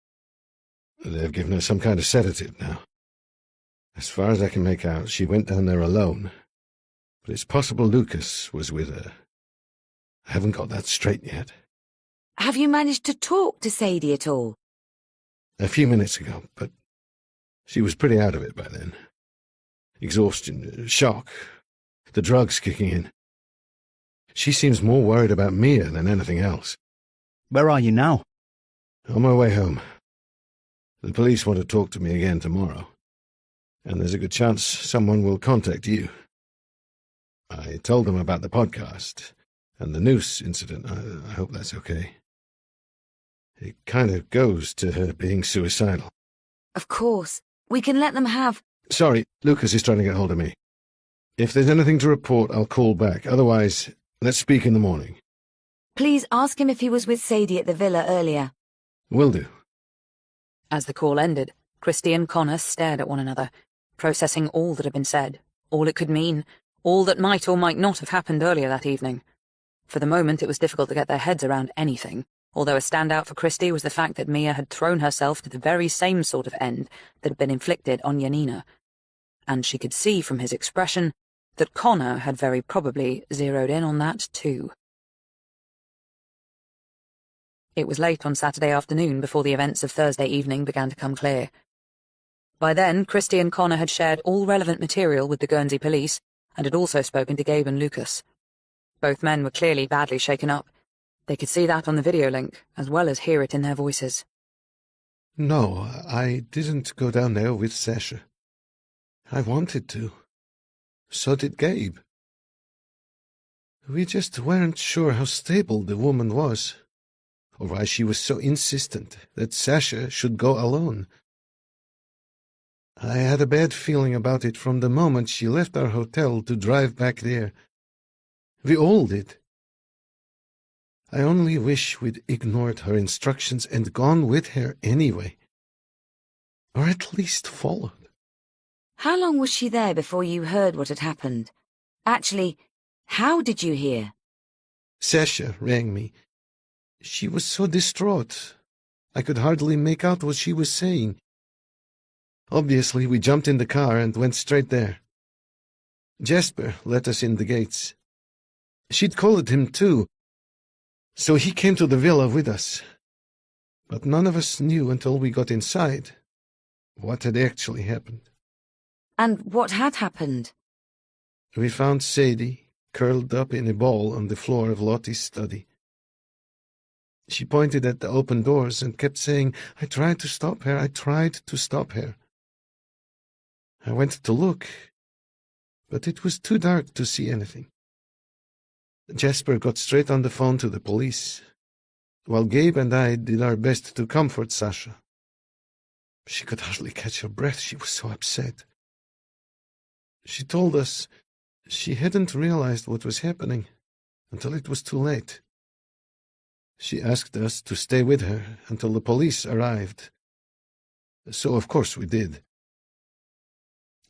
They've given her some kind of sedative now. As far as I can make out, she went down there alone. But it's possible Lucas was with her. I haven't got that straight yet." Have you managed to talk to Sadie at all? "A few minutes ago, but she was pretty out of it by then. Exhaustion, shock, the drugs kicking in. She seems more worried about Mia than anything else." Where are you now? "On my way home. The police want to talk to me again tomorrow, and there's a good chance someone will contact you. I told them about the podcast and the noose incident. I hope that's okay. It kind of goes to her being suicidal." Of course. We can let them have... "Sorry, Lucas is trying to get hold of me. If there's anything to report, I'll call back. Otherwise, let's speak in the morning." Please ask him if he was with Sadie at the villa earlier. "Will do." As the call ended, Christy and Connor stared at one another, processing all that had been said, all it could mean, all that might or might not have happened earlier that evening. For the moment it was difficult to get their heads around anything, although a standout for Christy was the fact that Mia had thrown herself to the very same sort of end that had been inflicted on Janina. And she could see from his expression that Connor had very probably zeroed in on that too. It was late on Saturday afternoon before the events of Thursday evening began to come clear. By then, Christy and Connor had shared all relevant material with the Guernsey police, and had also spoken to Gabe and Lucas. Both men were clearly badly shaken up. They could see that on the video link, as well as hear it in their voices. No, I didn't go down there with Sasha. I wanted to. So did Gabe. We just weren't sure how stable the woman was, or why she was so insistent that Sasha should go alone. I had a bad feeling about it from the moment she left our hotel to drive back there. We all did. I only wish we'd ignored her instructions and gone with her anyway. Or at least followed. How long was she there before you heard what had happened? Actually, how did you hear? Sasha rang me. She was so distraught. I could hardly make out what she was saying. Obviously, we jumped in the car and went straight there. Jasper let us in the gates. She'd called him too, so he came to the villa with us. But none of us knew until we got inside what had actually happened. And what had happened? We found Sadie curled up in a ball on the floor of Lottie's study. She pointed at the open doors and kept saying, "I tried to stop her, I tried to stop her." I went to look, but it was too dark to see anything. Jasper got straight on the phone to the police, while Gabe and I did our best to comfort Sasha. She could hardly catch her breath, she was so upset. She told us she hadn't realized what was happening until it was too late. She asked us to stay with her until the police arrived. So of course we did.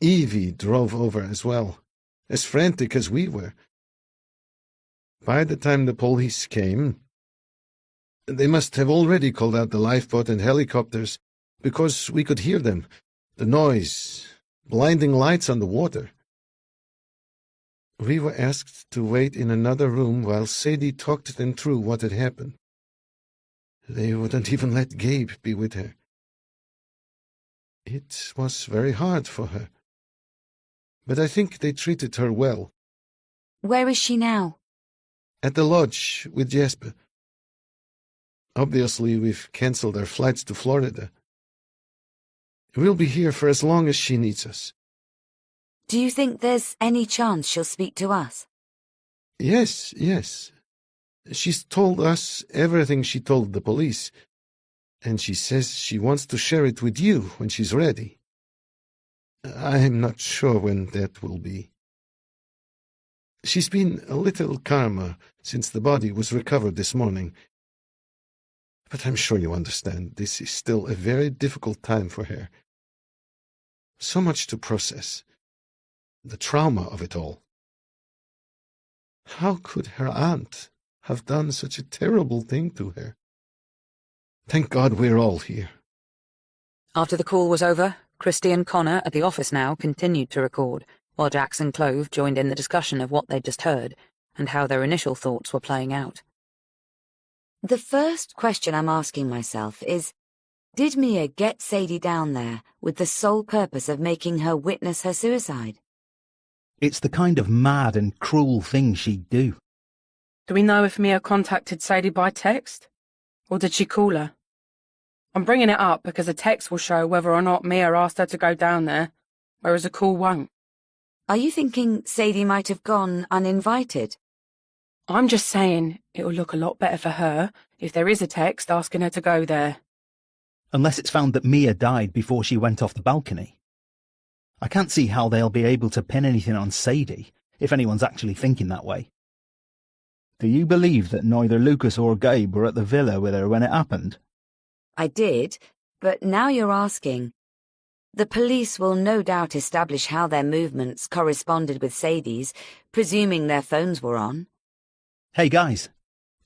Evie drove over as well, as frantic as we were. By the time the police came, they must have already called out the lifeboat and helicopters, because we could hear them, the noise, blinding lights on the water. We were asked to wait in another room while Sadie talked them through what had happened. They wouldn't even let Gabe be with her. It was very hard for her, but I think they treated her well. Where is she now? At the lodge with Jasper. Obviously, we've cancelled our flights to Florida. We'll be here for as long as she needs us. Do you think there's any chance she'll speak to us? Yes. She's told us everything she told the police, and she says she wants to share it with you when she's ready. I'm not sure when that will be. She's been a little calmer since the body was recovered this morning. But I'm sure you understand, this is still a very difficult time for her. So much to process. The trauma of it all. How could her aunt have done such a terrible thing to her? Thank God we're all here. After the call was over, Christy and Connor, at the office now, continued to record, while Jax and Clove joined in the discussion of what they'd just heard, and how their initial thoughts were playing out. The first question I'm asking myself is, did Mia get Sadie down there with the sole purpose of making her witness her suicide? It's the kind of mad and cruel thing she'd do. Do we know if Mia contacted Sadie by text? Or did she call her? I'm bringing it up because a text will show whether or not Mia asked her to go down there, whereas a call won't. Are you thinking Sadie might have gone uninvited? I'm just saying it will look a lot better for her if there is a text asking her to go there. Unless it's found that Mia died before she went off the balcony. I can't see how they'll be able to pin anything on Sadie, if anyone's actually thinking that way. Do you believe that neither Lucas or Gabe were at the villa with her when it happened? I did, but now you're asking. The police will no doubt establish how their movements corresponded with Sadie's, presuming their phones were on. Hey guys,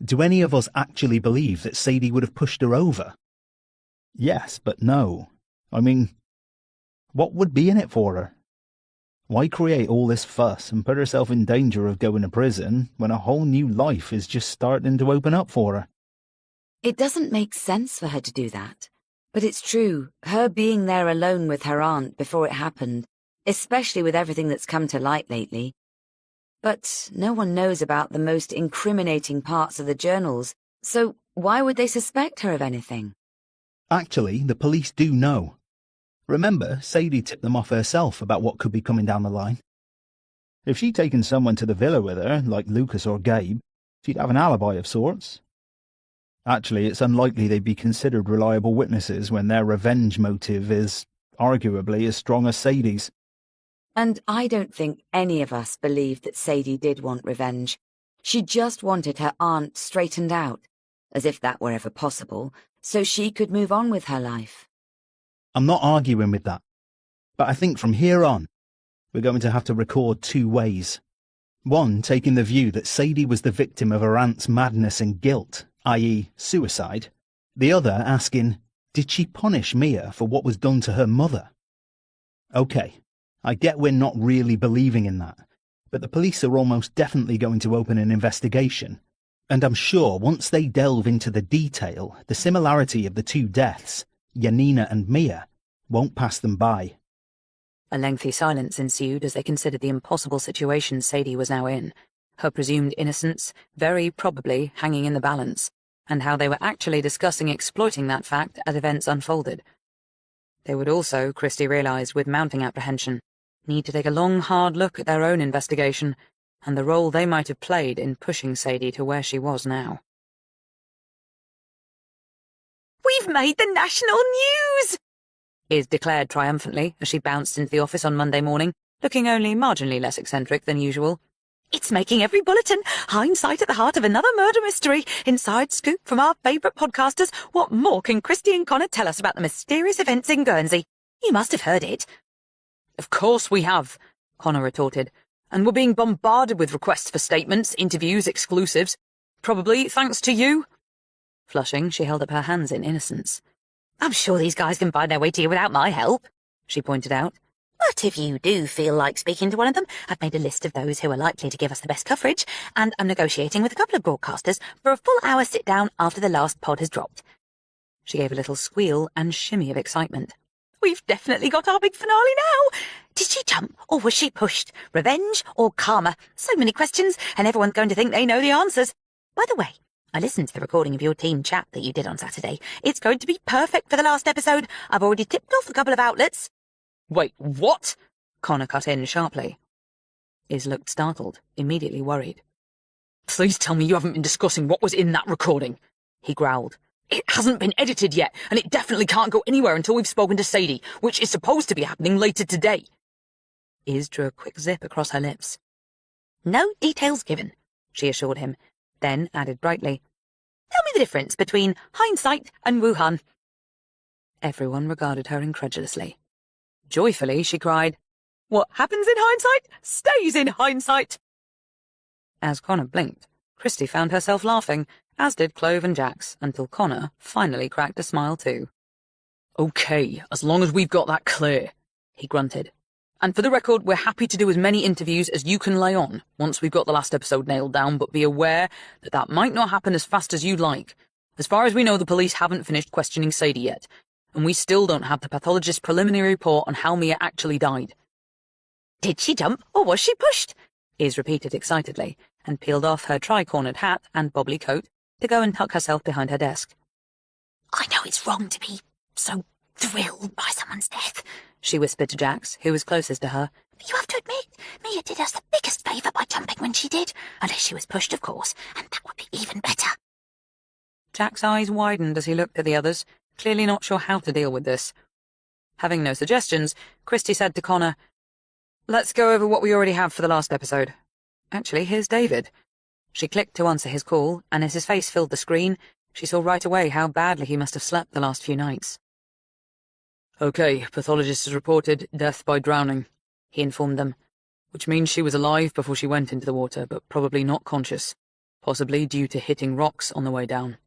do any of us actually believe that Sadie would have pushed her over? Yes, but no. I mean, what would be in it for her? Why create all this fuss and put herself in danger of going to prison when a whole new life is just starting to open up for her? It doesn't make sense for her to do that. But it's true, her being there alone with her aunt before it happened, especially with everything that's come to light lately, But no one knows about the most incriminating parts of the journals, so why would they suspect her of anything? Actually, the police do know. Remember, Sadie tipped them off herself about what could be coming down the line. If she'd taken someone to the villa with her, like Lucas or Gabe, she'd have an alibi of sorts. Actually, it's unlikely they'd be considered reliable witnesses when their revenge motive is, arguably, as strong as Sadie's. And I don't think any of us believed that Sadie did want revenge. She just wanted her aunt straightened out, as if that were ever possible, so she could move on with her life. I'm not arguing with that, but I think from here on, we're going to have to record two ways. One, taking the view that Sadie was the victim of her aunt's madness and guilt, i.e. suicide. The other asking, did she punish Mia for what was done to her mother? Okay, I get we're not really believing in that, but the police are almost definitely going to open an investigation, and I'm sure once they delve into the detail, the similarity of the two deaths, Janina and Mia, won't pass them by. A lengthy silence ensued as they considered the impossible situation Sadie was now in, her presumed innocence very probably hanging in the balance, and how they were actually discussing exploiting that fact as events unfolded. They would also, Christie realised with mounting apprehension, need to take a long, hard look at their own investigation and the role they might have played in pushing Sadie to where she was now. We've made the national news! Iz declared triumphantly as she bounced into the office on Monday morning, looking only marginally less eccentric than usual. It's making every bulletin. Hindsight at the heart of another murder mystery. Inside scoop from our favourite podcasters. What more can Christie and Connor tell us about the mysterious events in Guernsey? You must have heard it. Of course we have, Connor retorted, and we're being bombarded with requests for statements, interviews, exclusives. Probably thanks to you. Flushing, she held up her hands in innocence. I'm sure these guys can find their way to you without my help, she pointed out. But if you do feel like speaking to one of them, I've made a list of those who are likely to give us the best coverage, and I'm negotiating with a couple of broadcasters for a full-hour sit-down after the last pod has dropped. She gave a little squeal and shimmy of excitement. We've definitely got our big finale now. Did she jump, or was she pushed? Revenge or karma? So many questions, and everyone's going to think they know the answers. By the way, I listened to the recording of your team chat that you did on Saturday. It's going to be perfect for the last episode. I've already tipped off a couple of outlets. Wait, what? Connor cut in sharply. Iz looked startled, immediately worried. Please tell me you haven't been discussing what was in that recording, he growled. It hasn't been edited yet, and it definitely can't go anywhere until we've spoken to Sadie, which is supposed to be happening later today. Iz drew a quick zip across her lips. No details given, she assured him, then added brightly, Tell me the difference between hindsight and Wuhan. Everyone regarded her incredulously. Joyfully, she cried, What happens in hindsight stays in hindsight. As Connor blinked, Christie found herself laughing, as did Clove and Jax, until Connor finally cracked a smile too. Okay, as long as we've got that clear, he grunted. And for the record, we're happy to do as many interviews as you can lay on once we've got the last episode nailed down, but be aware that that might not happen as fast as you'd like. As far as we know, the police haven't finished questioning Sadie yet, and we still don't have the pathologist's preliminary report on how Mia actually died. Did she jump, or was she pushed? Iz repeated excitedly, and peeled off her tri-cornered hat and bobbly coat to go and tuck herself behind her desk. I know it's wrong to be so thrilled by someone's death, she whispered to Jax, who was closest to her. But you have to admit, Mia did us the biggest favour by jumping when she did, unless she was pushed, of course, and that would be even better. Jack's eyes widened as he looked at the others, clearly not sure how to deal with this. Having no suggestions, Christie said to Connor, Let's go over what we already have for the last episode. Actually, here's David. She clicked to answer his call, and as his face filled the screen, she saw right away how badly he must have slept the last few nights. Okay, pathologist has reported death by drowning, he informed them, which means she was alive before she went into the water, but probably not conscious, possibly due to hitting rocks on the way down.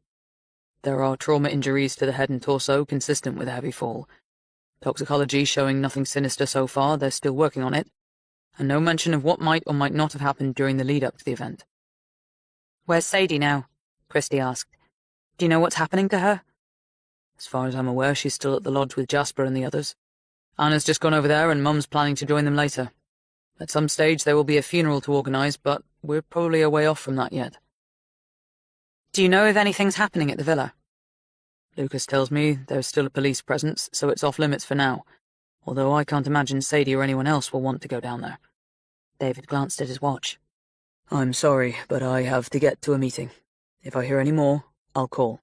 There are trauma injuries to the head and torso consistent with a heavy fall. Toxicology showing nothing sinister so far, they're still working on it, and no mention of what might or might not have happened during the lead-up to the event. Where's Sadie now? Christie asked. Do you know what's happening to her? As far as I'm aware, she's still at the lodge with Jasper and the others. Anna's just gone over there, and Mum's planning to join them later. At some stage there will be a funeral to organise, but we're probably a way off from that yet. Do you know if anything's happening at the villa? Lucas tells me there's still a police presence, so it's off limits for now, although I can't imagine Sadie or anyone else will want to go down there. David glanced at his watch. I'm sorry, but I have to get to a meeting. If I hear any more, I'll call.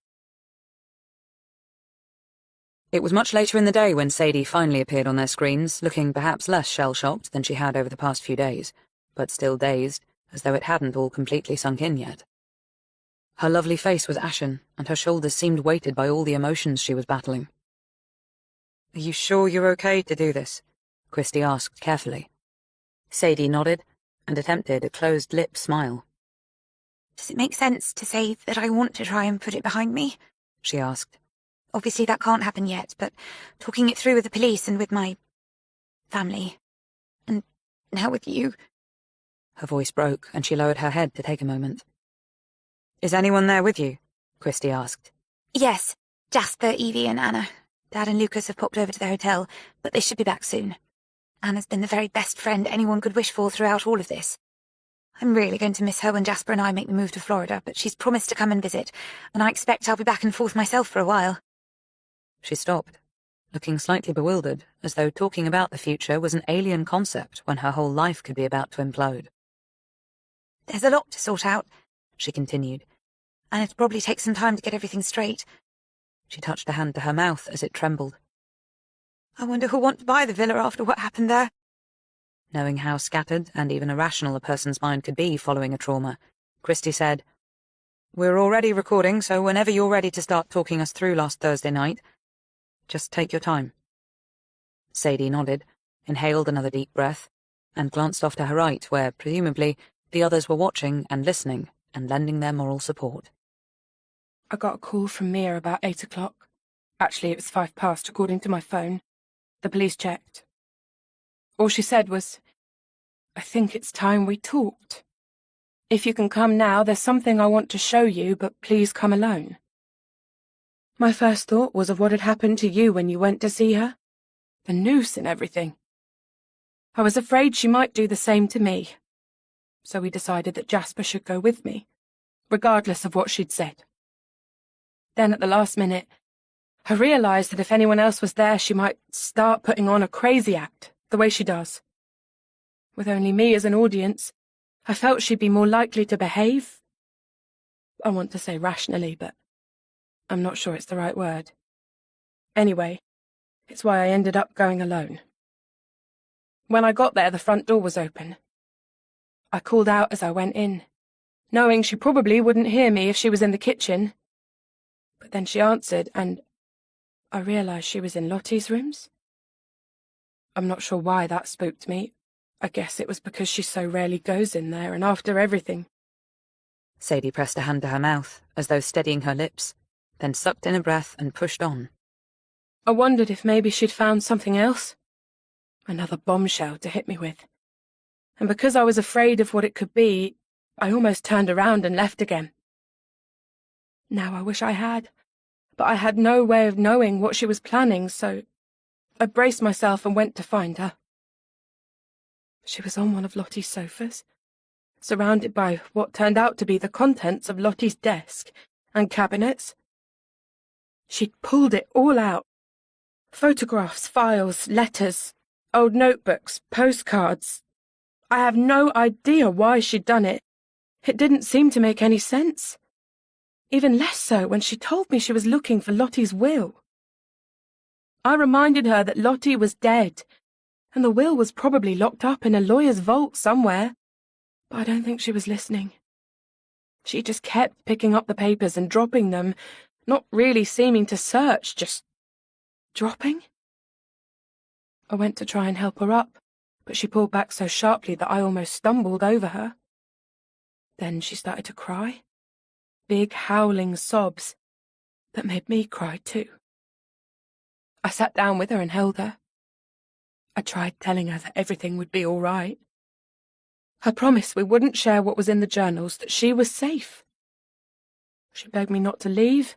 It was much later in the day when Sadie finally appeared on their screens, looking perhaps less shell-shocked than she had over the past few days, but still dazed, as though it hadn't all completely sunk in yet. Her lovely face was ashen, and her shoulders seemed weighted by all the emotions she was battling. "Are you sure you're okay to do this?" Christie asked carefully. Sadie nodded, and attempted a closed-lip smile. Does it make sense to say that I want to try and put it behind me? She asked. Obviously that can't happen yet, but talking it through with the police and with my family, and now with you. Her voice broke, and she lowered her head to take a moment. "Is anyone there with you?" Christie asked. Yes, Jasper, Evie and Anna. Dad and Lucas have popped over to the hotel, but they should be back soon. Anna's been the very best friend anyone could wish for throughout all of this. I'm really going to miss her when Jasper and I make the move to Florida, but she's promised to come and visit, and I expect I'll be back and forth myself for a while. She stopped, looking slightly bewildered, as though talking about the future was an alien concept when her whole life could be about to implode. There's a lot to sort out, she continued, and it'll probably take some time to get everything straight. She touched a hand to her mouth as it trembled. I wonder who'll want to buy the villa after what happened there. Knowing how scattered and even irrational a person's mind could be following a trauma, Christie said, "We're already recording, so whenever you're ready to start talking us through last Thursday night, just take your time." Sadie nodded, inhaled another deep breath, and glanced off to her right, where, presumably, the others were watching and listening and lending their moral support. I got a call from Mia about 8 o'clock. Actually, it was 5 past, according to my phone. The police checked. All she said was, "I think it's time we talked. If you can come now, there's something I want to show you, but please come alone." My first thought was of what had happened to you when you went to see her. The noose and everything. I was afraid she might do the same to me. So we decided that Jasper should go with me, regardless of what she'd said. Then at the last minute, I realised that if anyone else was there, she might start putting on a crazy act, the way she does. With only me as an audience, I felt she'd be more likely to behave. I want to say rationally, but I'm not sure it's the right word. Anyway, it's why I ended up going alone. When I got there, the front door was open. I called out as I went in, knowing she probably wouldn't hear me if she was in the kitchen. But then she answered, and I realised she was in Lottie's rooms. I'm not sure why that spooked me. I guess it was because she so rarely goes in there, and after everything. Sadie pressed a hand to her mouth, as though steadying her lips, then sucked in a breath and pushed on. I wondered if maybe she'd found something else. Another bombshell to hit me with. And because I was afraid of what it could be, I almost turned around and left again. Now I wish I had, but I had no way of knowing what she was planning, so I braced myself and went to find her. She was on one of Lottie's sofas, surrounded by what turned out to be the contents of Lottie's desk and cabinets. She'd pulled it all out. Photographs, files, letters, old notebooks, postcards. I have no idea why she'd done it. It didn't seem to make any sense. Even less so when she told me she was looking for Lottie's will. I reminded her that Lottie was dead, and the will was probably locked up in a lawyer's vault somewhere, but I don't think she was listening. She just kept picking up the papers and dropping them, not really seeming to search, just dropping. I went to try and help her up, but she pulled back so sharply that I almost stumbled over her. Then she started to cry. Big howling sobs that made me cry too. I sat down with her and held her. I tried telling her that everything would be all right. I promised we wouldn't share what was in the journals, that she was safe. She begged me not to leave,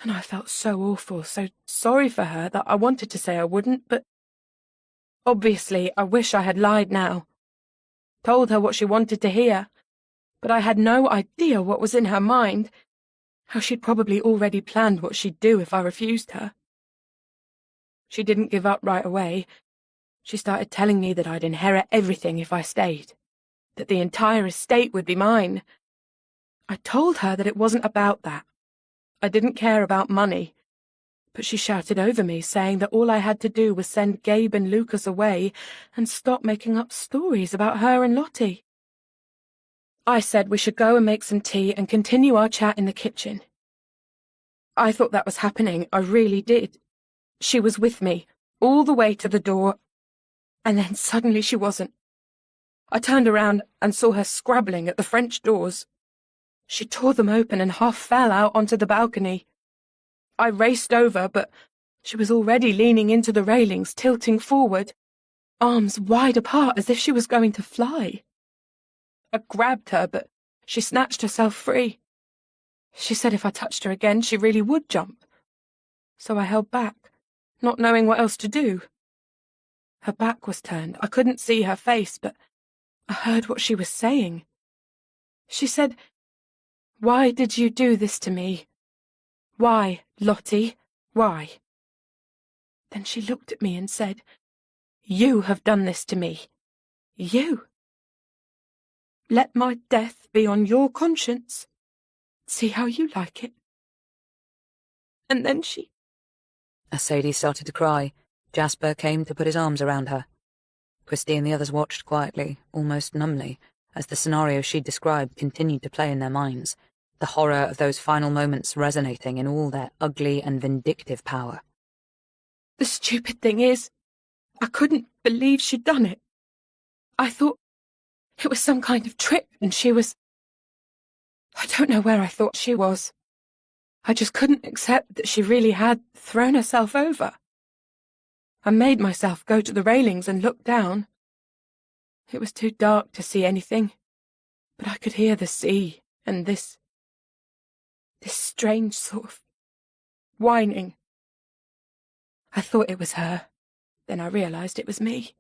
and I felt so awful, so sorry for her that I wanted to say I wouldn't, but obviously I wish I had lied now. told her what she wanted to hear, but I had no idea what was in her mind, how she'd probably already planned what she'd do if I refused her. She didn't give up right away. She started telling me that I'd inherit everything if I stayed, that the entire estate would be mine. I told her that it wasn't about that. I didn't care about money, but she shouted over me, saying that all I had to do was send Gabe and Lucas away and stop making up stories about her and Lottie. I said we should go and make some tea and continue our chat in the kitchen. I thought that was happening, I really did. She was with me, all the way to the door, and then suddenly she wasn't. I turned around and saw her scrabbling at the French doors. She tore them open and half fell out onto the balcony. I raced over, but she was already leaning into the railings, tilting forward, arms wide apart as if she was going to fly. I grabbed her, but she snatched herself free. She said if I touched her again, she really would jump. So I held back, not knowing what else to do. Her back was turned. I couldn't see her face, but I heard what she was saying. She said, "Why did you do this to me? Why, Lottie, why?" Then she looked at me and said, "You have done this to me. You. Let my death be on your conscience. See how you like it." And then she... As Sadie started to cry, Jasper came to put his arms around her. Christy and the others watched quietly, almost numbly, as the scenario she'd described continued to play in their minds, the horror of those final moments resonating in all their ugly and vindictive power. The stupid thing is, I couldn't believe she'd done it. I thought it was some kind of trick, and she was... I don't know where I thought she was. I just couldn't accept that she really had thrown herself over. I made myself go to the railings and look down. It was too dark to see anything, but I could hear the sea and this strange sort of whining. I thought it was her, then I realised it was me.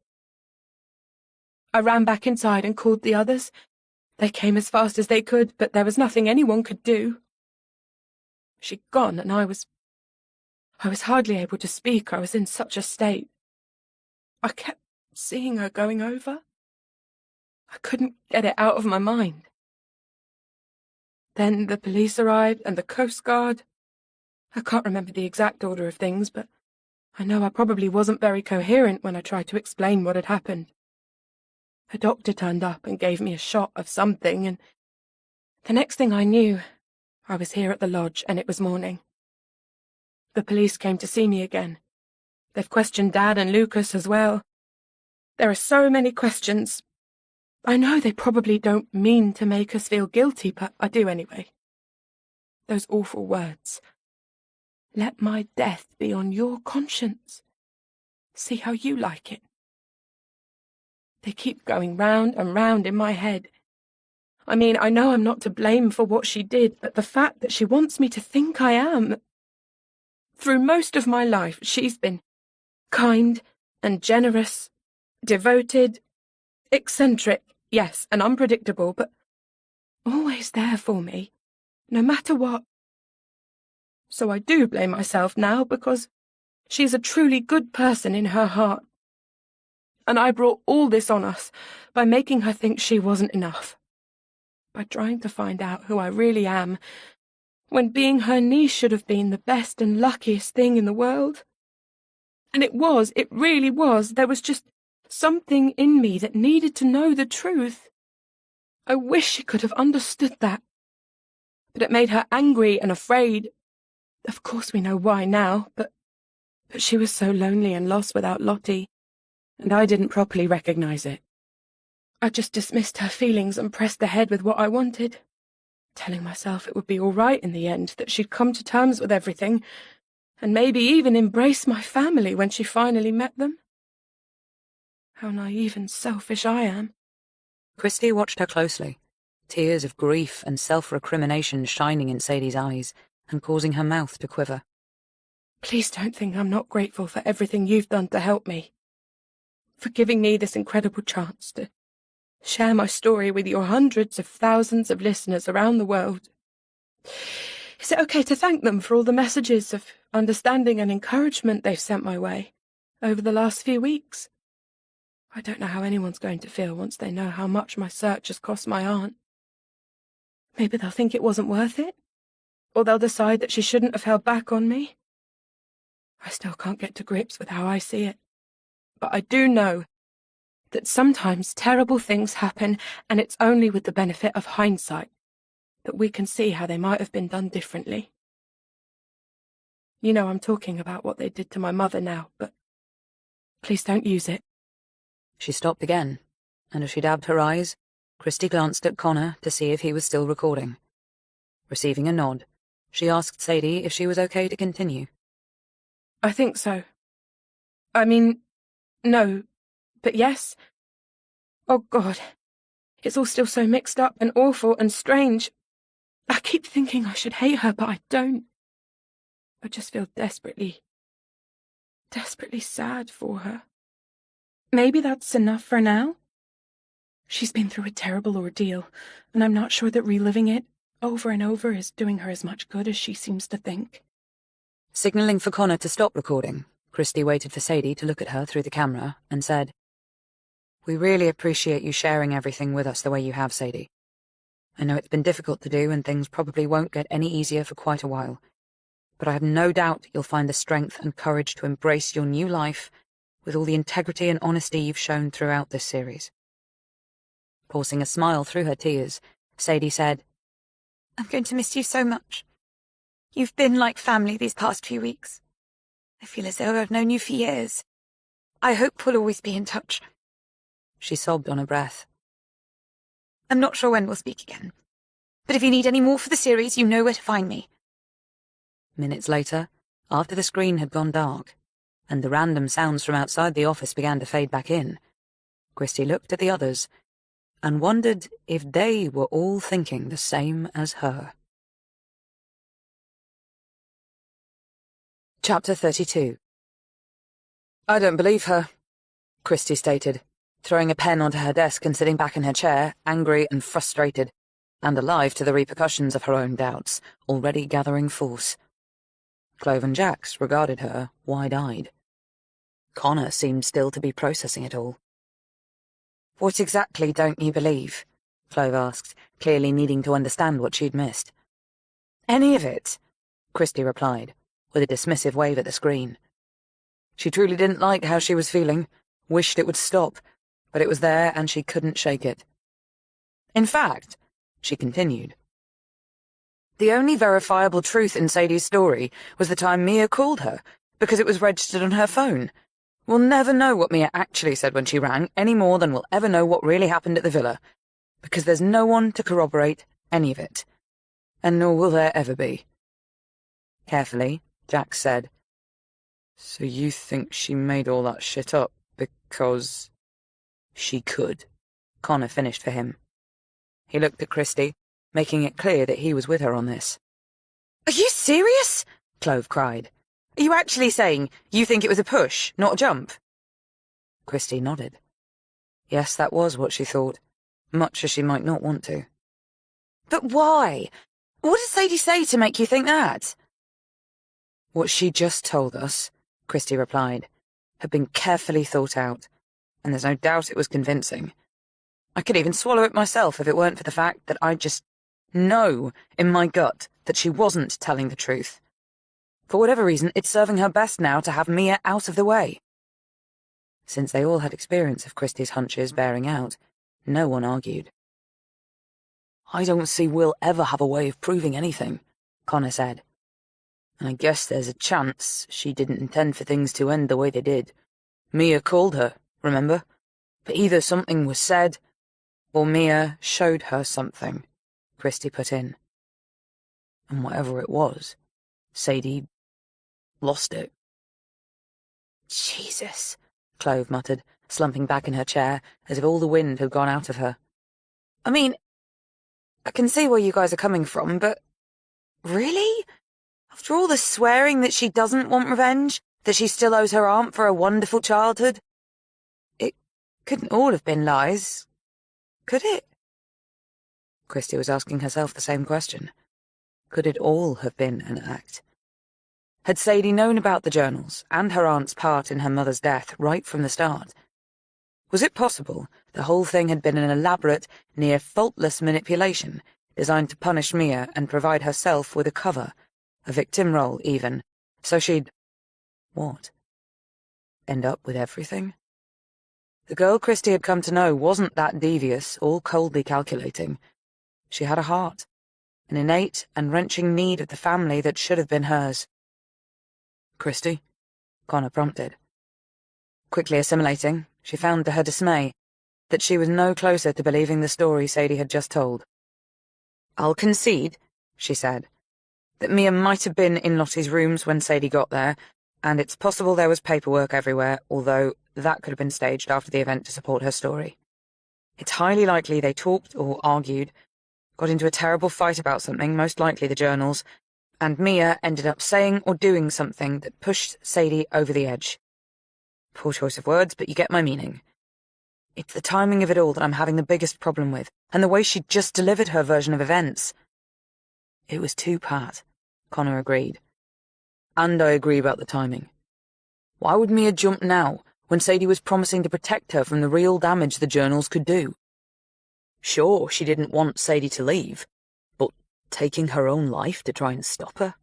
I ran back inside and called the others. They came as fast as they could, but there was nothing anyone could do. She'd gone, and I was hardly able to speak. I was in such a state. I kept seeing her going over. I couldn't get it out of my mind. Then the police arrived, and the Coast Guard. I can't remember the exact order of things, but I know I probably wasn't very coherent when I tried to explain what had happened. A doctor turned up and gave me a shot of something, and the next thing I knew, I was here at the lodge, and it was morning. The police came to see me again. They've questioned Dad and Lucas as well. There are so many questions. I know they probably don't mean to make us feel guilty, but I do anyway. Those awful words. Let my death be on your conscience. See how you like it. They keep going round and round in my head. I mean, I know I'm not to blame for what she did, but the fact that she wants me to think I am... Through most of my life, she's been kind and generous, devoted, eccentric, yes, and unpredictable, but always there for me, no matter what. So I do blame myself now, because she's a truly good person in her heart. And I brought all this on us by making her think she wasn't enough. By trying to find out who I really am, when being her niece should have been the best and luckiest thing in the world. And it really was. There was just something in me that needed to know the truth. I wish she could have understood that. But it made her angry and afraid. Of course we know why now, but she was so lonely and lost without Lottie, and I didn't properly recognise it. I just dismissed her feelings and pressed ahead with what I wanted, telling myself it would be all right in the end, that she'd come to terms with everything, and maybe even embrace my family when she finally met them. How naive and selfish I am. Christy watched her closely, tears of grief and self-recrimination shining in Sadie's eyes and causing her mouth to quiver. Please don't think I'm not grateful for everything you've done to help me, for giving me this incredible chance to share my story with your hundreds of thousands of listeners around the world. Is it okay to thank them for all the messages of understanding and encouragement they've sent my way over the last few weeks? I don't know how anyone's going to feel once they know how much my search has cost my aunt. Maybe they'll think it wasn't worth it, or they'll decide that she shouldn't have held back on me. I still can't get to grips with how I see it, but I do know that sometimes terrible things happen, and it's only with the benefit of hindsight that we can see how they might have been done differently. You know I'm talking about what they did to my mother now, but please don't use it. She stopped again, and as she dabbed her eyes, Christy glanced at Connor to see if he was still recording. Receiving a nod, she asked Sadie if she was okay to continue. I think so. I mean, no, but yes. Oh God, it's all still so mixed up and awful and strange. I keep thinking I should hate her, but I don't. I just feel desperately sad for her. Maybe that's enough for now. She's been through a terrible ordeal, and I'm not sure that reliving it over and over is doing her as much good as she seems to think. Signalling for Connor to stop recording, Christy waited for Sadie to look at her through the camera and said, "We really appreciate you sharing everything with us the way you have, Sadie. I know it's been difficult to do and things probably won't get any easier for quite a while, but I have no doubt you'll find the strength and courage to embrace your new life with all the integrity and honesty you've shown throughout this series." Forcing a smile through her tears, Sadie said, I'm going to miss you so much. You've been like family these past few weeks. I feel as though I've known you for years. I hope we'll always be in touch. She sobbed on her breath. I'm not sure when we'll speak again, but if you need any more for the series, you know where to find me. Minutes later, after the screen had gone dark, and the random sounds from outside the office began to fade back in, Christy looked at the others and wondered if they were all thinking the same as her. Chapter 32. "I don't believe her," Christy stated, throwing a pen onto her desk and sitting back in her chair, angry and frustrated, and alive to the repercussions of her own doubts, already gathering force. Clove and Jax regarded her, wide-eyed. Connor seemed still to be processing it all. "What exactly don't you believe?" Clove asked, clearly needing to understand what she'd missed. "Any of it," Christy replied, with a dismissive wave at the screen. She truly didn't like how she was feeling, wished it would stop, but it was there and she couldn't shake it. "In fact," she continued, "the only verifiable truth in Sadie's story was the time Mia called her, because it was registered on her phone. We'll never know what Mia actually said when she rang, any more than we'll ever know what really happened at the villa, because there's no one to corroborate any of it, and nor will there ever be." Carefully, Jax said, "So you think she made all that shit up because she could?" Connor finished for him. He looked at Christy, making it clear that he was with her on this. "Are you serious?" Clove cried. "Are you actually saying you think it was a push, not a jump?" Christy nodded. Yes, that was what she thought, much as she might not want to. "But why? What did Sadie say to make you think that?" "What she just told us," Christy replied, "had been carefully thought out, and there's no doubt it was convincing. I could even swallow it myself if it weren't for the fact that I just know in my gut that she wasn't telling the truth. For whatever reason, it's serving her best now to have Mia out of the way." Since they all had experience of Christy's hunches bearing out, no one argued. "I don't see we'll ever have a way of proving anything," Connor said. "And I guess there's a chance she didn't intend for things to end the way they did. Mia called her, remember? But either something was said, or Mia showed her something," Christy put in. "And whatever it was, Sadie lost it." "Jesus," Clove muttered, slumping back in her chair, as if all the wind had gone out of her. "I mean, I can see where you guys are coming from, but really? After all the swearing that she doesn't want revenge, that she still owes her aunt for a wonderful childhood? It couldn't all have been lies, Could it? Christie was asking herself the same question. Could it all have been an act? Had Sadie known about the journals and her aunt's part in her mother's death right from the start? Was it possible the whole thing had been an elaborate, near-faultless manipulation designed to punish Mia and provide herself with a cover, a victim role even, so she'd— what? End up with everything? The girl Christie had come to know wasn't that devious or coldly calculating. She had a heart, an innate and wrenching need of the family that should have been hers. Christie? Connor prompted. Quickly assimilating, she found to her dismay that she was no closer to believing the story Sadie had just told. "I'll concede," she said, "that Mia might have been in Lottie's rooms when Sadie got there, and it's possible there was paperwork everywhere, although that could have been staged after the event to support her story. It's highly likely they talked or argued, got into a terrible fight about something, most likely the journals, and Mia ended up saying or doing something that pushed Sadie over the edge. Poor choice of words, but you get my meaning. It's the timing of it all that I'm having the biggest problem with, and the way she just delivered her version of events." It was too pat, Connor agreed. And I agree about the timing. Why would Mia jump now, when Sadie was promising to protect her from the real damage the journals could do? Sure, she didn't want Sadie to leave, but taking her own life to try and stop her?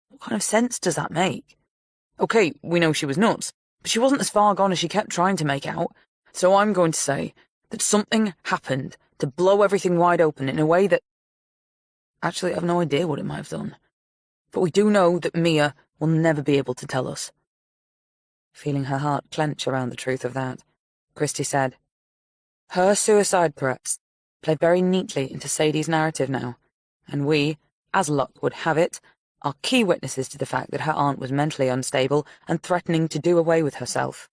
What kind of sense does that make? Okay, we know she was nuts, but she wasn't as far gone as she kept trying to make out, so I'm going to say that something happened to blow everything wide open in a way that— actually, I've no idea what it might have done. But we do know that Mia will never be able to tell us. Feeling her heart clench around the truth of that, Christie said, "Her suicide threats play very neatly into Sadie's narrative now, and we, as luck would have it, are key witnesses to the fact that her aunt was mentally unstable and threatening to do away with herself."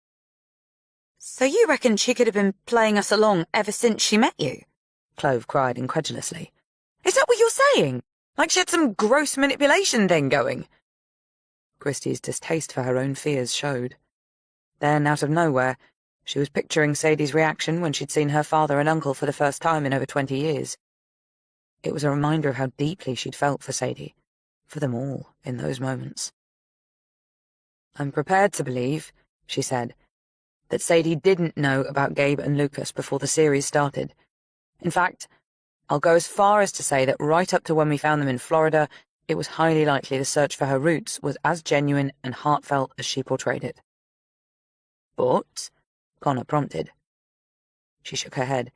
So you reckon she could have been playing us along ever since she met you? Clove cried incredulously. Is that what you're saying? Like she had some gross manipulation thing going? Christie's distaste for her own fears showed. Then, out of nowhere, she was picturing Sadie's reaction when she'd seen her father and uncle for the first time in over 20 years. It was a reminder of how deeply she'd felt for Sadie, for them all, in those moments. "I'm prepared to believe," she said, "that Sadie didn't know about Gabe and Lucas before the series started. In fact, I'll go as far as to say that right up to when we found them in Florida, it was highly likely the search for her roots was as genuine and heartfelt as she portrayed it." "But?" Connor prompted. She shook her head,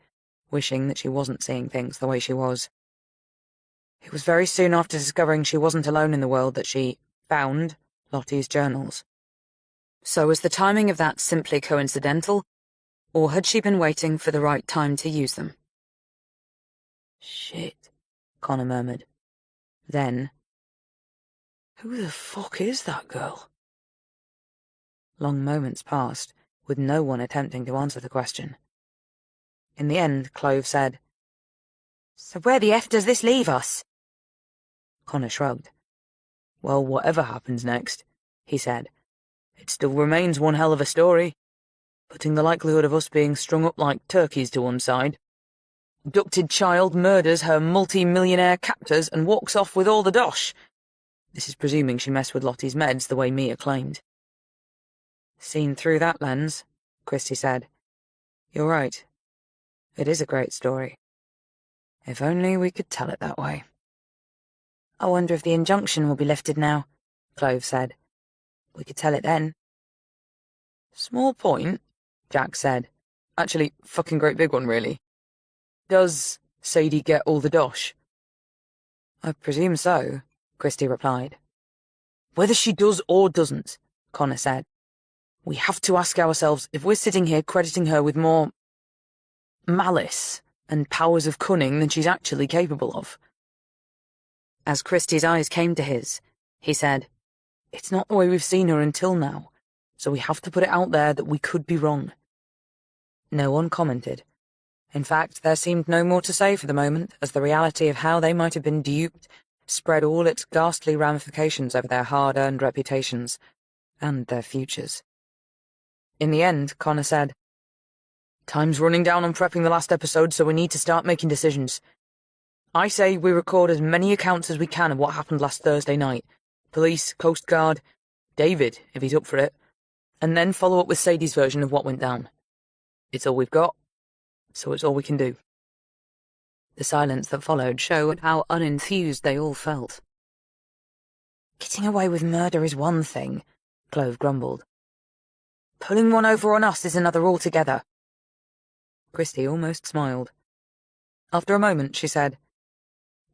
wishing that she wasn't seeing things the way she was. It was very soon after discovering she wasn't alone in the world that she found Lottie's journals. So was the timing of that simply coincidental, or had she been waiting for the right time to use them? Shit, Connor murmured. Then, who the fuck is that girl? Long moments passed, with no one attempting to answer the question. In the end, Clove said, "So where the F does this leave us?" Connor shrugged. "Well, whatever happens next," he said, "it still remains one hell of a story. Putting the likelihood of us being strung up like turkeys to one side. Abducted child murders her multi-millionaire captors and walks off with all the dosh. This is presuming she messed with Lottie's meds the way Mia claimed." "Seen through that lens," Christie said, "you're right. It is a great story. If only we could tell it that way." "I wonder if the injunction will be lifted now," Clove said. "We could tell it then." "Small point," Jack said. "Actually, fucking great big one, really. Does Sadie get all the dosh?" "I presume so," Christie replied. "Whether she does or doesn't," Connor said, "we have to ask ourselves if we're sitting here crediting her with more malice and powers of cunning than she's actually capable of." As Christie's eyes came to his, he said, "It's not the way we've seen her until now, so we have to put it out there that we could be wrong." No one commented. In fact, there seemed no more to say for the moment, as the reality of how they might have been duped spread all its ghastly ramifications over their hard-earned reputations and their futures. In the end, Connor said, Time's running down on prepping the last episode, so we need to start making decisions. I say we record as many accounts as we can of what happened last Thursday night. Police, Coast Guard, David, if he's up for it. And then follow up with Sadie's version of what went down. It's all we've got, so it's all we can do. The silence that followed showed how unenthused they all felt. Getting away with murder is one thing, Clove grumbled. Pulling one over on us is another altogether. Christie almost smiled. After a moment, she said,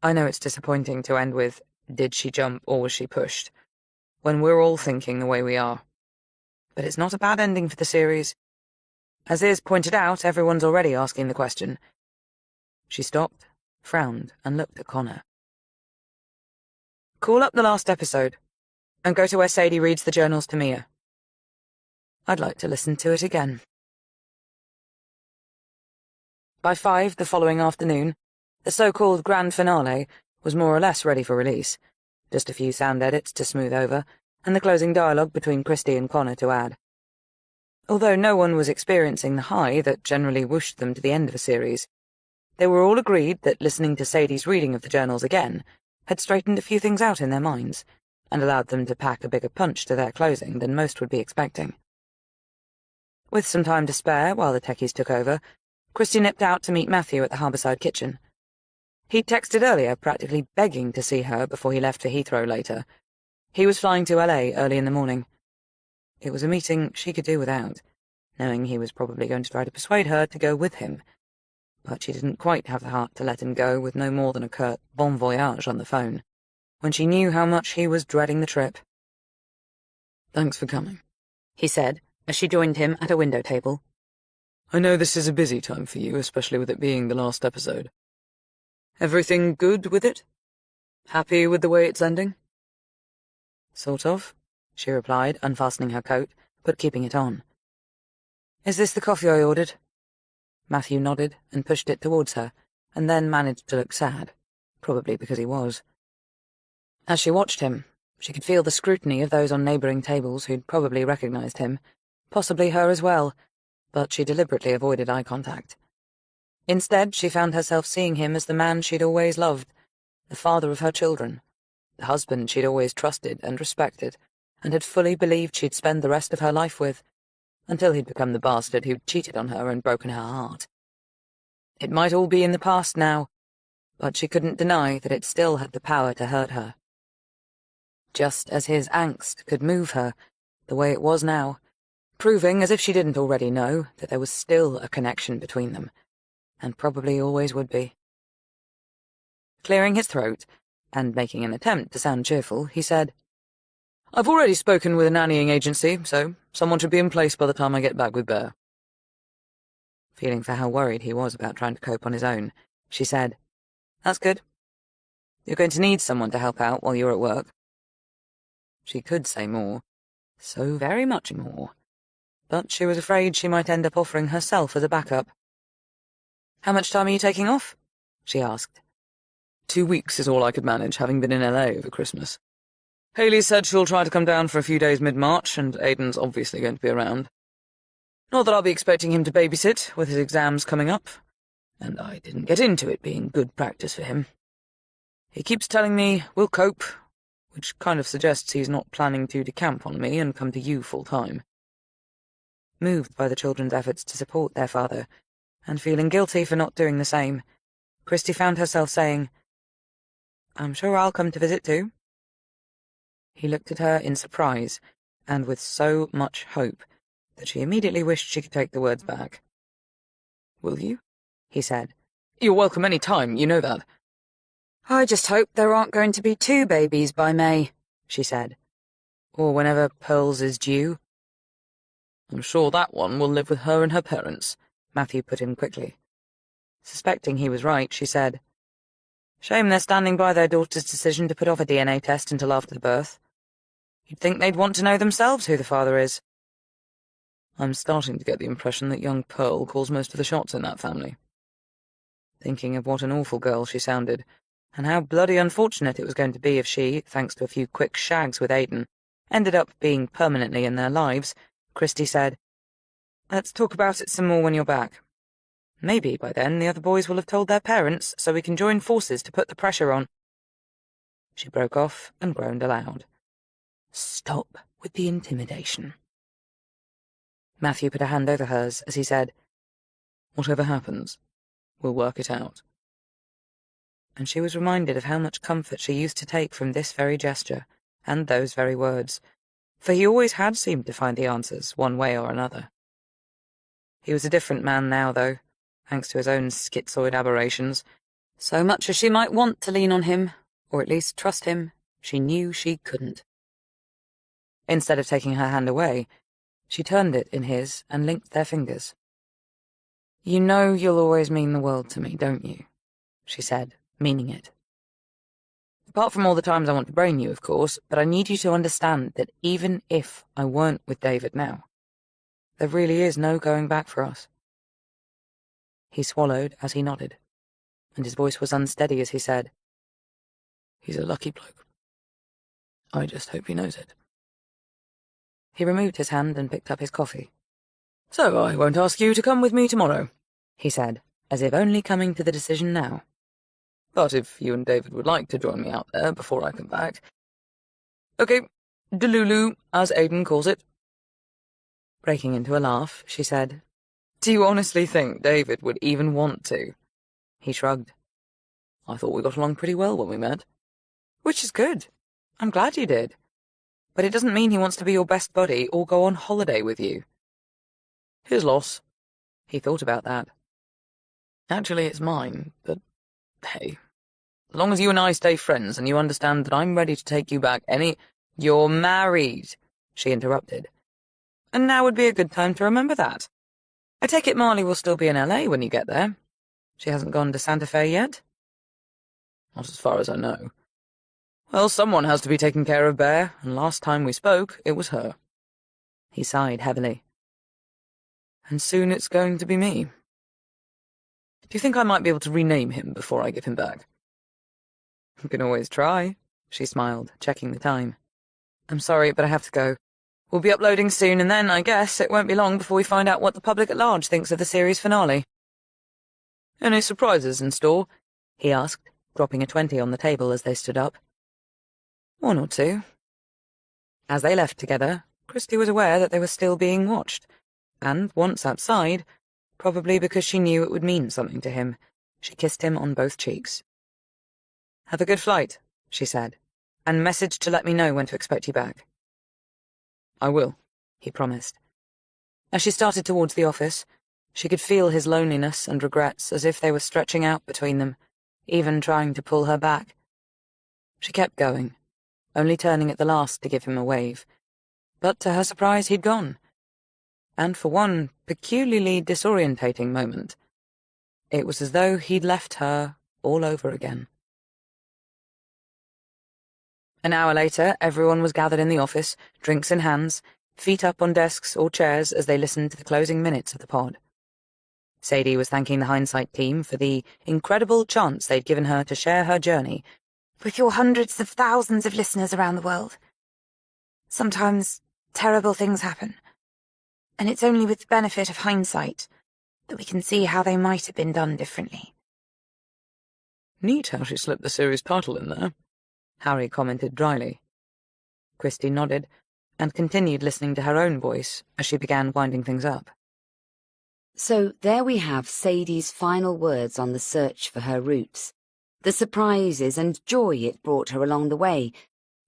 I know it's disappointing to end with, did she jump or was she pushed, when we're all thinking the way we are. But it's not a bad ending for the series. As Iz pointed out, everyone's already asking the question. She stopped, frowned, and looked at Connor. Call up the last episode, and go to where Sadie reads the journals to Mia. I'd like to listen to it again. By 5 the following afternoon, the so-called grand finale was more or less ready for release, just a few sound edits to smooth over, and the closing dialogue between Christie and Connor to add. Although no one was experiencing the high that generally whooshed them to the end of a series, they were all agreed that listening to Sadie's reading of the journals again had straightened a few things out in their minds, and allowed them to pack a bigger punch to their closing than most would be expecting. With some time to spare while the techies took over, Christie nipped out to meet Matthew at the Harbourside kitchen. He'd texted earlier, practically begging to see her before he left for Heathrow later. He was flying to LA early in the morning. It was a meeting she could do without, knowing he was probably going to try to persuade her to go with him. But she didn't quite have the heart to let him go with no more than a curt bon voyage on the phone, when she knew how much he was dreading the trip. Thanks for coming, he said, as she joined him at a window table. I know this is a busy time for you, especially with it being the last episode. Everything good with it? Happy with the way it's ending? Sort of, she replied, unfastening her coat, but keeping it on. Is this the coffee I ordered? Matthew nodded and pushed it towards her, and then managed to look sad, probably because he was. As she watched him, she could feel the scrutiny of those on neighbouring tables who'd probably recognised him, possibly her as well, but she deliberately avoided eye contact. Instead, she found herself seeing him as the man she'd always loved, the father of her children, the husband she'd always trusted and respected, and had fully believed she'd spend the rest of her life with, until he'd become the bastard who'd cheated on her and broken her heart. It might all be in the past now, but she couldn't deny that it still had the power to hurt her. Just as his angst could move her, the way it was now, proving, as if she didn't already know, that there was still a connection between them, and probably always would be. Clearing his throat, and making an attempt to sound cheerful, he said, I've already spoken with a nannying agency, so someone should be in place by the time I get back with Bear. Feeling for how worried he was about trying to cope on his own, she said, That's good. You're going to need someone to help out while you're at work. She could say more, so very much more, but she was afraid she might end up offering herself as a backup. How much time are you taking off? She asked. 2 weeks is all I could manage, having been in LA over Christmas. Hayley said she'll try to come down for a few days mid-March, and Aiden's obviously going to be around. Not that I'll be expecting him to babysit, with his exams coming up, and I didn't get into it being good practice for him. He keeps telling me we'll cope, which kind of suggests he's not planning to decamp on me and come to you full-time. Moved by the children's efforts to support their father, and feeling guilty for not doing the same, Christie found herself saying, I'm sure I'll come to visit too. He looked at her in surprise, and with so much hope that she immediately wished she could take the words back. Will you? He said. You're welcome any time, you know that. I just hope there aren't going to be 2 babies by May, she said. Or whenever Pearls is due. I'm sure that one will live with her and her parents, Matthew put in quickly. Suspecting he was right, she said, Shame they're standing by their daughter's decision to put off a DNA test until after the birth. You'd think they'd want to know themselves who the father is. I'm starting to get the impression that young Pearl calls most of the shots in that family. Thinking of what an awful girl she sounded, and how bloody unfortunate it was going to be if she, thanks to a few quick shags with Aiden, ended up being permanently in their lives, Christie said, Let's talk about it some more when you're back. Maybe by then the other boys will have told their parents, so we can join forces to put the pressure on. She broke off and groaned aloud. Stop with the intimidation. Matthew put a hand over hers as he said, Whatever happens, we'll work it out. And she was reminded of how much comfort she used to take from this very gesture, and those very words, for he always had seemed to find the answers, one way or another. He was a different man now, though, thanks to his own schizoid aberrations. So much as she might want to lean on him, or at least trust him, she knew she couldn't. Instead of taking her hand away, she turned it in his and linked their fingers. You know you'll always mean the world to me, don't you? She said, meaning it. Apart from all the times I want to brain you, of course, but I need you to understand that even if I weren't with David now, there really is no going back for us. He swallowed as he nodded, and his voice was unsteady as he said, He's a lucky bloke. I just hope he knows it. He removed his hand and picked up his coffee. So I won't ask you to come with me tomorrow, he said, as if only coming to the decision now. But if you and David would like to join me out there before I come back. Okay, Delulu, as Aidan calls it. Breaking into a laugh, she said, Do you honestly think David would even want to? He shrugged. I thought we got along pretty well when we met. Which is good. I'm glad you did. But it doesn't mean he wants to be your best buddy or go on holiday with you. His loss. He thought about that. Actually, it's mine, but hey, as long as you and I stay friends and you understand that I'm ready to take you back You're married, she interrupted. And now would be a good time to remember that. I take it Marley will still be in LA when you get there. She hasn't gone to Santa Fe yet? Not as far as I know. Well, someone has to be taking care of Bear, and last time we spoke, it was her. He sighed heavily. And soon it's going to be me. Do you think I might be able to rename him before I give him back? You can always try, she smiled, checking the time. I'm sorry, but I have to go. We'll be uploading soon, and then, I guess, it won't be long before we find out what the public at large thinks of the series finale. Any surprises in store? He asked, dropping a 20 on the table as they stood up. One or two. As they left together, Christy was aware that they were still being watched, and once outside, probably because she knew it would mean something to him, she kissed him on both cheeks. Have a good flight, she said, and message to let me know when to expect you back. I will, he promised. As she started towards the office, she could feel his loneliness and regrets as if they were stretching out between them, even trying to pull her back. She kept going, only turning at the last to give him a wave. But to her surprise, he'd gone. And for one peculiarly disorientating moment, it was as though he'd left her all over again. An hour later, everyone was gathered in the office, drinks in hands, feet up on desks or chairs as they listened to the closing minutes of the pod. Sadie was thanking the Hindsight team for the incredible chance they'd given her to share her journey With your hundreds of thousands of listeners around the world. Sometimes terrible things happen, and it's only with the benefit of hindsight that we can see how they might have been done differently. Neat how she slipped the series title in there, Harry commented dryly. Christy nodded, and continued listening to her own voice as she began winding things up. So there we have Sadie's final words on the search for her roots, the surprises and joy it brought her along the way,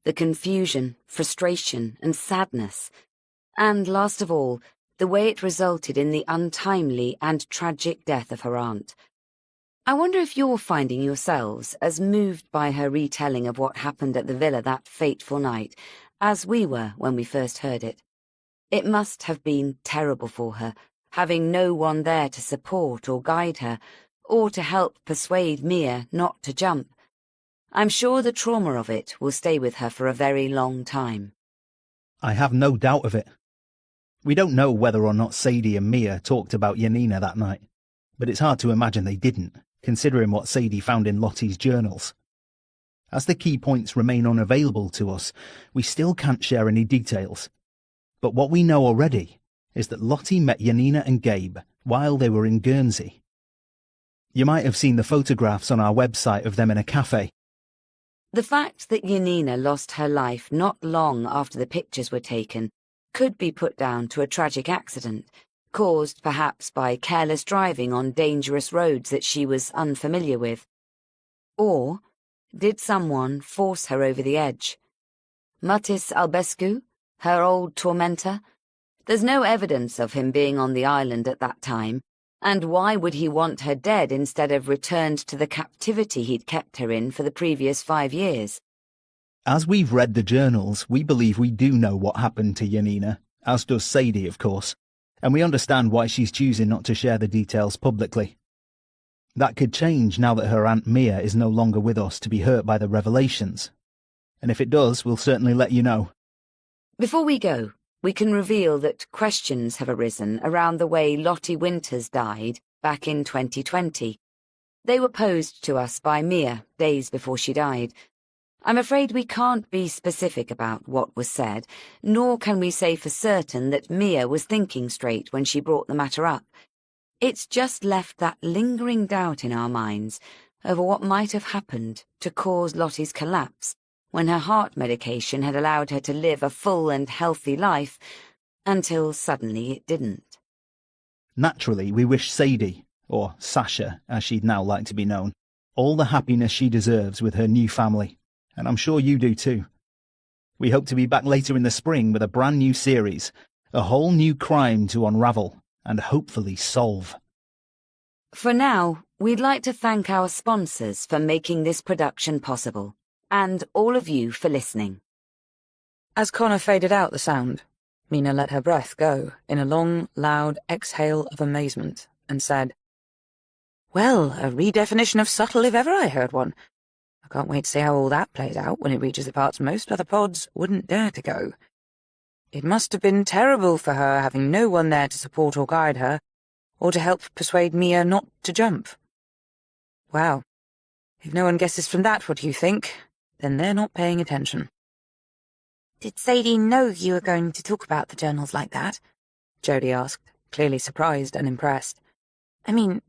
the confusion, frustration and sadness, and, last of all, the way it resulted in the untimely and tragic death of her aunt. I wonder if you're finding yourselves as moved by her retelling of what happened at the villa that fateful night as we were when we first heard it. It must have been terrible for her, having no one there to support or guide her, or to help persuade Mia not to jump. I'm sure the trauma of it will stay with her for a very long time. I have no doubt of it. We don't know whether or not Sadie and Mia talked about Yanina that night, but it's hard to imagine they didn't, considering what Sadie found in Lottie's journals. As the key points remain unavailable to us, we still can't share any details. But what we know already is that Lottie met Janina and Gabe while they were in Guernsey. You might have seen the photographs on our website of them in a cafe. The fact that Janina lost her life not long after the pictures were taken could be put down to a tragic accident, caused perhaps by careless driving on dangerous roads that she was unfamiliar with. Or did someone force her over the edge? Matis Albescu, her old tormentor? There's no evidence of him being on the island at that time, and why would he want her dead instead of returned to the captivity he'd kept her in for the previous 5 years? As we've read the journals, we believe we do know what happened to Janina, as does Sadie, of course, and we understand why she's choosing not to share the details publicly. That could change now that her Aunt Mia is no longer with us to be hurt by the revelations. And if it does, we'll certainly let you know. Before we go, we can reveal that questions have arisen around the way Lottie Winters died back in 2020. They were posed to us by Mia days before she died. I'm afraid we can't be specific about what was said, nor can we say for certain that Mia was thinking straight when she brought the matter up. It's just left that lingering doubt in our minds over what might have happened to cause Lottie's collapse when her heart medication had allowed her to live a full and healthy life, until suddenly it didn't. Naturally, we wish Sadie, or Sasha as she'd now like to be known, all the happiness she deserves with her new family, and I'm sure you do too. We hope to be back later in the spring with a brand new series, a whole new crime to unravel and hopefully solve. For now, we'd like to thank our sponsors for making this production possible, and all of you for listening. As Connor faded out the sound, Mina let her breath go in a long, loud exhale of amazement and said, "Well, a redefinition of subtle if ever I heard one. I can't wait to see how all that plays out when it reaches the parts most other pods wouldn't dare to go. It must have been terrible for her having no one there to support or guide her, or to help persuade Mia not to jump. Wow. If no one guesses from that what you think, then they're not paying attention." Did Sadie know you were going to talk about the journals like that? Jodie asked, clearly surprised and impressed. I mean,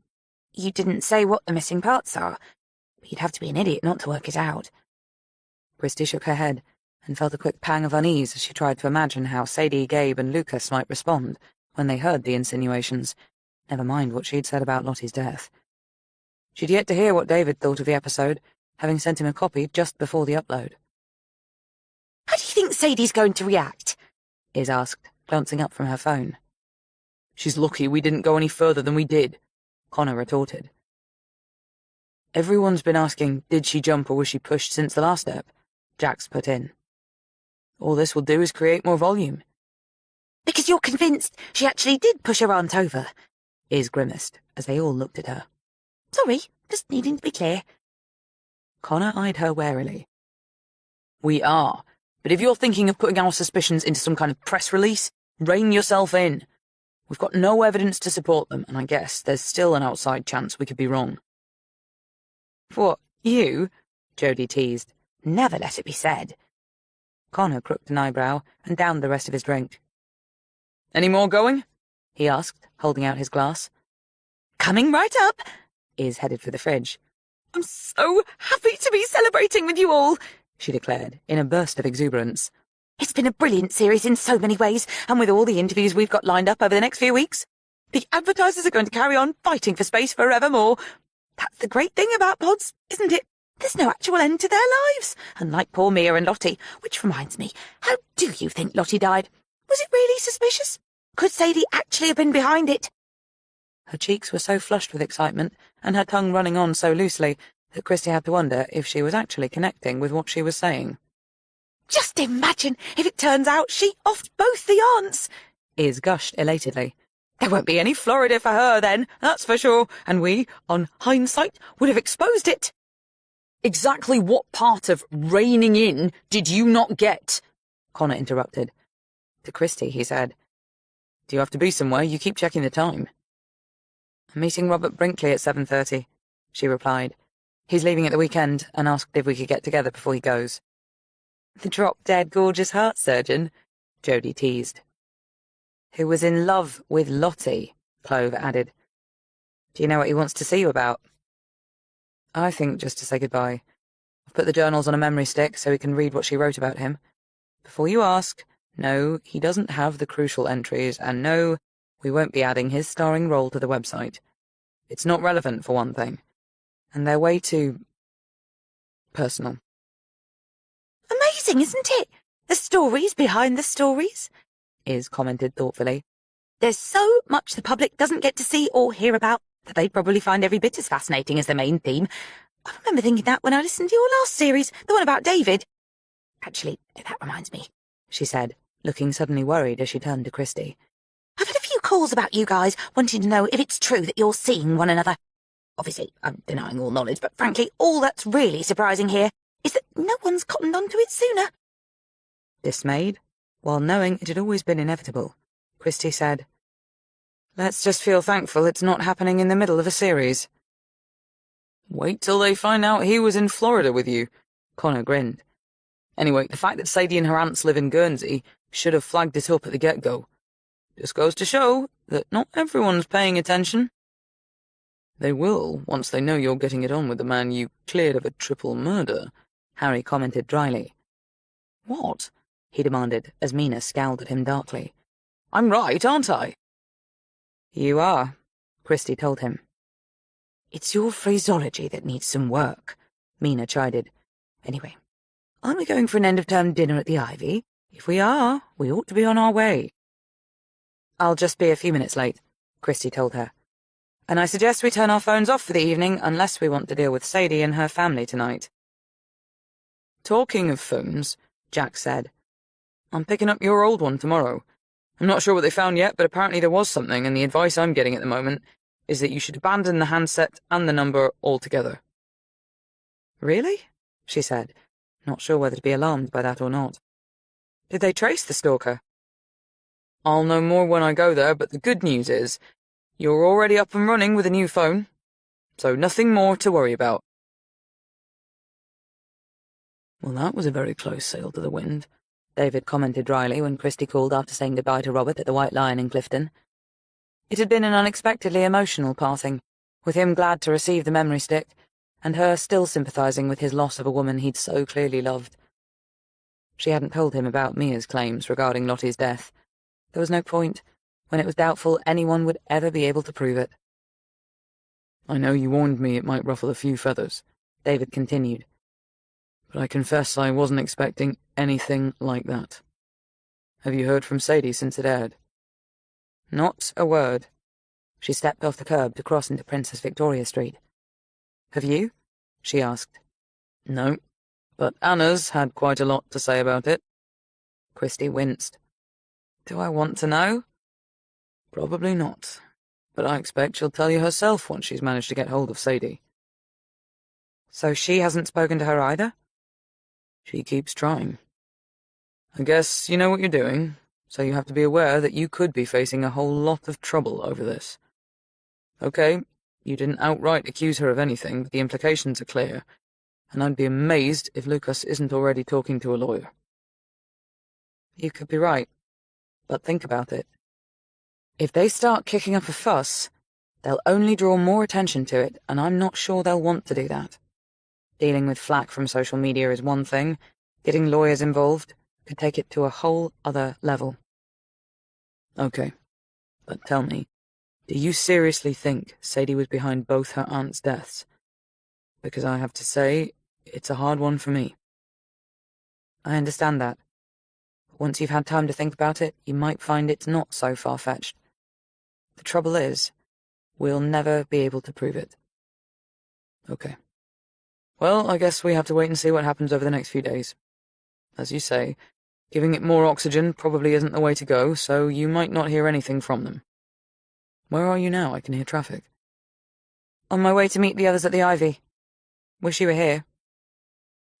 you didn't say what the missing parts are, but you'd have to be an idiot not to work it out. Christy shook her head and felt a quick pang of unease as she tried to imagine how Sadie, Gabe and Lucas might respond when they heard the insinuations, never mind what she'd said about Lottie's death. She'd yet to hear what David thought of the episode, having sent him a copy just before the upload. How do you think Sadie's going to react? Iz asked, glancing up from her phone. "She's lucky we didn't go any further than we did," Connor retorted. "Everyone's been asking, did she jump or was she pushed since the last ep?" Jax put in. "All this will do is create more volume." Because you're convinced she actually did push her aunt over? Iz grimaced as they all looked at her. Sorry, just needing to be clear. Connor eyed her warily. "We are. But if you're thinking of putting our suspicions into some kind of press release, rein yourself in. We've got no evidence to support them, and I guess there's still an outside chance we could be wrong." "What, you?" Jodie teased. Never let it be said. Connor crooked an eyebrow and downed the rest of his drink. "Any more going?" he asked, holding out his glass. Coming right up. Iz headed for the fridge. I'm so happy to be celebrating with you all, she declared, in a burst of exuberance. It's been a brilliant series in so many ways, and with all the interviews we've got lined up over the next few weeks, the advertisers are going to carry on fighting for space forevermore. That's the great thing about pods, isn't it? There's no actual end to their lives, unlike poor Mia and Lottie. Which reminds me, how do you think Lottie died? Was it really suspicious? Could Sadie actually have been behind it? Her cheeks were so flushed with excitement, and her tongue running on so loosely, that Christy had to wonder if she was actually connecting with what she was saying. Just imagine if it turns out she offed both the aunts, Iz gushed elatedly. There won't be any Florida for her then, that's for sure, and we, on hindsight, would have exposed it. Exactly what part of reining in did you not get? Connor interrupted. To Christy, he said, Do you have to be somewhere? You keep checking the time. I'm meeting Robert Brinkley at 7:30, she replied. He's leaving at the weekend and asked if we could get together before he goes. The drop-dead gorgeous heart surgeon, Jodie teased. Who was in love with Lottie, Clove added. Do you know what he wants to see you about? I think just to say goodbye. I've put the journals on a memory stick so he can read what she wrote about him. Before you ask, no, he doesn't have the crucial entries, and no, we won't be adding his starring role to the website. It's not relevant, for one thing. And they're way too... personal. Amazing, isn't it? The stories behind the stories, Iz commented thoughtfully. There's so much the public doesn't get to see or hear about that they'd probably find every bit as fascinating as the main theme. I remember thinking that when I listened to your last series, the one about David. Actually, that reminds me, she said, looking suddenly worried as she turned to Christy. I've had a few calls about you guys wanting to know if it's true that you're seeing one another. Obviously, I'm denying all knowledge, but frankly, all that's really surprising here is that no one's cottoned onto it sooner. Dismayed, while knowing it had always been inevitable, Christy said, Let's just feel thankful it's not happening in the middle of a series. Wait till they find out he was in Florida with you, Connor grinned. Anyway, the fact that Sadie and her aunts live in Guernsey should have flagged it up at the get-go. Just goes to show that not everyone's paying attention. They will, once they know you're getting it on with the man you cleared of a triple murder, Harry commented dryly. What? He demanded, as Mina scowled at him darkly. I'm right, aren't I? You are, Christy told him. It's your phraseology that needs some work, Mina chided. Anyway, aren't we going for an end-of-term dinner at the Ivy? If we are, we ought to be on our way. I'll just be a few minutes late, Christy told her. And I suggest we turn our phones off for the evening unless we want to deal with Sadie and her family tonight. Talking of phones, Jack said, I'm picking up your old one tomorrow. I'm not sure what they found yet, but apparently there was something, and the advice I'm getting at the moment is that you should abandon the handset and the number altogether. Really? She said, not sure whether to be alarmed by that or not. Did they trace the stalker? I'll know more when I go there, but the good news is you're already up and running with a new phone, so nothing more to worry about. Well, that was a very close sail to the wind, David commented dryly when Christy called after saying goodbye to Robert at the White Lion in Clifton. It had been an unexpectedly emotional parting, with him glad to receive the memory stick, and her still sympathising with his loss of a woman he'd so clearly loved. She hadn't told him about Mia's claims regarding Lottie's death. There was no point, when it was doubtful anyone would ever be able to prove it. I know you warned me it might ruffle a few feathers, David continued. But I confess I wasn't expecting anything like that. Have you heard from Sadie since it aired? Not a word. She stepped off the curb to cross into Princess Victoria Street. Have you? She asked. No, but Anna's had quite a lot to say about it. Christy winced. Do I want to know? Probably not, but I expect she'll tell you herself once she's managed to get hold of Sadie. So she hasn't spoken to her either? She keeps trying. I guess you know what you're doing, so you have to be aware that you could be facing a whole lot of trouble over this. Okay, you didn't outright accuse her of anything, but the implications are clear, and I'd be amazed if Lucas isn't already talking to a lawyer. You could be right, but think about it. If they start kicking up a fuss, they'll only draw more attention to it, and I'm not sure they'll want to do that. Dealing with flack from social media is one thing. Getting lawyers involved could take it to a whole other level. Okay, but tell me, do you seriously think Sadie was behind both her aunts' deaths? Because I have to say, it's a hard one for me. I understand that. But once you've had time to think about it, you might find it's not so far-fetched. The trouble is, we'll never be able to prove it. Okay. Well, I guess we have to wait and see what happens over the next few days. As you say, giving it more oxygen probably isn't the way to go, so you might not hear anything from them. Where are you now? I can hear traffic. On my way to meet the others at the Ivy. Wish you were here.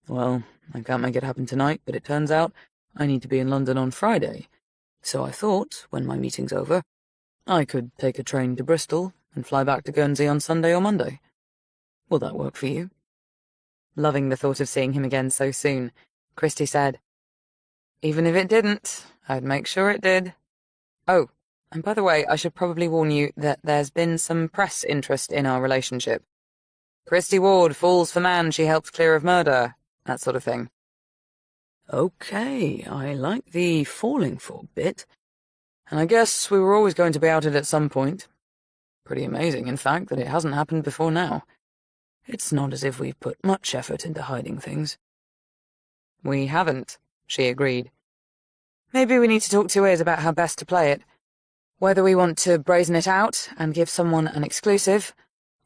Well, I can't make it happen tonight, but it turns out I need to be in London on Friday, so I thought, when my meeting's over, I could take a train to Bristol and fly back to Guernsey on Sunday or Monday. Will that work for you? Loving the thought of seeing him again so soon, Christy said, Even if it didn't, I'd make sure it did. Oh, And by the way, I should probably warn you that there's been some press interest in our relationship. Christy Ward falls for man she helped clear of murder, that sort of thing. Okay, I like the falling for bit. And I guess we were always going to be outed at some point. Pretty amazing, in fact, that it hasn't happened before now. It's not as if we've put much effort into hiding things. We haven't, she agreed. Maybe we need to talk to Iz about how best to play it. Whether we want to brazen it out and give someone an exclusive,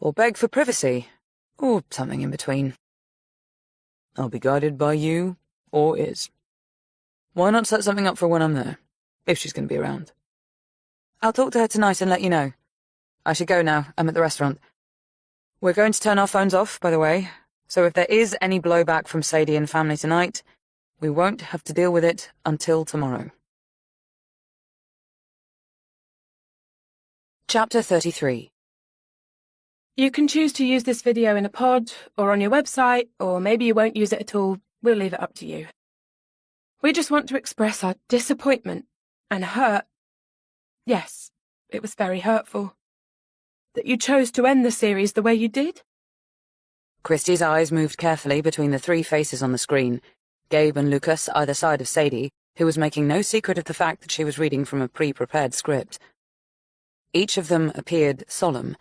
or beg for privacy, or something in between. I'll be guided by you, or Iz. Why not set something up for when I'm there, if she's going to be around? I'll talk to her tonight and let you know. I should go now. I'm at the restaurant. We're going to turn our phones off, by the way, so if there is any blowback from Sadie and family tonight, we won't have to deal with it until tomorrow. Chapter 33. You can choose to use this video in a pod, or on your website, or maybe you won't use it at all. We'll leave it up to you. We just want to express our disappointment and hurt. Yes, it was very hurtful. That you chose to end the series the way you did. Christie's eyes moved carefully between the three faces on the screen, Gabe and Lucas either side of Sadie, who was making no secret of the fact that she was reading from a pre-prepared script. Each of them appeared solemn,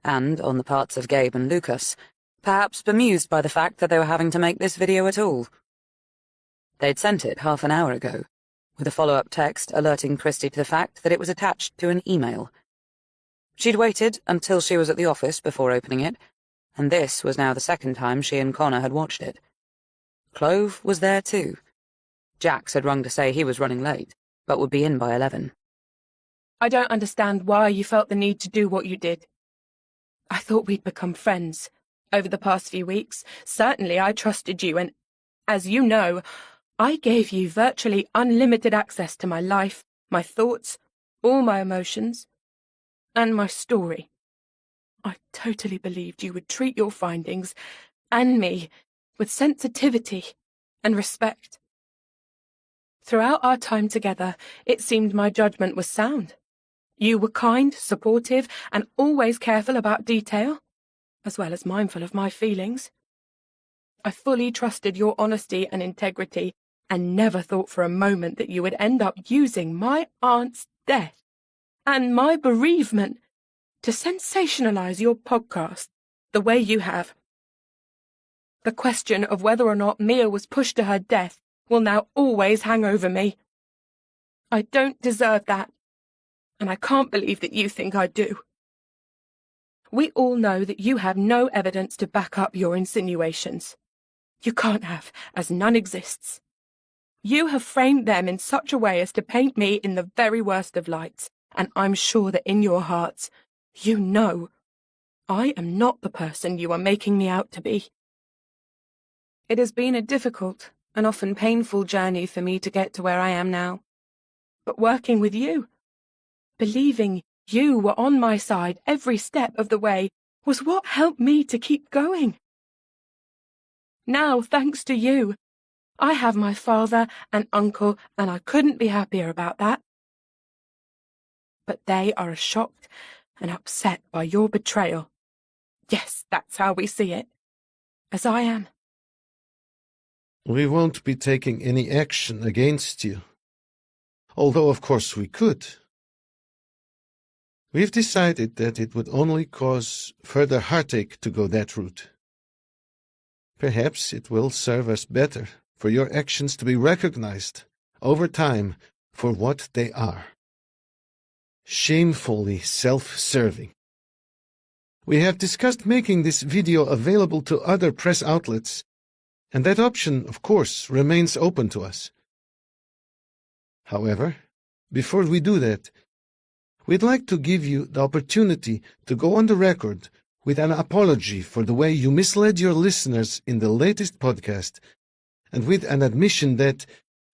and, on the parts of Gabe and Lucas, perhaps bemused by the fact that they were having to make this video at all. They'd sent it half an hour ago, with a follow-up text alerting Christie to the fact that it was attached to an email. She'd waited until she was at the office before opening it, and this was now the second time she and Connor had watched it. Clove was there too. Jax had rung to say he was running late, but would be in by 11. I don't understand why you felt the need to do what you did. I thought we'd become friends over the past few weeks. Certainly I trusted you, and, as you know, I gave you virtually unlimited access to my life, my thoughts, all my emotions, and my story. I totally believed you would treat your findings, and me, with sensitivity and respect. Throughout our time together, it seemed my judgment was sound. You were kind, supportive, and always careful about detail, as well as mindful of my feelings. I fully trusted your honesty and integrity, and never thought for a moment that you would end up using my aunt's death and my bereavement to sensationalize your podcast the way you have. The question of whether or not Mia was pushed to her death will now always hang over me. I don't deserve that, and I can't believe that you think I do. We all know that you have no evidence to back up your insinuations. You can't have, as none exists. You have framed them in such a way as to paint me in the very worst of lights, and I'm sure that in your hearts, you know I am not the person you are making me out to be. It has been a difficult and often painful journey for me to get to where I am now. But working with you, believing you were on my side every step of the way, was what helped me to keep going. Now, thanks to you, I have my father and uncle, and I couldn't be happier about that. But they are as shocked and upset by your betrayal. Yes, that's how we see it. As I am. We won't be taking any action against you. Although, of course, we could. We've decided that it would only cause further heartache to go that route. Perhaps it will serve us better for your actions to be recognized over time for what they are. Shamefully self-serving. We have discussed making this video available to other press outlets, and that option, of course, remains open to us. However, before we do that, we'd like to give you the opportunity to go on the record with an apology for the way you misled your listeners in the latest podcast, and with an admission that,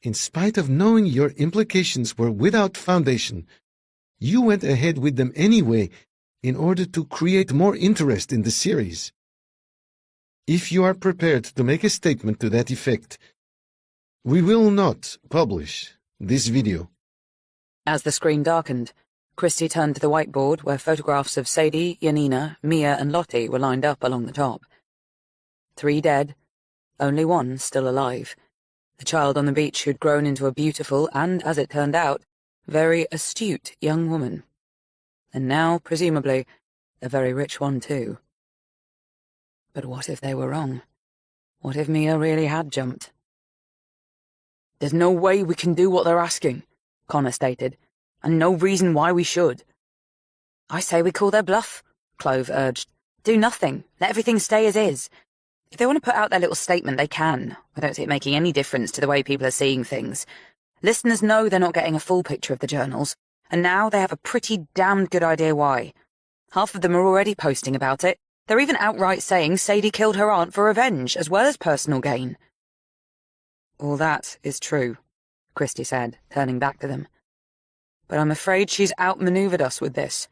in spite of knowing your implications were without foundation, you went ahead with them anyway in order to create more interest in the series. If you are prepared to make a statement to that effect, we will not publish this video. As the screen darkened, Christy turned to the whiteboard where photographs of Sadie, Janina, Mia and Lottie were lined up along the top. 3 dead, only 1 still alive. The child on the beach who'd grown into a beautiful and, as it turned out, very astute young woman. And now, presumably, a very rich one too. But what if they were wrong? What if Mia really had jumped? There's no way we can do what they're asking, Connor stated, and no reason why we should. I say we call their bluff, Clove urged. Do nothing. Let everything stay as is. If they want to put out their little statement, they can. I don't see it making any difference to the way people are seeing things. Listeners know they're not getting a full picture of the journals, and now they have a pretty damned good idea why. Half of them are already posting about it. They're even outright saying Sadie killed her aunt for revenge, as well as personal gain. All that is true, Christy said, turning back to them. But I'm afraid she's outmaneuvered us with this.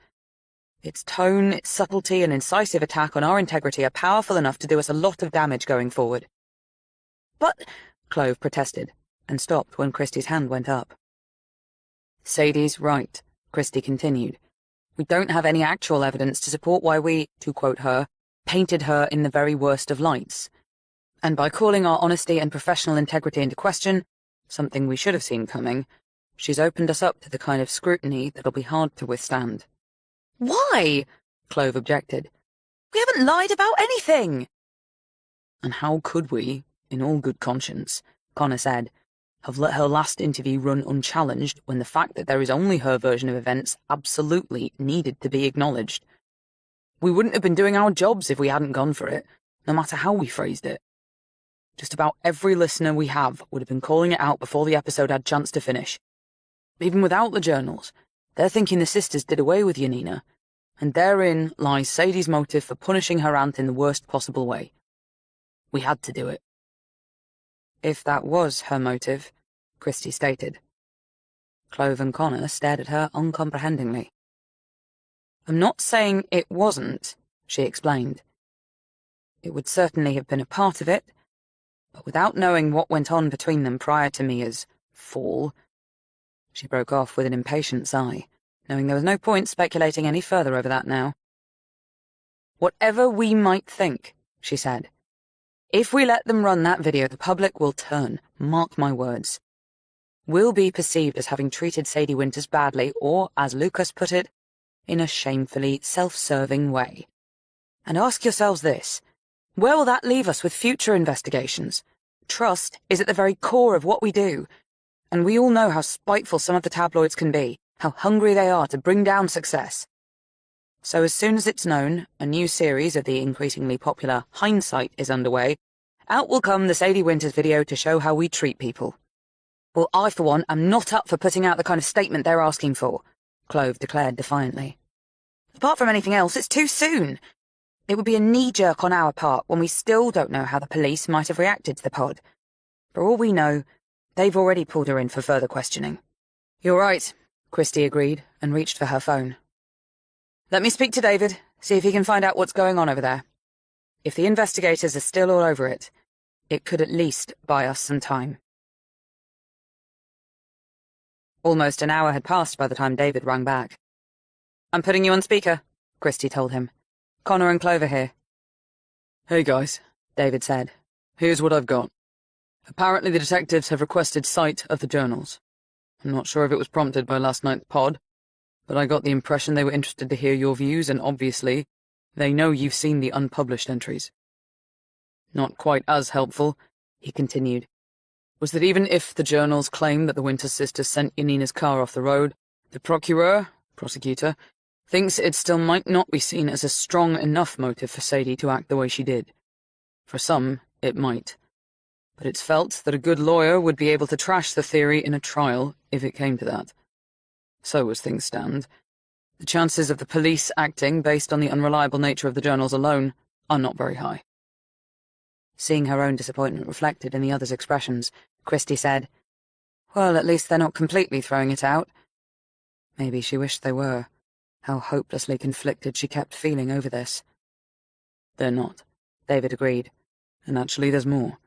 Its tone, its subtlety and incisive attack on our integrity are powerful enough to do us a lot of damage going forward. But, Clove protested, and stopped when Christy's hand went up. Sadie's right, Christy continued. We don't have any actual evidence to support why we, to quote her, painted her in the very worst of lights. And by calling our honesty and professional integrity into question, something we should have seen coming, she's opened us up to the kind of scrutiny that'll be hard to withstand. why? Clove objected. We haven't lied about anything. And how could we, in all good conscience, Connor said, have let her last interview run unchallenged when the fact that there is only her version of events absolutely needed to be acknowledged? We wouldn't have been doing our jobs if we hadn't gone for it, no matter how we phrased it. Just about every listener we have would have been calling it out before the episode had chance to finish. Even without the journals, they're thinking the sisters did away with Janina, and therein lies Sadie's motive for punishing her aunt in the worst possible way. We had to do it. If that was her motive, Christy stated. Clove and Connor stared at her uncomprehendingly. I'm not saying it wasn't, she explained. It would certainly have been a part of it, but without knowing what went on between them prior to Mia's fall. She broke off with an impatient sigh, knowing there was no point speculating any further over that now. Whatever we might think, she said, if we let them run that video, the public will turn, mark my words. We'll be perceived as having treated Sadie Winters badly, or, as Lucas put it, in a shamefully self-serving way. And ask yourselves this, where will that leave us with future investigations? Trust is at the very core of what we do, and we all know how spiteful some of the tabloids can be, how hungry they are to bring down success. So as soon as it's known, a new series of the increasingly popular Hindsight is underway, out will come the Sadie Winters video to show how we treat people. Well, I, for one, am not up for putting out the kind of statement they're asking for, Clove declared defiantly. Apart from anything else, it's too soon. It would be a knee-jerk on our part when we still don't know how the police might have reacted to the pod. For all we know, they've already pulled her in for further questioning. You're right, Christy agreed and reached for her phone. Let me speak to David, see if he can find out what's going on over there. If the investigators are still all over it, it could at least buy us some time. Almost an hour had passed by the time David rang back. I'm putting you on speaker, Christy told him. Connor and Clover here. Hey guys, David said. Here's what I've got. Apparently the detectives have requested sight of the journals. I'm not sure if it was prompted by last night's pod, but I got the impression they were interested to hear your views, and obviously, they know you've seen the unpublished entries. Not quite as helpful, he continued, was that even if the journals claim that the Winters sisters sent Janina's car off the road, the prosecutor, thinks it still might not be seen as a strong enough motive for Sadie to act the way she did. For some, it might. But it's felt that a good lawyer would be able to trash the theory in a trial if it came to that. So as things stand, the chances of the police acting based on the unreliable nature of the journals alone are not very high. Seeing her own disappointment reflected in the other's expressions, Christy said, Well, at least they're not completely throwing it out. Maybe she wished they were. How hopelessly conflicted she kept feeling over this. They're not, David agreed. And actually there's more.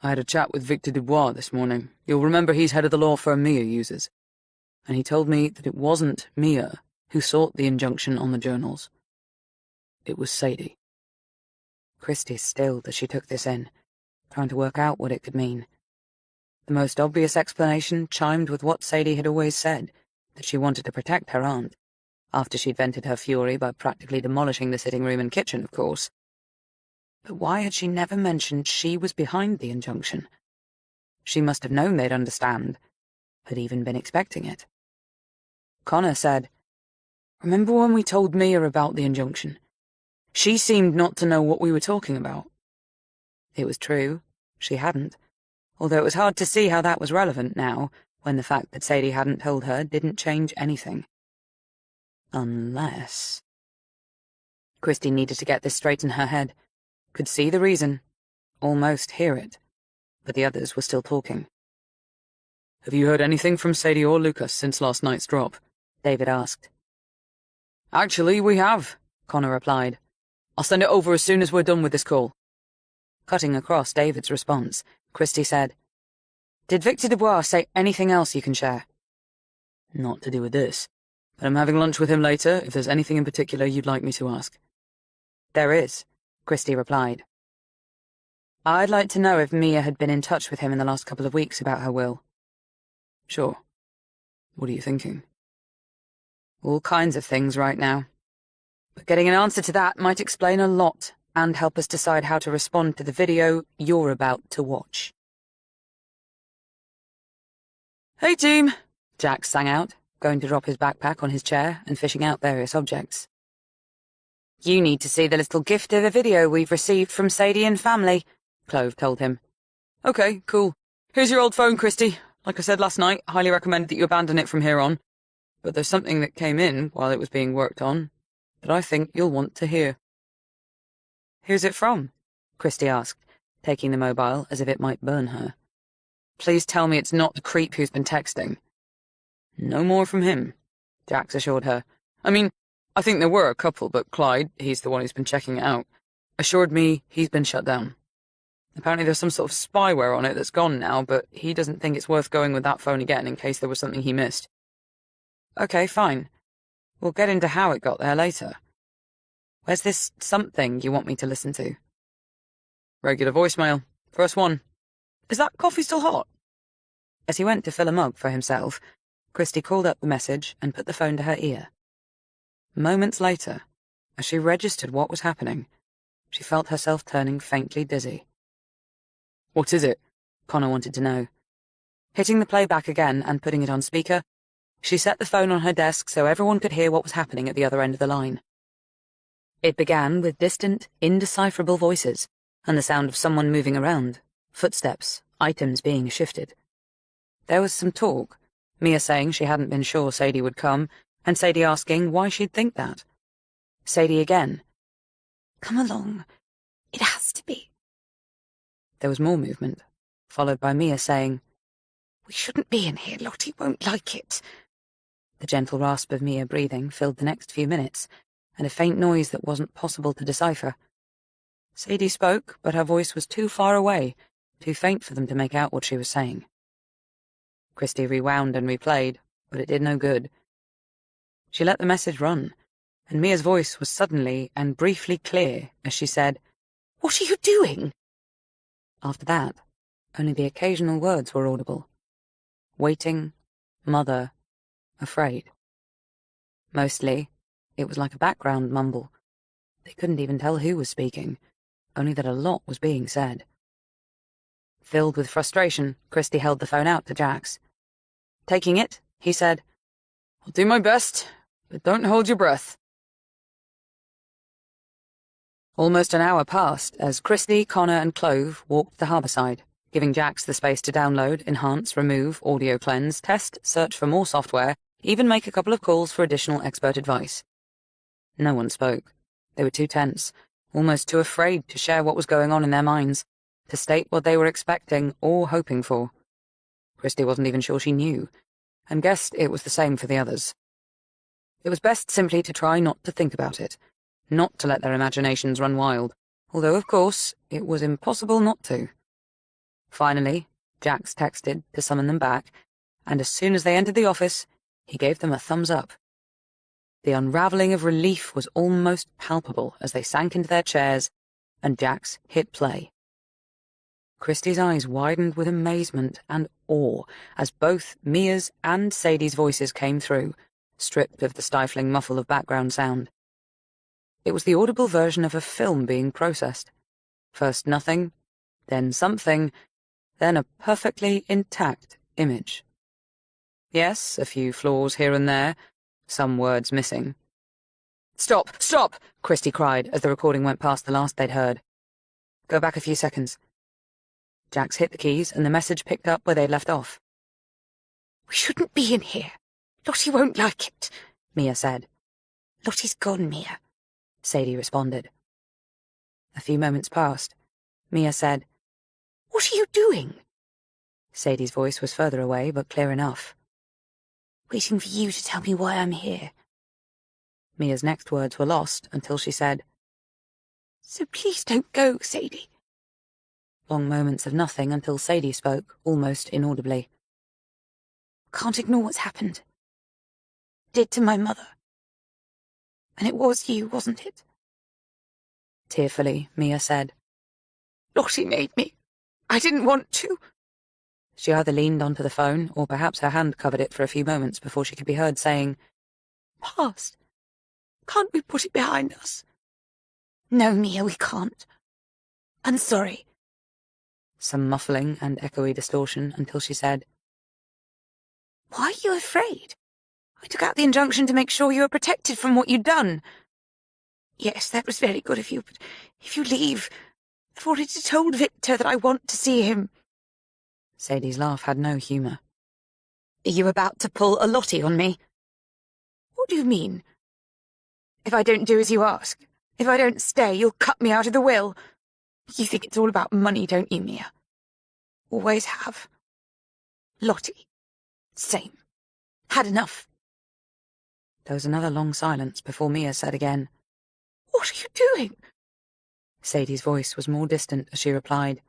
I had a chat with Victor Dubois this morning. You'll remember he's head of the law firm Mia uses. and he told me that it wasn't Mia who sought the injunction on the journals. It was Sadie. Christie stilled as she took this in, trying to work out what it could mean. The most obvious explanation chimed with what Sadie had always said, that she wanted to protect her aunt, after she'd vented her fury by practically demolishing the sitting room and kitchen, of course. But why had she never mentioned she was behind the injunction? She must have known they'd understand, had even been expecting it. Connor said, "Remember when we told Mia about the injunction? She seemed not to know what we were talking about." It was true, she hadn't, although it was hard to see how that was relevant now, when the fact that Sadie hadn't told her didn't change anything. Unless... Christie needed to get this straight in her head. Could see the reason, almost hear it, but the others were still talking. "Have you heard anything from Sadie or Lucas since last night's drop?" David asked. "Actually, we have," Connor replied. "I'll send it over as soon as we're done with this call." Cutting across David's response, Christie said, "Did Victor Dubois say anything else you can share?" "Not to do with this, but I'm having lunch with him later if there's anything in particular you'd like me to ask." "There is," Christie replied. "I'd like to know if Mia had been in touch with him in the last couple of weeks about her will." "Sure. What are you thinking?" "All kinds of things right now. But getting an answer to that might explain a lot and help us decide how to respond to the video you're about to watch." "Hey, team!" Jax sang out, going to drop his backpack on his chair and fishing out various objects. "You need to see the little gift of a video we've received from Sadie and family," Clove told him. "Okay, cool. Here's your old phone, Christie. Like I said last night, highly recommend that you abandon it from here on. But there's something that came in while it was being worked on that I think you'll want to hear." "Who's it from?" Christie asked, taking the mobile as if it might burn her. "Please tell me it's not the creep who's been texting." "No more from him," Jax assured her. "I mean, I think there were a couple, but Clyde, he's the one who's been checking it out, assured me he's been shut down. Apparently there's some sort of spyware on it that's gone now, but he doesn't think it's worth going with that phone again in case there was something he missed." "Okay, fine. We'll get into how it got there later. Where's this something you want me to listen to?" "Regular voicemail. First one. Is that coffee still hot?" As he went to fill a mug for himself, Christie called up the message and put the phone to her ear. Moments later, as she registered what was happening, she felt herself turning faintly dizzy. "What is it?" Connor wanted to know. Hitting the playback again and putting it on speaker, she set the phone on her desk so everyone could hear what was happening at the other end of the line. It began with distant, indecipherable voices and the sound of someone moving around, footsteps, items being shifted. There was some talk, Mia saying she hadn't been sure Sadie would come, and Sadie asking why she'd think that. Sadie again. "Come along. It has to be." There was more movement, followed by Mia saying, "We shouldn't be in here. Lottie won't like it." The gentle rasp of Mia breathing filled the next few minutes, and a faint noise that wasn't possible to decipher. Sadie spoke, but her voice was too far away, too faint for them to make out what she was saying. Christie rewound and replayed, but it did no good. She let the message run, and Mia's voice was suddenly and briefly clear as she said, "What are you doing?" After that, only the occasional words were audible. Waiting, mother, afraid. Mostly, it was like a background mumble. They couldn't even tell who was speaking, only that a lot was being said. Filled with frustration, Christie held the phone out to Jax. Taking it, he said, "I'll do my best, but don't hold your breath." Almost an hour passed as Christie, Connor, and Clove walked the harbour side, giving Jax the space to download, enhance, remove, audio cleanse, test, search for more software, even make a couple of calls for additional expert advice. No one spoke. They were too tense, almost too afraid to share what was going on in their minds, to state what they were expecting or hoping for. Christie wasn't even sure she knew, and guessed it was the same for the others. It was best simply to try not to think about it, not to let their imaginations run wild, although, of course, it was impossible not to. Finally, Jax texted to summon them back, and as soon as they entered the office, He gave them a thumbs up. The unravelling of relief was almost palpable as they sank into their chairs and Jax hit play. Christie's eyes widened with amazement and awe as both Mia's and Sadie's voices came through, stripped of the stifling muffle of background sound. It was the audible version of a film being processed. First nothing, then something, then a perfectly intact image. Yes, a few flaws here and there, some words missing. "Stop! Stop!" Christie cried as the recording went past the last they'd heard. "Go back a few seconds." Jax hit the keys and the message picked up where they'd left off. "We shouldn't be in here. Lottie won't like it," Mia said. "Lottie's gone, Mia," Sadie responded. A few moments passed. Mia said, "What are you doing?" Sadie's voice was further away, but clear enough. "Waiting for you to tell me why I'm here." Mia's next words were lost until she said, "So please don't go, Sadie." Long moments of nothing until Sadie spoke, almost inaudibly. "Can't ignore what's happened. Did to my mother. And it was you, wasn't it?" Tearfully, Mia said, "Lottie made me. I didn't want to." She either leaned onto the phone, or perhaps her hand covered it for a few moments before she could be heard saying, "Past. Can't we put it behind us?" "No, Mia, we can't. I'm sorry." Some muffling and echoey distortion until she said, "Why are you afraid? I took out the injunction to make sure you were protected from what you'd done." "Yes, that was very good of you, but if you leave, I've already told Victor that I want to see him." Sadie's laugh had no humour. "Are you about to pull a Lottie on me?" "What do you mean?" "If I don't do as you ask, if I don't stay, you'll cut me out of the will. You think it's all about money, don't you, Mia? Always have. Lottie. Same. Had enough." There was another long silence before Mia said again, "What are you doing?" Sadie's voice was more distant as she replied,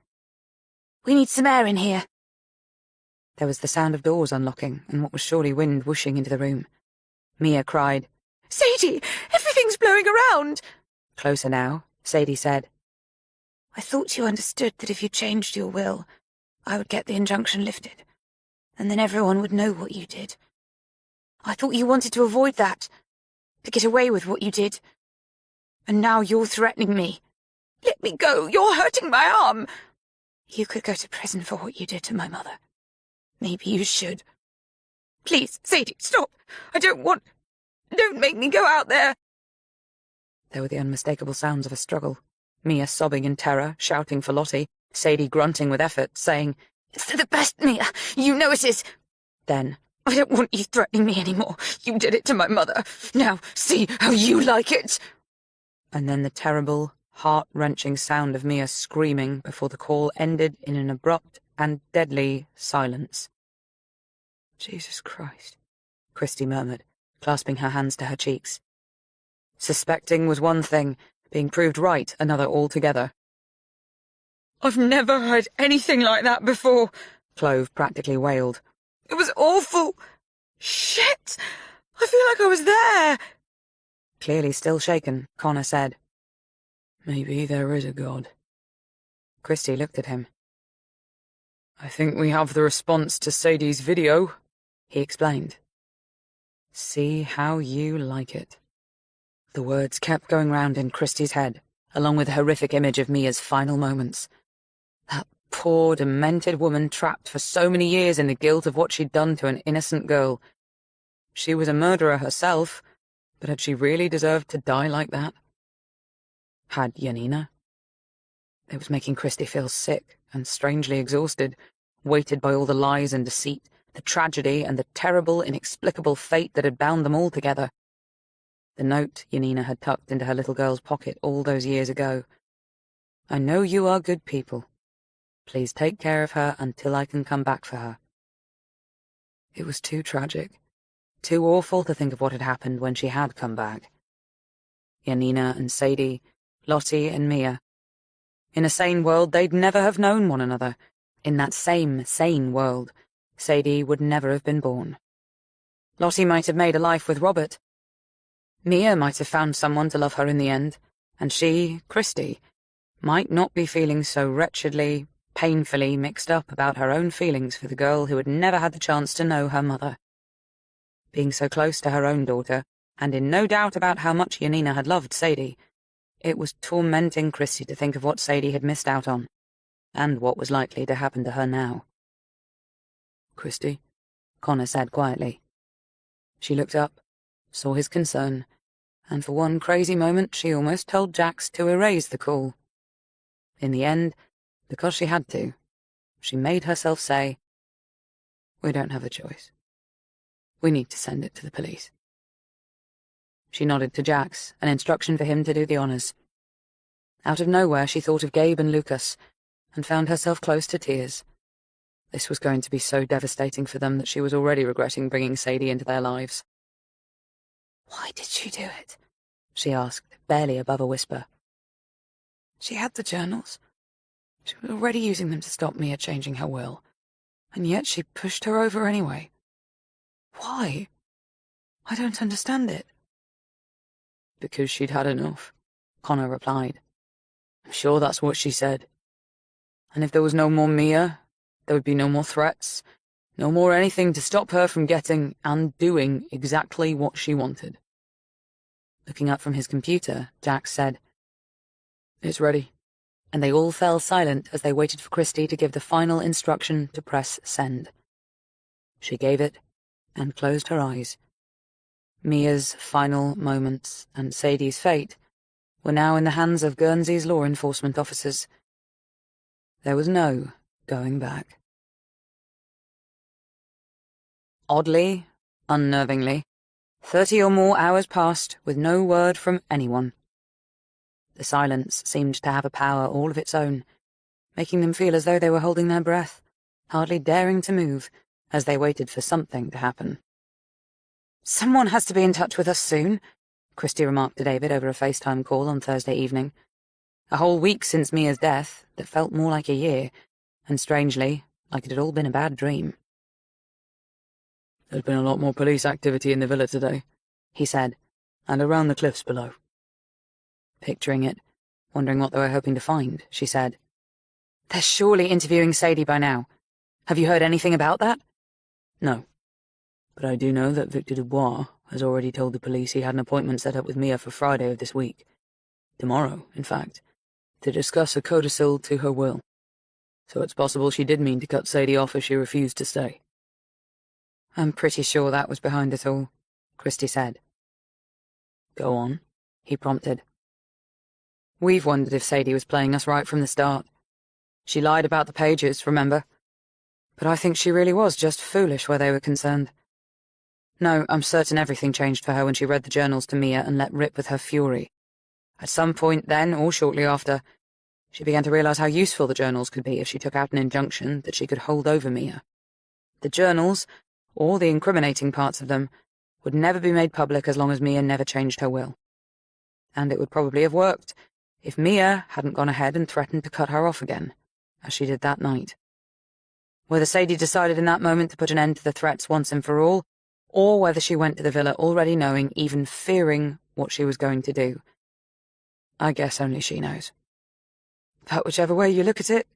"We need some air in here." There was the sound of doors unlocking and what was surely wind whooshing into the room. Mia cried, "Sadie, everything's blowing around." Closer now, Sadie said, "I thought you understood that if you changed your will, I would get the injunction lifted, and then everyone would know what you did. I thought you wanted to avoid that, to get away with what you did. And now you're threatening me. Let me go, you're hurting my arm. You could go to prison for what you did to my mother. Maybe you should. Please, Sadie, stop. I don't want... Don't make me go out there." There were the unmistakable sounds of a struggle. Mia sobbing in terror, shouting for Lottie, Sadie grunting with effort, saying, "It's for the best, Mia. You know it is." Then, "I don't want you threatening me anymore. You did it to my mother. Now, see how you like it." And then the terrible, heart-wrenching sound of Mia screaming before the call ended in an abrupt and deadly silence. "Jesus Christ," Christie murmured, clasping her hands to her cheeks. Suspecting was one thing, being proved right another altogether. "I've never heard anything like that before," Clove practically wailed. "It was awful. Shit! I feel like I was there." Clearly still shaken, Connor said, "Maybe there is a God." Christie looked at him. "I think we have the response to Sadie's video," he explained. See how you like it. The words kept going round in Christie's head, along with the horrific image of Mia's final moments. That poor, demented woman trapped for so many years in the guilt of what she'd done to an innocent girl. She was a murderer herself, but had she really deserved to die like that? Had Janina? It was making Christie feel sick and strangely exhausted, weighted by all the lies and deceit, the tragedy and the terrible, inexplicable fate that had bound them all together. The note Janina had tucked into her little girl's pocket all those years ago. "I know you are good people. Please take care of her until I can come back for her." It was too tragic, too awful to think of what had happened when she had come back. Janina and Sadie, Lottie and Mia. In a sane world, they'd never have known one another. In that same sane world, Sadie would never have been born. Lottie might have made a life with Robert. Mia might have found someone to love her in the end, and she, Christy, might not be feeling so wretchedly, painfully mixed up about her own feelings for the girl who had never had the chance to know her mother. Being so close to her own daughter, and in no doubt about how much Yanina had loved Sadie, it was tormenting Christy to think of what Sadie had missed out on, and what was likely to happen to her now. Christy? Connor said quietly. She looked up, saw his concern, and for one crazy moment she almost told Jax to erase the call. In the end, because she had to, she made herself say, "We don't have a choice. We need to send it to the police." She nodded to Jax, an instruction for him to do the honours. Out of nowhere she thought of Gabe and Lucas, and found herself close to tears. This was going to be so devastating for them that she was already regretting bringing Sadie into their lives. Why did she do it? She asked, barely above a whisper. She had the journals. She was already using them to stop Mia changing her will, and yet she pushed her over anyway. Why? I don't understand it. Because she'd had enough, Connor replied. I'm sure that's what she said. And if there was no more Mia, there would be no more threats, no more anything to stop her from getting and doing exactly what she wanted. Looking up from his computer, Jax said, "It's ready." And they all fell silent as they waited for Christy to give the final instruction to press send. She gave it and closed her eyes. Mia's final moments and Sadie's fate were now in the hands of Guernsey's law enforcement officers. There was no going back. Oddly, unnervingly, 30 or more hours passed with no word from anyone. The silence seemed to have a power all of its own, making them feel as though they were holding their breath, hardly daring to move, as they waited for something to happen. "Someone has to be in touch with us soon," Christy remarked to David over a FaceTime call on Thursday evening. A whole week since Mia's death that felt more like a year, and strangely, like it had all been a bad dream. There'd been a lot more police activity in the villa today, he said, and around the cliffs below. Picturing it, wondering what they were hoping to find, she said, "They're surely interviewing Sadie by now. Have you heard anything about that?" No. But I do know that Victor Dubois has already told the police he had an appointment set up with Mia for Friday of this week. Tomorrow, in fact, to discuss a codicil to her will. So it's possible she did mean to cut Sadie off if she refused to stay. "I'm pretty sure that was behind it all," Christy said. Go on, he prompted. "We've wondered if Sadie was playing us right from the start. She lied about the pages, remember? But I think she really was just foolish where they were concerned. No, I'm certain everything changed for her when she read the journals to Mia and let rip with her fury. At some point then, or shortly after, she began to realize how useful the journals could be if she took out an injunction that she could hold over Mia. The journals, or the incriminating parts of them, would never be made public as long as Mia never changed her will. And it would probably have worked if Mia hadn't gone ahead and threatened to cut her off again, as she did that night. Whether Sadie decided in that moment to put an end to the threats once and for all, or whether she went to the villa already knowing, even fearing, what she was going to do, I guess only she knows. But whichever way you look at it,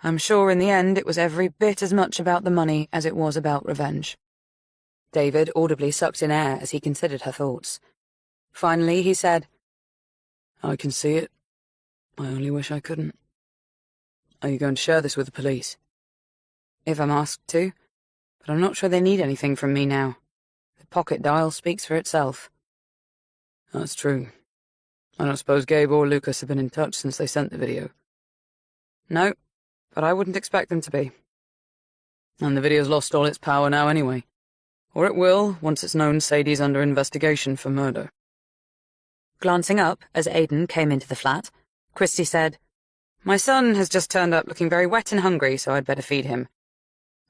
I'm sure in the end it was every bit as much about the money as it was about revenge. David audibly sucked in air as he considered her thoughts. Finally, he said, I can see it. I only wish I couldn't. Are you going to share this with the police? If I'm asked to, but I'm not sure they need anything from me now. The pocket dial speaks for itself. That's true. I don't suppose Gabe or Lucas have been in touch since they sent the video. No, but I wouldn't expect them to be. And the video's lost all its power now anyway. Or it will, once it's known Sadie's under investigation for murder. Glancing up as Aidan came into the flat, Christy said, My son has just turned up looking very wet and hungry, so I'd better feed him.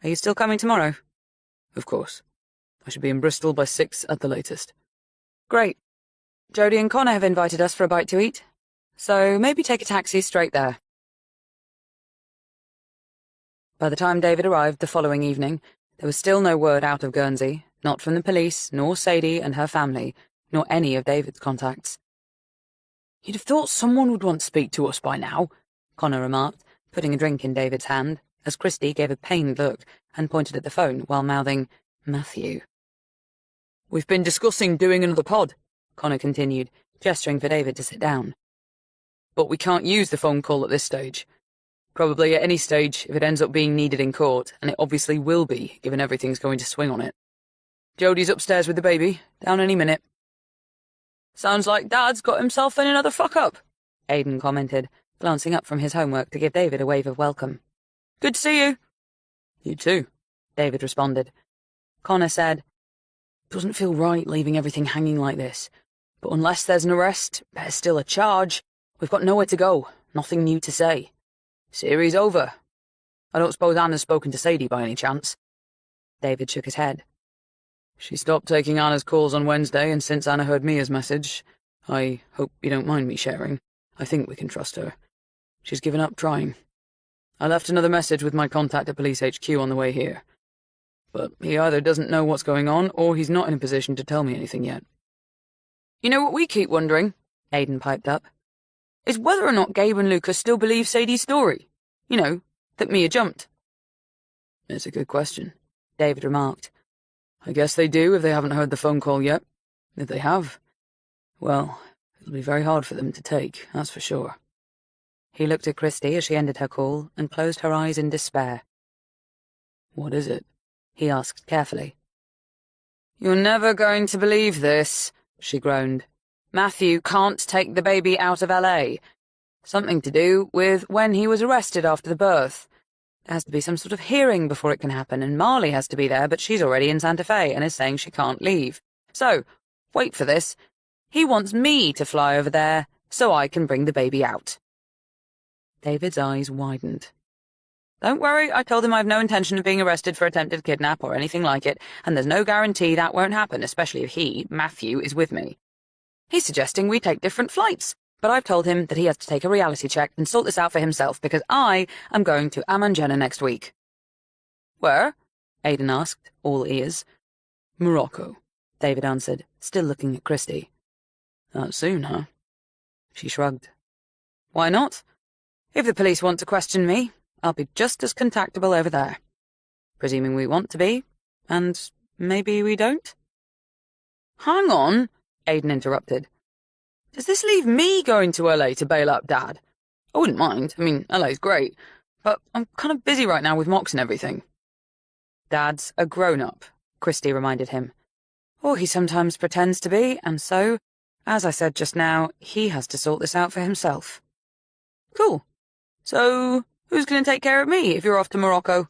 Are you still coming tomorrow? Of course. I should be in Bristol by 6 at the latest. Great. Jodie and Connor have invited us for a bite to eat, so maybe take a taxi straight there. By the time David arrived the following evening, there was still no word out of Guernsey, Not from the police, nor Sadie and her family, nor any of David's contacts. You'd have thought someone would want to speak to us by now, Connor remarked, putting a drink in David's hand, as Christie gave a pained look and pointed at the phone while mouthing, Matthew. We've been discussing doing another pod, Connor continued, gesturing for David to sit down. but we can't use the phone call at this stage. Probably at any stage if it ends up being needed in court, and it obviously will be, given everything's going to swing on it. Jodie's upstairs with the baby, down any minute. Sounds like Dad's got himself in another fuck-up, Aidan commented, glancing up from his homework to give David a wave of welcome. Good to see you. You too, David responded. Connor said, Doesn't feel right leaving everything hanging like this, but unless there's an arrest, there's still a charge. We've got nowhere to go, nothing new to say. Series over. I don't suppose Anna's spoken to Sadie by any chance? David shook his head. She stopped taking Anna's calls on Wednesday, and since Anna heard Mia's message, I hope you don't mind me sharing. I think we can trust her. She's given up trying. I left another message with my contact at Police HQ on the way here. But he either doesn't know what's going on, or he's not in a position to tell me anything yet. You know what we keep wondering, Aidan piped up, is whether or not Gabe and Lucas still believe Sadie's story. You know, that Mia jumped. It's a good question, David remarked. I guess they do if they haven't heard the phone call yet. If they have, well, it'll be very hard for them to take, that's for sure. He looked at Christie as she ended her call and closed her eyes in despair. What is it? He asked carefully. You're never going to believe this, she groaned. Matthew can't take the baby out of LA. Something to do with when he was arrested after the birth. There has to be some sort of hearing before it can happen, and Marley has to be there, but she's already in Santa Fe and is saying she can't leave. So, wait for this. He wants me to fly over there so I can bring the baby out. David's eyes widened. Don't worry, I told him I have no intention of being arrested for attempted kidnap or anything like it, and there's no guarantee that won't happen, especially if he, Matthew, is with me. He's suggesting we take different flights, but I've told him that he has to take a reality check and sort this out for himself because I am going to Amanjena next week. Where? Aidan asked, all ears. Morocco, David answered, still looking at Christie. That soon, huh? She shrugged. Why not? If the police want to question me, I'll be just as contactable over there. Presuming we want to be, and maybe we don't. Hang on, Aidan interrupted. Does this leave me going to LA to bail out Dad? I wouldn't mind. I mean, LA's great. But I'm kind of busy right now with Mox and everything. Dad's a grown-up, Christie reminded him. Or he sometimes pretends to be, and so, as I said just now, he has to sort this out for himself. Cool. So, who's going to take care of me if you're off to Morocco?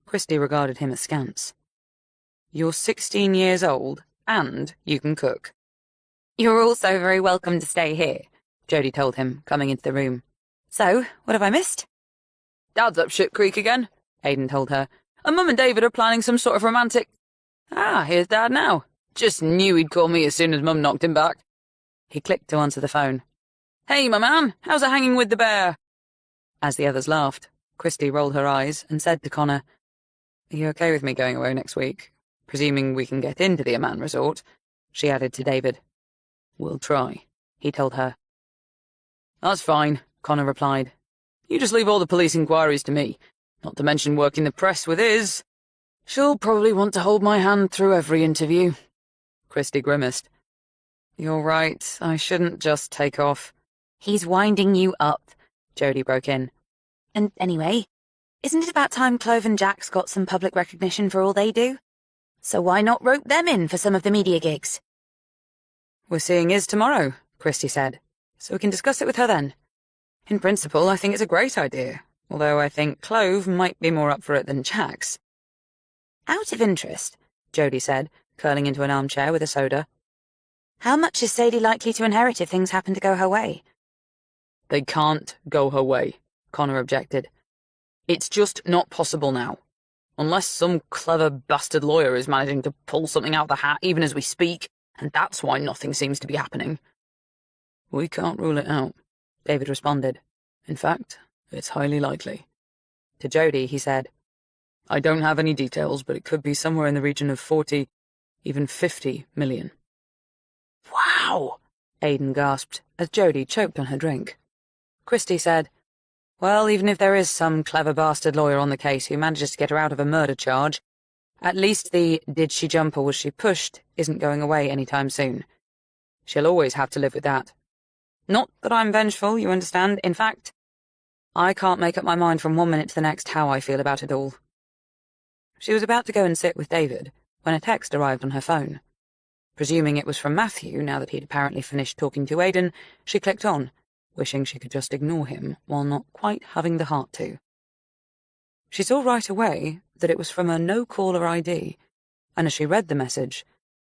Christie regarded him askance. You're 16 years old, and you can cook. You're also very welcome to stay here, Jodie told him, coming into the room. So, what have I missed? Dad's up Ship Creek again, Aidan told her. And Mum and David are planning some sort of romantic... Ah, here's Dad now. Just knew he'd call me as soon as Mum knocked him back. He clicked to answer the phone. Hey, my man, how's it hanging with the bear? As the others laughed, Christie rolled her eyes and said to Connor, Are you okay with me going away next week? Presuming we can get into the Amman resort, she added to David. We'll try, he told her. That's fine, Connor replied. You just leave all the police inquiries to me, not to mention working the press with Iz. She'll probably want to hold my hand through every interview. Christie grimaced. You're right, I shouldn't just take off. He's winding you up, Jodie broke in. And anyway, isn't it about time Clove and Jax got some public recognition for all they do? So why not rope them in for some of the media gigs? We're seeing Iz tomorrow, Christie said, so we can discuss it with her then. In principle, I think it's a great idea, although I think Clove might be more up for it than Jax. Out of interest, Jodie said, curling into an armchair with a soda. How much is Sadie likely to inherit if things happen to go her way? They can't go her way, Connor objected. It's just not possible now. Unless some clever bastard lawyer is managing to pull something out the hat even as we speak, and that's why nothing seems to be happening. We can't rule it out, David responded. In fact, it's highly likely. To Jodie, he said, I don't have any details, but it could be somewhere in the region of 40, even 50 million. Wow! Aidan gasped as Jodie choked on her drink. Christie said, well, even if there is some clever bastard lawyer on the case who manages to get her out of a murder charge, at least the did she jump or was she pushed isn't going away anytime soon. She'll always have to live with that. Not that I'm vengeful, you understand. In fact, I can't make up my mind from one minute to the next how I feel about it all. She was about to go and sit with David when a text arrived on her phone. Presuming it was from Matthew, now that he'd apparently finished talking to Aidan, she clicked on, wishing she could just ignore him while not quite having the heart to. She saw right away that it was from a no-caller ID, and as she read the message,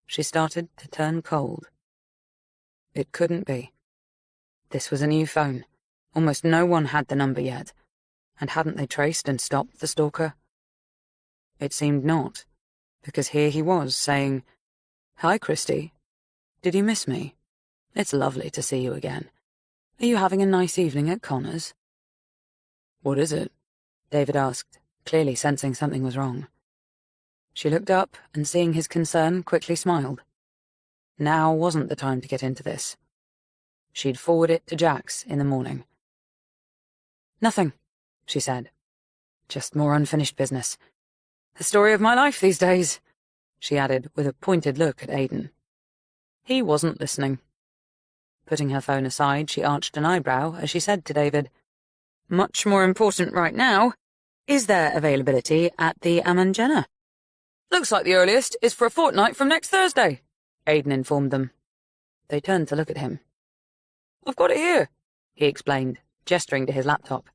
she started to turn cold. It couldn't be. This was a new phone. Almost no one had the number yet, and hadn't they traced and stopped the stalker? It seemed not, because here he was saying, "Hi, Christie. Did you miss me? It's lovely to see you again. Are you having a nice evening at Connor's?" What is it? David asked, clearly sensing something was wrong. She looked up and, seeing his concern, quickly smiled. Now wasn't the time to get into this. She'd forward it to Jax in the morning. "Nothing," she said. "Just more unfinished business. The story of my life these days," she added with a pointed look at Aidan. He wasn't listening. Putting her phone aside, she arched an eyebrow as she said to David, "Much more important right now, is there availability at the Amanjena?" Looks like the earliest is for a fortnight from next Thursday, Aidan informed them. They turned to look at him. "I've got it here," he explained, gesturing to his laptop.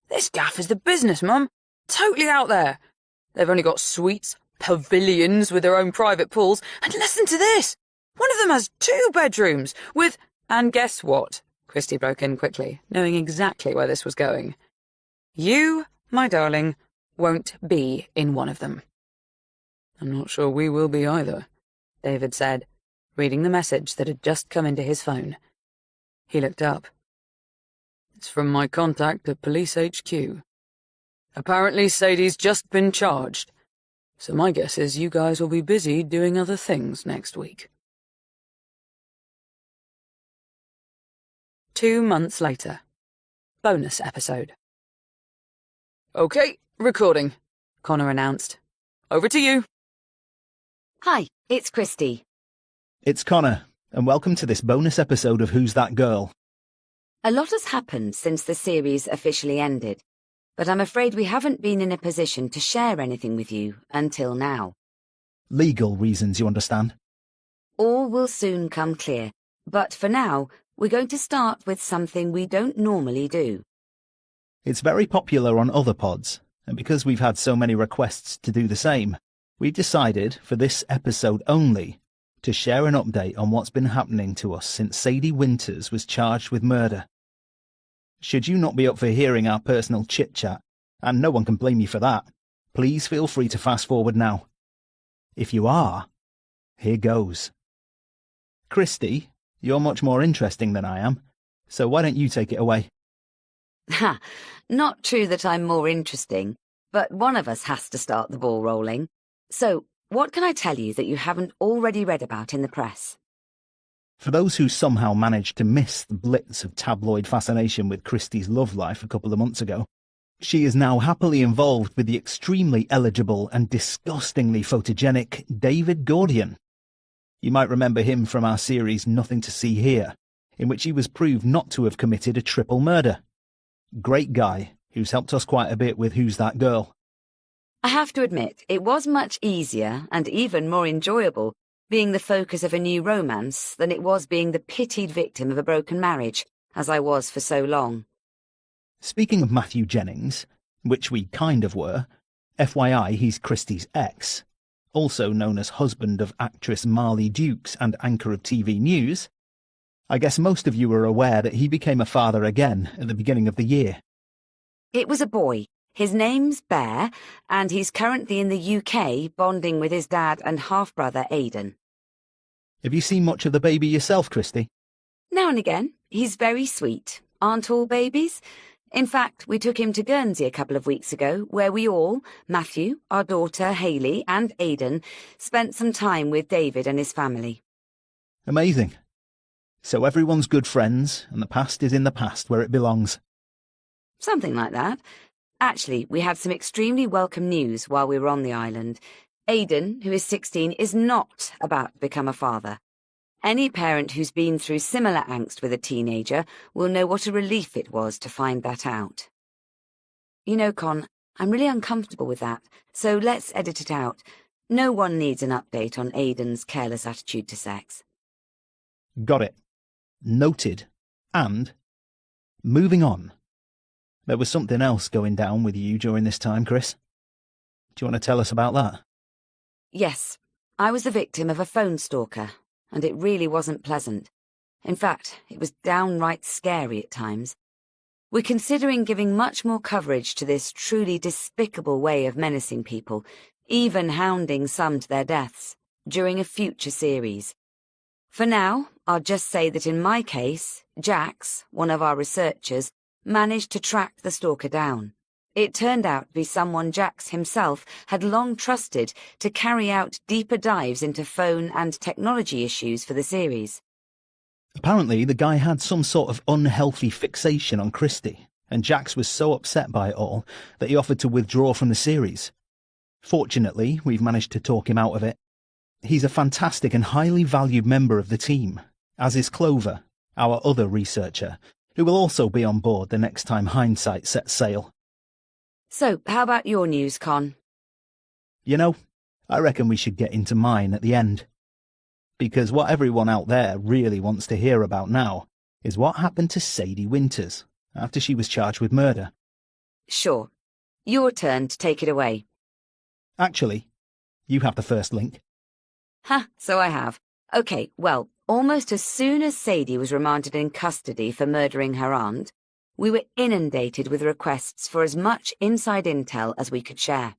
"This gaff is the business, Mum. Totally out there. They've only got suites, pavilions with their own private pools, and listen to this! One of them has 2 bedrooms with—" "And guess what?" Christie broke in quickly, knowing exactly where this was going. "You, my darling, won't be in one of them." "I'm not sure we will be either," David said, reading the message that had just come into his phone. He looked up. "It's from my contact at Police HQ. Apparently Sadie's just been charged, so my guess is you guys will be busy doing other things next week." 2 months later. Bonus episode. "Okay, recording," Connor announced. "Over to you." Hi, it's Christie. It's Connor, and welcome to this bonus episode of Who's That Girl? A lot has happened since the series officially ended, but I'm afraid we haven't been in a position to share anything with you until now. Legal reasons, you understand? All will soon come clear, but for now, we're going to start with something we don't normally do. It's very popular on other pods, and because we've had so many requests to do the same, we've decided, for this episode only, to share an update on what's been happening to us since Sadie Winters was charged with murder. Should you not be up for hearing our personal chit-chat, and no one can blame you for that, please feel free to fast forward now. If you are, here goes. Christie, you're much more interesting than I am, so why don't you take it away? Ha! Not true that I'm more interesting, but one of us has to start the ball rolling. So, what can I tell you that you haven't already read about in the press? For those who somehow managed to miss the blitz of tabloid fascination with Christie's love life a couple of months ago, she is now happily involved with the extremely eligible and disgustingly photogenic David Gordian. You might remember him from our series Nothing to See Here, in which he was proved not to have committed a triple murder. Great guy, who's helped us quite a bit with Who's That Girl. I have to admit, it was much easier and even more enjoyable being the focus of a new romance than it was being the pitied victim of a broken marriage, as I was for so long. Speaking of Matthew Jennings, which we kind of were, FYI he's Christie's ex, also known as husband of actress Marley Dukes and anchor of TV News, I guess most of you are aware that he became a father again at the beginning of the year. It was a boy. His name's Bear, and he's currently in the UK bonding with his dad and half-brother Aidan. Have you seen much of the baby yourself, Christie? Now and again. He's very sweet. Aren't all babies? In fact, we took him to Guernsey a couple of weeks ago, where we all, Matthew, our daughter Hayley, and Aidan, spent some time with David and his family. Amazing. So everyone's good friends, and the past is in the past where it belongs. Something like that. Actually, we had some extremely welcome news while we were on the island. Aidan, who is 16, is not about to become a father. Any parent who's been through similar angst with a teenager will know what a relief it was to find that out. You know, Con, I'm really uncomfortable with that, so let's edit it out. No one needs an update on Aidan's careless attitude to sex. Got it. Noted. And moving on. There was something else going down with you during this time, Chris. Do you want to tell us about that? Yes, I was the victim of a phone stalker, and it really wasn't pleasant. In fact, it was downright scary at times. We're considering giving much more coverage to this truly despicable way of menacing people, even hounding some to their deaths, during a future series. For now, I'll just say that in my case, Jax, one of our researchers, managed to track the stalker down. It turned out to be someone Jax himself had long trusted to carry out deeper dives into phone and technology issues for the series. Apparently, the guy had some sort of unhealthy fixation on Christie, and Jax was so upset by it all that he offered to withdraw from the series. Fortunately, we've managed to talk him out of it. He's a fantastic and highly valued member of the team, as is Clover, our other researcher, who will also be on board the next time Hindsight sets sail. So, how about your news, Con? You know, I reckon we should get into mine at the end. Because what everyone out there really wants to hear about now is what happened to Sadie Winters after she was charged with murder. Sure. Your turn to take it away. Actually, you have the first link. Ha, so I have. Okay, well, almost as soon as Sadie was remanded in custody for murdering her aunt, we were inundated with requests for as much inside intel as we could share.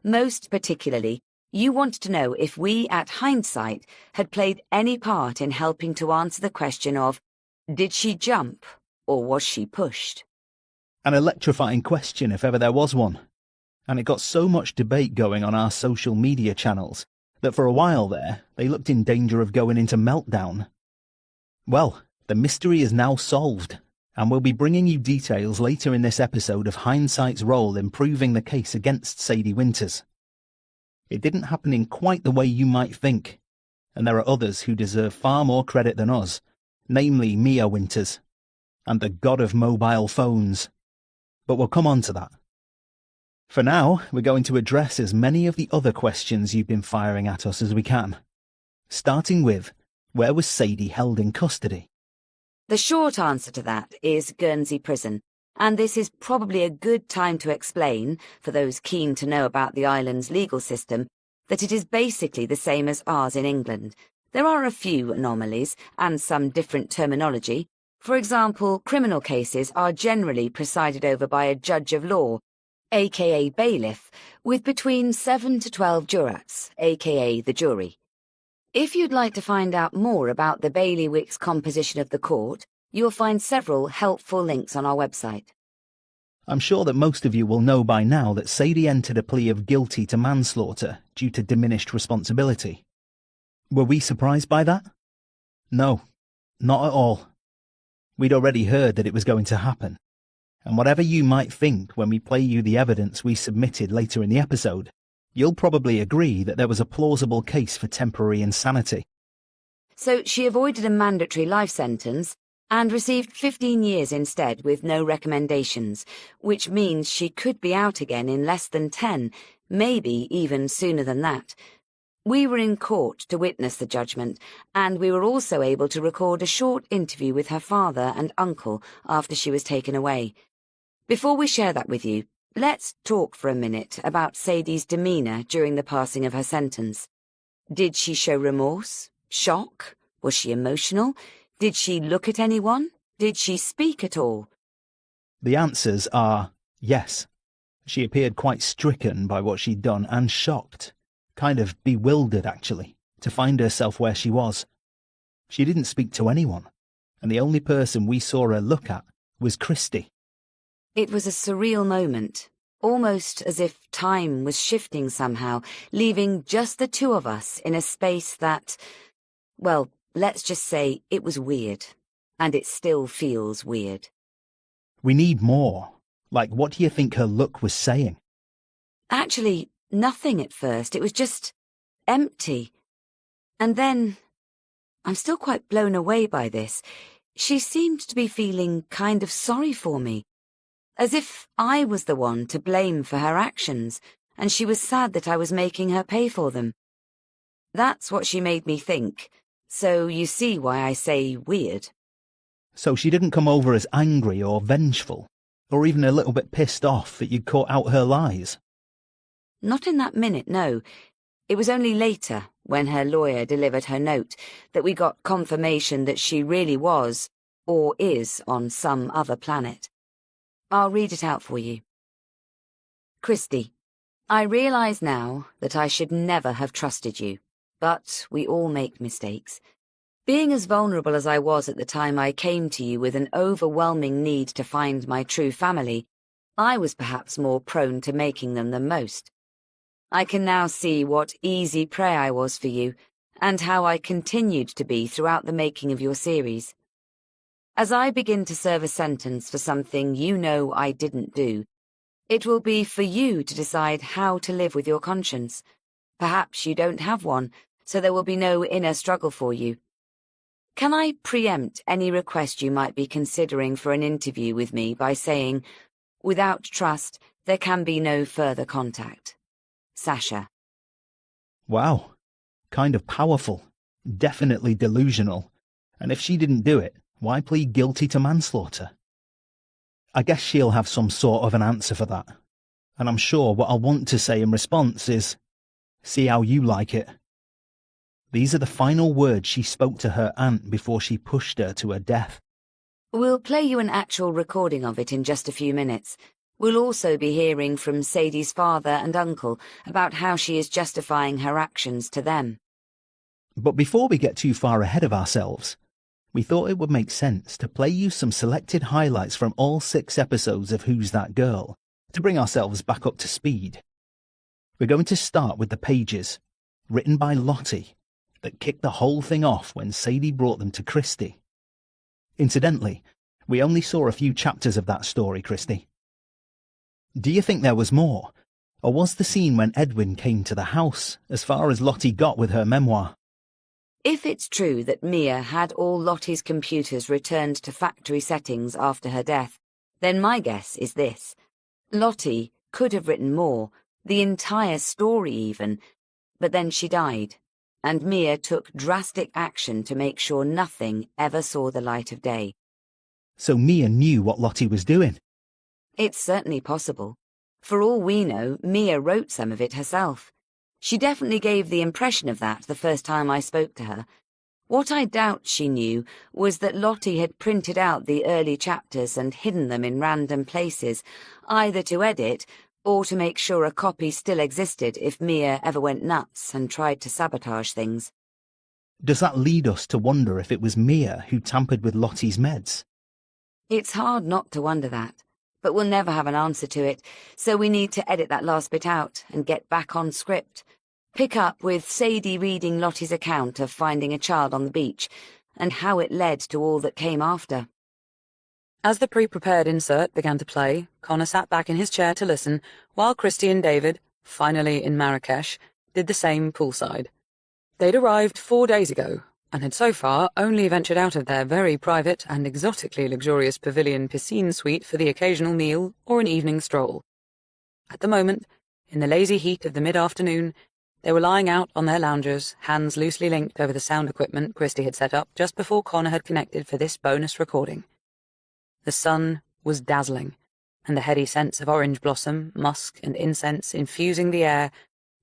Most particularly, you wanted to know if we at Hindsight had played any part in helping to answer the question of, did she jump or was she pushed? An electrifying question if ever there was one. And it got so much debate going on our social media channels that for a while there, they looked in danger of going into meltdown. Well, the mystery is now solved, and we'll be bringing you details later in this episode of Hindsight's role in proving the case against Sadie Winters. It didn't happen in quite the way you might think, and there are others who deserve far more credit than us, namely Mia Winters, and the god of mobile phones. But we'll come on to that. For now, we're going to address as many of the other questions you've been firing at us as we can. Starting with, where was Sadie held in custody? The short answer to that is Guernsey Prison, and this is probably a good time to explain, for those keen to know about the island's legal system, that it is basically the same as ours in England. There are a few anomalies and some different terminology. For example, criminal cases are generally presided over by a judge of law, aka bailiff, with between 7 to 12 jurats, aka the jury. If you'd like to find out more about the bailiwick's composition of the court, you'll find several helpful links on our website. I'm sure that most of you will know by now that Sadie entered a plea of guilty to manslaughter due to diminished responsibility. Were we surprised by that? No, not at all. We'd already heard that it was going to happen. And whatever you might think when we play you the evidence we submitted later in the episode, you'll probably agree that there was a plausible case for temporary insanity. So she avoided a mandatory life sentence and received 15 years instead with no recommendations, which means she could be out again in less than 10, maybe even sooner than that. We were in court to witness the judgment, and we were also able to record a short interview with her father and uncle after she was taken away. Before we share that with you, let's talk for a minute about Sadie's demeanour during the passing of her sentence. Did she show remorse? Shock? Was she emotional? Did she look at anyone? Did she speak at all? The answers are yes. She appeared quite stricken by what she'd done and shocked, kind of bewildered actually, to find herself where she was. She didn't speak to anyone, and the only person we saw her look at was Christie. It was a surreal moment, almost as if time was shifting somehow, leaving just the two of us in a space that, well, let's just say it was weird. And it still feels weird. We need more. Like, what do you think her look was saying? Actually, nothing at first. It was just empty. And then, I'm still quite blown away by this. She seemed to be feeling kind of sorry for me. As if I was the one to blame for her actions, and she was sad that I was making her pay for them. That's what she made me think. So you see why I say weird. So she didn't come over as angry or vengeful, or even a little bit pissed off that you'd caught out her lies? Not in that minute, no. It was only later, when her lawyer delivered her note, that we got confirmation that she really was, or is, on some other planet. I'll read it out for you. Christy, I realise now that I should never have trusted you, but we all make mistakes. Being as vulnerable as I was at the time I came to you with an overwhelming need to find my true family, I was perhaps more prone to making them than most. I can now see what easy prey I was for you, and how I continued to be throughout the making of your series. As I begin to serve a sentence for something you know I didn't do, it will be for you to decide how to live with your conscience. Perhaps you don't have one, so there will be no inner struggle for you. Can I preempt any request you might be considering for an interview with me by saying, without trust, there can be no further contact? Sasha. Wow. Kind of powerful. Definitely delusional. And if she didn't do it, why plead guilty to manslaughter? I guess she'll have some sort of an answer for that. And I'm sure what I'll want to say in response is, see how you like it. These are the final words she spoke to her aunt before she pushed her to her death. We'll play you an actual recording of it in just a few minutes. We'll also be hearing from Sadie's father and uncle about how she is justifying her actions to them. But before we get too far ahead of ourselves, we thought it would make sense to play you some selected highlights from all 6 episodes of Who's That Girl, to bring ourselves back up to speed. We're going to start with the pages, written by Lottie, that kicked the whole thing off when Sadie brought them to Christy. Incidentally, we only saw a few chapters of that story, Christy. Do you think there was more, or was the scene when Edwin came to the house as far as Lottie got with her memoir? If it's true that Mia had all Lottie's computers returned to factory settings after her death, then my guess is this. Lottie could have written more, the entire story even, but then she died, and Mia took drastic action to make sure nothing ever saw the light of day. So Mia knew what Lottie was doing? It's certainly possible. For all we know, Mia wrote some of it herself. She definitely gave the impression of that the first time I spoke to her. What I doubt she knew was that Lottie had printed out the early chapters and hidden them in random places, either to edit or to make sure a copy still existed if Mia ever went nuts and tried to sabotage things. Does that lead us to wonder if it was Mia who tampered with Lottie's meds? It's hard not to wonder that, but we'll never have an answer to it, so we need to edit that last bit out and get back on script. Pick up with Sadie reading Lottie's account of finding a child on the beach, and how it led to all that came after. As the pre-prepared insert began to play, Connor sat back in his chair to listen, while Christy and David, finally in Marrakesh, did the same poolside. They'd arrived 4 days ago, and had so far only ventured out of their very private and exotically luxurious pavilion piscine suite for the occasional meal or an evening stroll. At the moment, in the lazy heat of the mid-afternoon, they were lying out on their loungers, hands loosely linked over the sound equipment Christy had set up just before Connor had connected for this bonus recording. The sun was dazzling, and the heady scents of orange blossom, musk, and incense infusing the air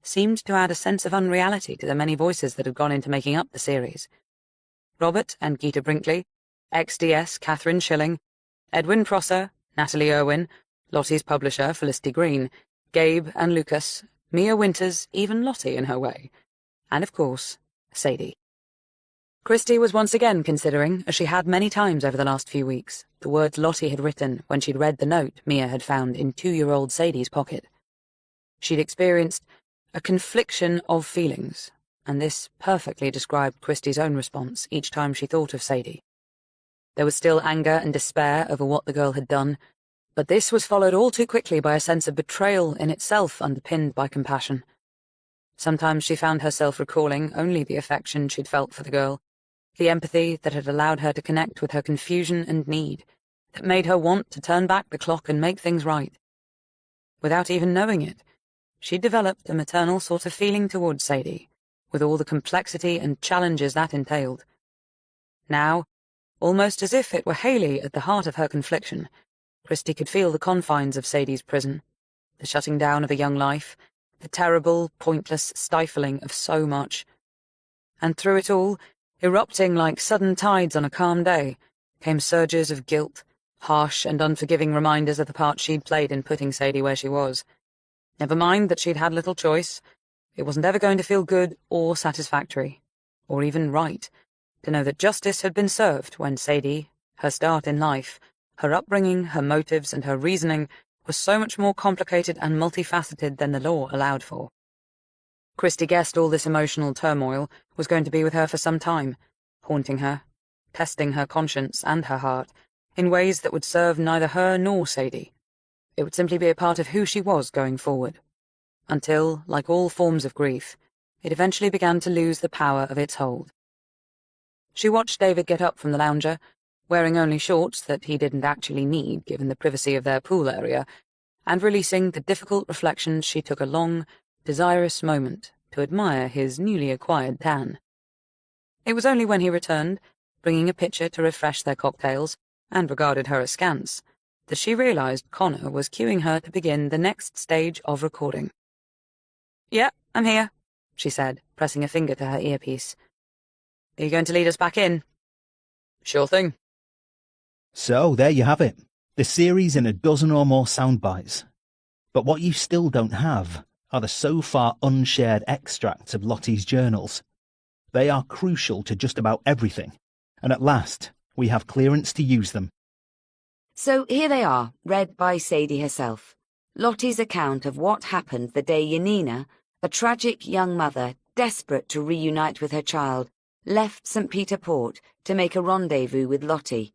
seemed to add a sense of unreality to the many voices that had gone into making up the series. Robert and Geeta Brinkley, XDS Catherine Schilling, Edwin Prosser, Natalie Irwin, Lottie's publisher Felicity Green, Gabe and Lucas, Mia Winters, even Lottie in her way, and of course, Sadie. Christy was once again considering, as she had many times over the last few weeks, the words Lottie had written when she'd read the note Mia had found in 2-year-old Sadie's pocket. She'd experienced a confliction of feelings, and this perfectly described Christy's own response each time she thought of Sadie. There was still anger and despair over what the girl had done, but this was followed all too quickly by a sense of betrayal in itself underpinned by compassion. Sometimes she found herself recalling only the affection she'd felt for the girl, the empathy that had allowed her to connect with her confusion and need, that made her want to turn back the clock and make things right. Without even knowing it, she'd developed a maternal sort of feeling towards Sadie, with all the complexity and challenges that entailed. Now, almost as if it were Haley at the heart of her confliction, Christy could feel the confines of Sadie's prison, the shutting down of a young life, the terrible, pointless stifling of so much. And through it all, erupting like sudden tides on a calm day, came surges of guilt, harsh and unforgiving reminders of the part she'd played in putting Sadie where she was. Never mind that she'd had little choice. It wasn't ever going to feel good or satisfactory, or even right, to know that justice had been served when Sadie, her start in life, her upbringing, her motives, and her reasoning was so much more complicated and multifaceted than the law allowed for. Christy guessed all this emotional turmoil was going to be with her for some time, haunting her, testing her conscience and her heart, in ways that would serve neither her nor Sadie. It would simply be a part of who she was going forward. Until, like all forms of grief, it eventually began to lose the power of its hold. She watched David get up from the lounger, wearing only shorts that he didn't actually need given the privacy of their pool area, and releasing the difficult reflections. She took a long, desirous moment to admire his newly acquired tan. It was only when he returned, bringing a pitcher to refresh their cocktails, and regarded her askance, that she realized Connor was cueing her to begin the next stage of recording. "Yeah, I'm here," she said, pressing a finger to her earpiece. "Are you going to lead us back in?" "Sure thing." So, there you have it. The series in a dozen or more sound bites. But what you still don't have are the so far unshared extracts of Lottie's journals. They are crucial to just about everything, and at last, we have clearance to use them. So here they are, read by Sadie herself. Lottie's account of what happened the day Yanina, a tragic young mother desperate to reunite with her child, left St. Peter Port to make a rendezvous with Lottie,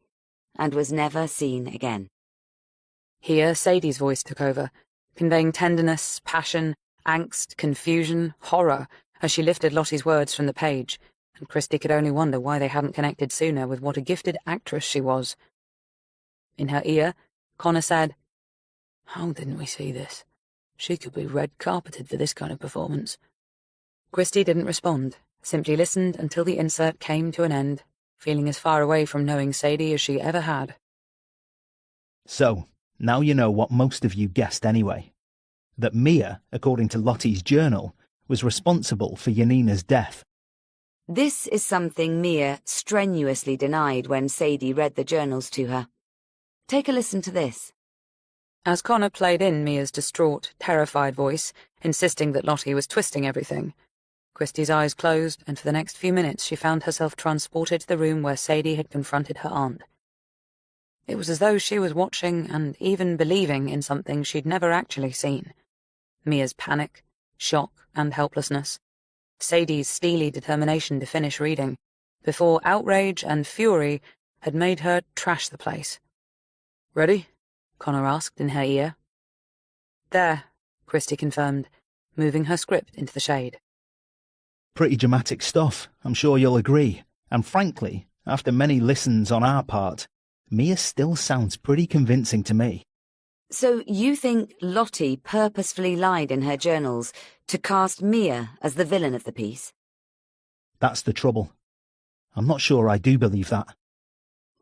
and was never seen again. Here Sadie's voice took over, conveying tenderness, passion, angst, confusion, horror, as she lifted Lottie's words from the page, and Christy could only wonder why they hadn't connected sooner with what a gifted actress she was. In her ear, Connor said, "How didn't we see this? She could be red-carpeted for this kind of performance." Christy didn't respond, simply listened until the insert came to an end, feeling as far away from knowing Sadie as she ever had. So, now you know what most of you guessed anyway. That Mia, according to Lottie's journal, was responsible for Yanina's death. This is something Mia strenuously denied when Sadie read the journals to her. Take a listen to this. As Connor played in Mia's distraught, terrified voice, insisting that Lottie was twisting everything, Christy's eyes closed, and for the next few minutes she found herself transported to the room where Sadie had confronted her aunt. It was as though she was watching and even believing in something she'd never actually seen. Mia's panic, shock, and helplessness. Sadie's steely determination to finish reading, before outrage and fury had made her trash the place. "Ready?" Connor asked in her ear. "There," Christy confirmed, moving her script into the shade. Pretty dramatic stuff, I'm sure you'll agree. And frankly, after many listens on our part, Mia still sounds pretty convincing to me. So you think Lottie purposefully lied in her journals to cast Mia as the villain of the piece? That's the trouble. I'm not sure I do believe that.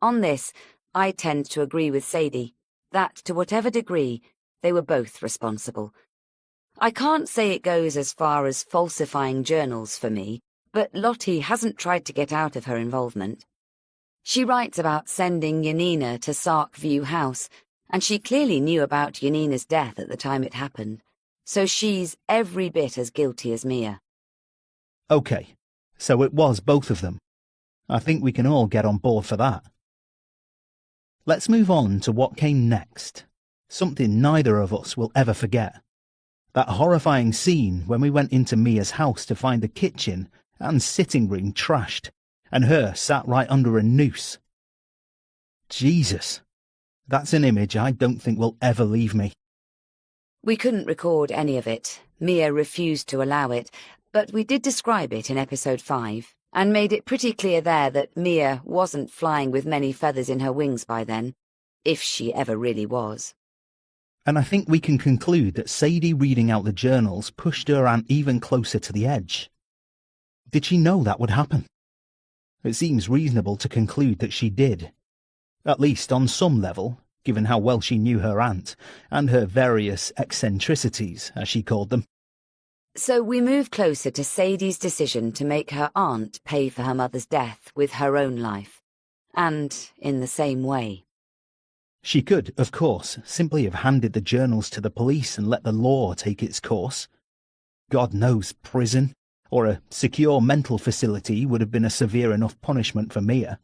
On this, I tend to agree with Sadie, that to whatever degree, they were both responsible. I can't say it goes as far as falsifying journals for me, but Lottie hasn't tried to get out of her involvement. She writes about sending Yanina to Sark View House, and she clearly knew about Yanina's death at the time it happened, so she's every bit as guilty as Mia. OK, so it was both of them. I think we can all get on board for that. Let's move on to what came next. Something neither of us will ever forget. That horrifying scene when we went into Mia's house to find the kitchen and sitting room trashed, and her sat right under a noose. Jesus, that's an image I don't think will ever leave me. We couldn't record any of it. Mia refused to allow it, but we did describe it in episode 5, and made it pretty clear there that Mia wasn't flying with many feathers in her wings by then, if she ever really was. And I think we can conclude that Sadie reading out the journals pushed her aunt even closer to the edge. Did she know that would happen? It seems reasonable to conclude that she did. At least on some level, given how well she knew her aunt, and her various eccentricities, as she called them. So we move closer to Sadie's decision to make her aunt pay for her mother's death with her own life, and in the same way. She could, of course, simply have handed the journals to the police and let the law take its course. God knows prison, or a secure mental facility would have been a severe enough punishment for Mia.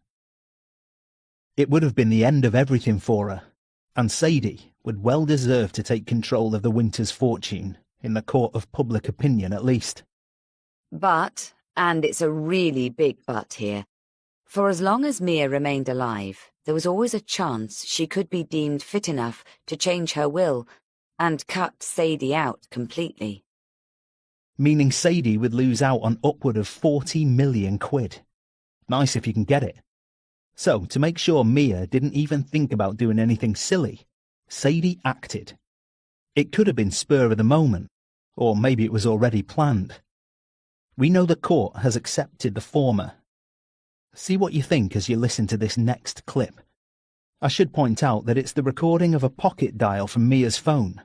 It would have been the end of everything for her, and Sadie would well deserve to take control of the Winters' fortune, in the court of public opinion at least. But, and it's a really big but here, for as long as Mia remained alive, there was always a chance she could be deemed fit enough to change her will and cut Sadie out completely. Meaning Sadie would lose out on upward of 40 million quid. Nice if you can get it. So, to make sure Mia didn't even think about doing anything silly, Sadie acted. It could have been spur of the moment, or maybe it was already planned. We know the court has accepted the former. See what you think as you listen to this next clip. I should point out that it's the recording of a pocket dial from Mia's phone,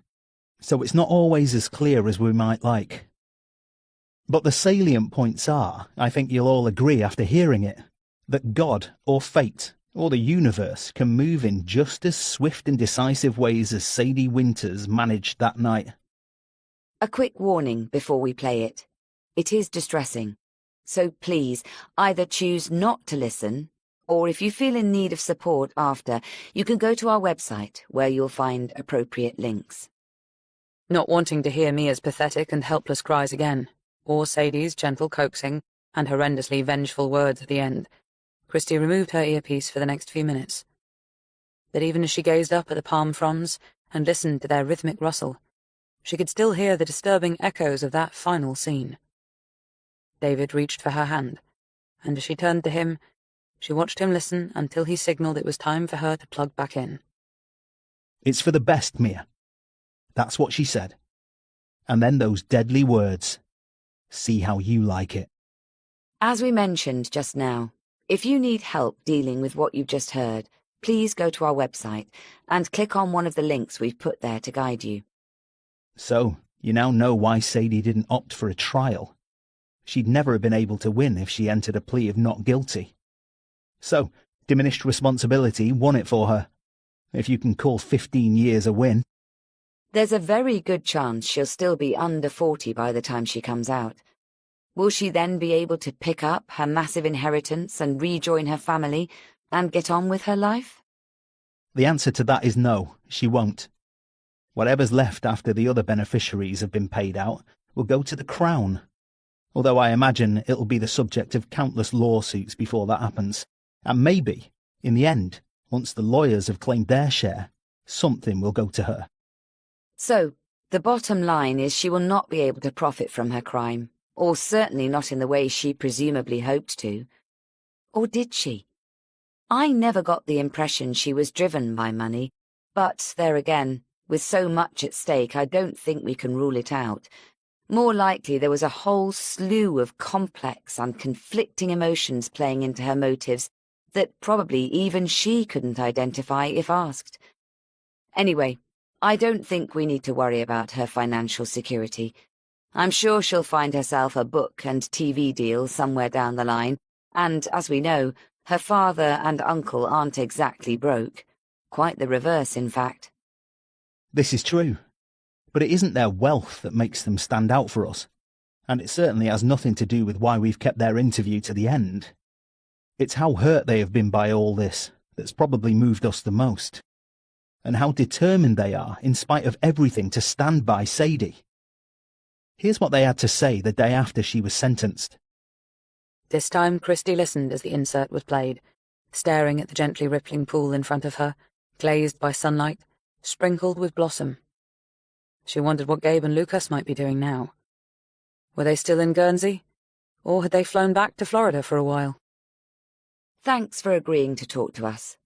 so it's not always as clear as we might like. But the salient points are, I think you'll all agree after hearing it, that God, or fate, or the universe can move in just as swift and decisive ways as Sadie Winters managed that night. A quick warning before we play it. It is distressing, so please either choose not to listen, or if you feel in need of support after, you can go to our website where you'll find appropriate links. Not wanting to hear Mia's pathetic and helpless cries again, or Sadie's gentle coaxing and horrendously vengeful words at the end, Christie removed her earpiece for the next few minutes. But even as she gazed up at the palm fronds and listened to their rhythmic rustle, she could still hear the disturbing echoes of that final scene. David reached for her hand, and as she turned to him, she watched him listen until he signalled it was time for her to plug back in. It's for the best, Mia. That's what she said. And then those deadly words. See how you like it. As we mentioned just now, if you need help dealing with what you've just heard, please go to our website and click on one of the links we've put there to guide you. So, you now know why Sadie didn't opt for a trial. She'd never have been able to win if she entered a plea of not guilty. So, diminished responsibility won it for her. If you can call 15 years a win. There's a very good chance she'll still be under 40 by the time she comes out. Will she then be able to pick up her massive inheritance and rejoin her family and get on with her life? The answer to that is no, she won't. Whatever's left after the other beneficiaries have been paid out will go to the Crown. Although I imagine it'll be the subject of countless lawsuits before that happens. And maybe, in the end, once the lawyers have claimed their share, something will go to her. So, the bottom line is she will not be able to profit from her crime, or certainly not in the way she presumably hoped to. Or did she? I never got the impression she was driven by money, but there again, with so much at stake, I don't think we can rule it out. More likely there was a whole slew of complex and conflicting emotions playing into her motives that probably even she couldn't identify if asked. Anyway, I don't think we need to worry about her financial security. I'm sure she'll find herself a book and TV deal somewhere down the line, and, as we know, her father and uncle aren't exactly broke. Quite the reverse, in fact. This is true, but it isn't their wealth that makes them stand out for us, and it certainly has nothing to do with why we've kept their interview to the end. It's how hurt they have been by all this that's probably moved us the most. And how determined they are, in spite of everything, to stand by Sadie. Here's what they had to say the day after she was sentenced. This time Christie listened as the insert was played, staring at the gently rippling pool in front of her, glazed by sunlight, sprinkled with blossom. She wondered what Gabe and Lucas might be doing now. Were they still in Guernsey? Or had they flown back to Florida for a while? Thanks for agreeing to talk to us.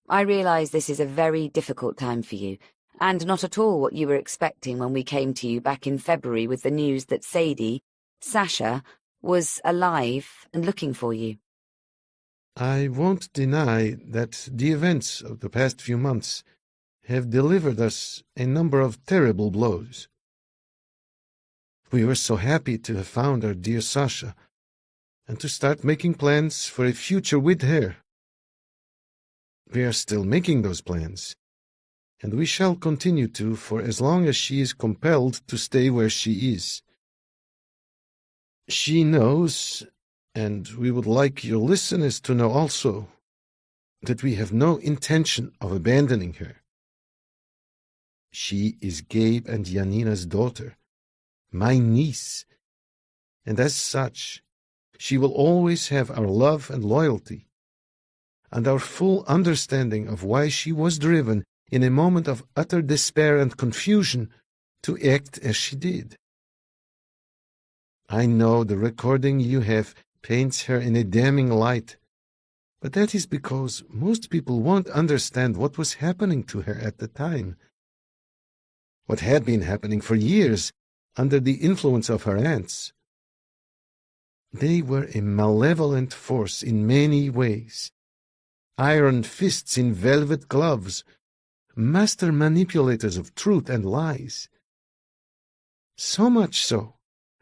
I realise this is a very difficult time for you, and not at all what you were expecting when we came to you back in February with the news that Sadie, Sasha, was alive and looking for you. I won't deny that the events of the past few months have delivered us a number of terrible blows. We were so happy to have found our dear Sasha, and to start making plans for a future with her. We are still making those plans, and we shall continue to for as long as she is compelled to stay where she is. She knows, and we would like your listeners to know also, that we have no intention of abandoning her. She is Gabe and Janina's daughter, my niece, and as such, she will always have our love and loyalty, and our full understanding of why she was driven in a moment of utter despair and confusion to act as she did. I know the recording you have paints her in a damning light, but that is because most people won't understand what was happening to her at the time. What had been happening for years under the influence of her aunts. They were a malevolent force in many ways. Iron fists in velvet gloves, master manipulators of truth and lies. So much so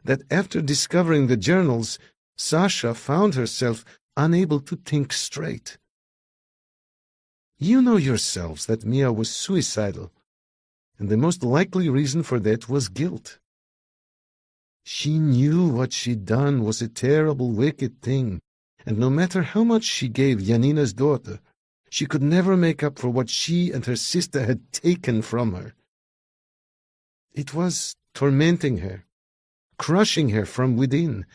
that after discovering the journals, Sasha found herself unable to think straight. You know yourselves that Mia was suicidal, and the most likely reason for that was guilt. She knew what she'd done was a terrible, wicked thing, and no matter how much she gave Janina's daughter, she could never make up for what she and her sister had taken from her. It was tormenting her, crushing her from within.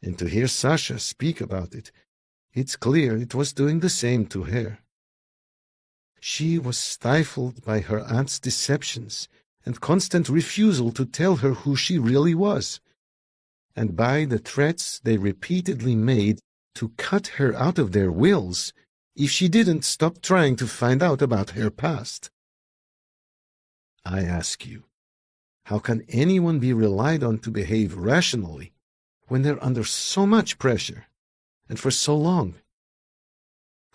And to hear Sasha speak about it, it's clear it was doing the same to her. She was stifled by her aunt's deceptions and constant refusal to tell her who she really was, and by the threats they repeatedly made to cut her out of their wills if she didn't stop trying to find out about her past. I ask you, how can anyone be relied on to behave rationally when they're under so much pressure, and for so long?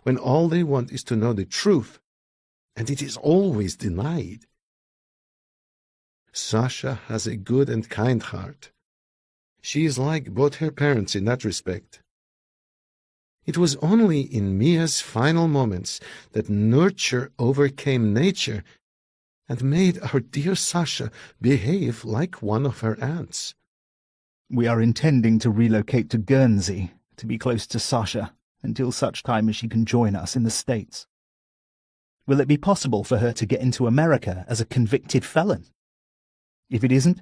When all they want is to know the truth, and it is always denied. Sasha has a good and kind heart. She is like both her parents in that respect. It was only in Mia's final moments that nurture overcame nature and made our dear Sasha behave like one of her aunts. We are intending to relocate to Guernsey to be close to Sasha until such time as she can join us in the States. Will it be possible for her to get into America as a convicted felon? If it isn't,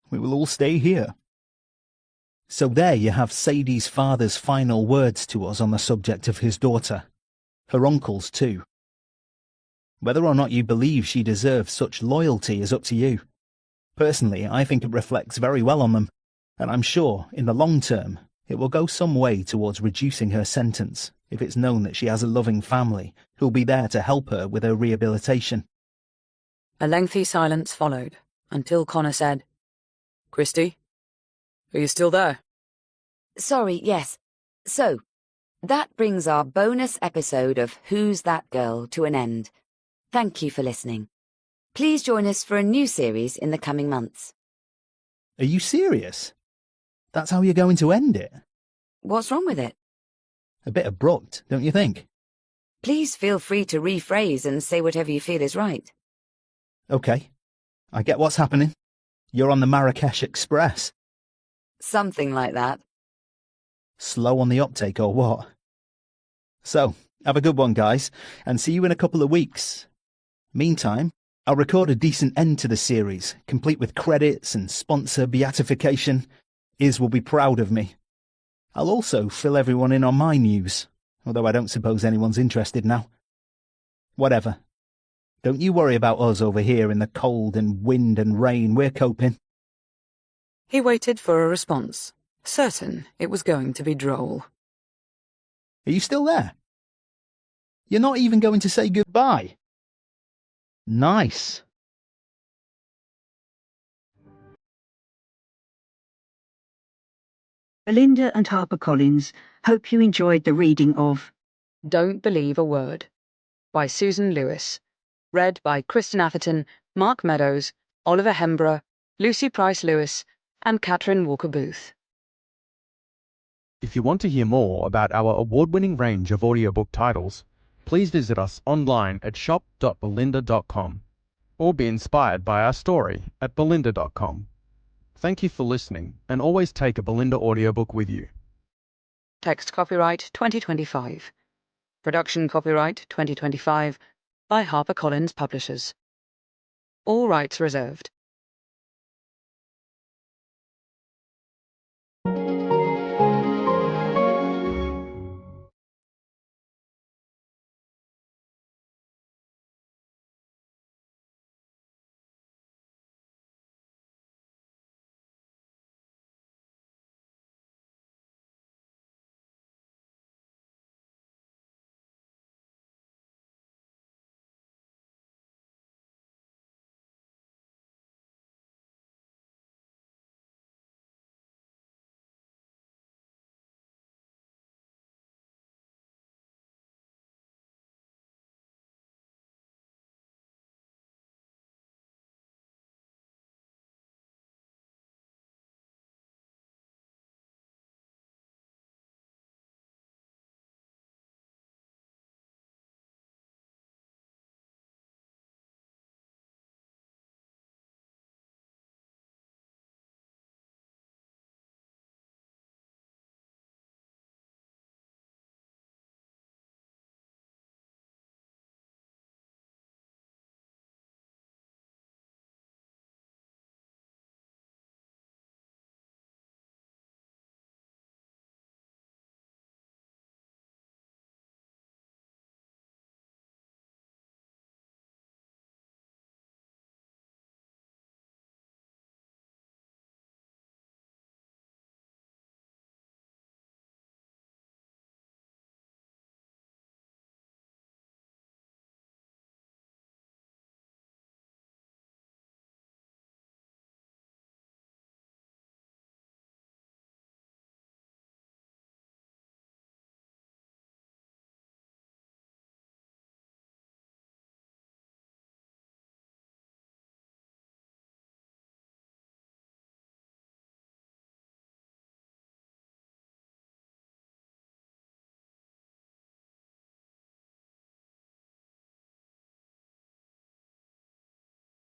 we will all stay here. So there you have Sadie's father's final words to us on the subject of his daughter. Her uncle's too. Whether or not you believe she deserves such loyalty is up to you. Personally, I think it reflects very well on them, and I'm sure, in the long term, it will go some way towards reducing her sentence if it's known that she has a loving family who'll be there to help her with her rehabilitation. A lengthy silence followed, until Connor said, "Christie, are you still there?" Sorry, yes. So, that brings our bonus episode of Who's That Girl to an end. Thank you for listening. Please join us for a new series in the coming months. Are you serious? That's how you're going to end it? What's wrong with it? A bit abrupt, don't you think? Please feel free to rephrase and say whatever you feel is right. Okay, I get what's happening. You're on the Marrakesh Express. Something like that. Slow on the uptake or what? So, have a good one, guys, and see you in a couple of weeks. Meantime, I'll record a decent end to the series, complete with credits and sponsor beatification. Iz will be proud of me. I'll also fill everyone in on my news, although I don't suppose anyone's interested now. Whatever. Don't you worry about us over here in the cold and wind and rain. We're coping. He waited for a response, certain it was going to be droll. Are you still there? You're not even going to say goodbye? Nice. Belinda and HarperCollins hope you enjoyed the reading of Don't Believe a Word by Susan Lewis. Read by Kristen Atherton, Mark Meadows, Oliver Hembrough, Lucy Price-Lewis, and Catherine Walker-Booth. If you want to hear more about our award-winning range of audiobook titles, please visit us online at shop.belinda.com or be inspired by our story at belinda.com. Thank you for listening, and always take a Belinda audiobook with you. Text copyright 2025. Production copyright 2025 by HarperCollins Publishers. All rights reserved.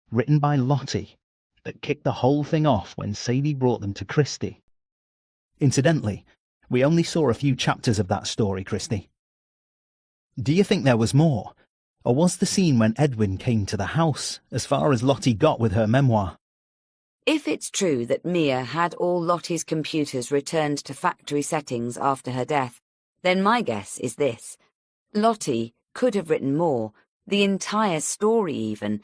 Written by Lottie, that kicked the whole thing off when Sadie brought them to Christie. Incidentally, we only saw a few chapters of that story, Christie. Do you think there was more? Or was the scene when Edwin came to the house as far as Lottie got with her memoir? If it's true that Mia had all Lottie's computers returned to factory settings after her death, then my guess is this. Lottie could have written more, the entire story even,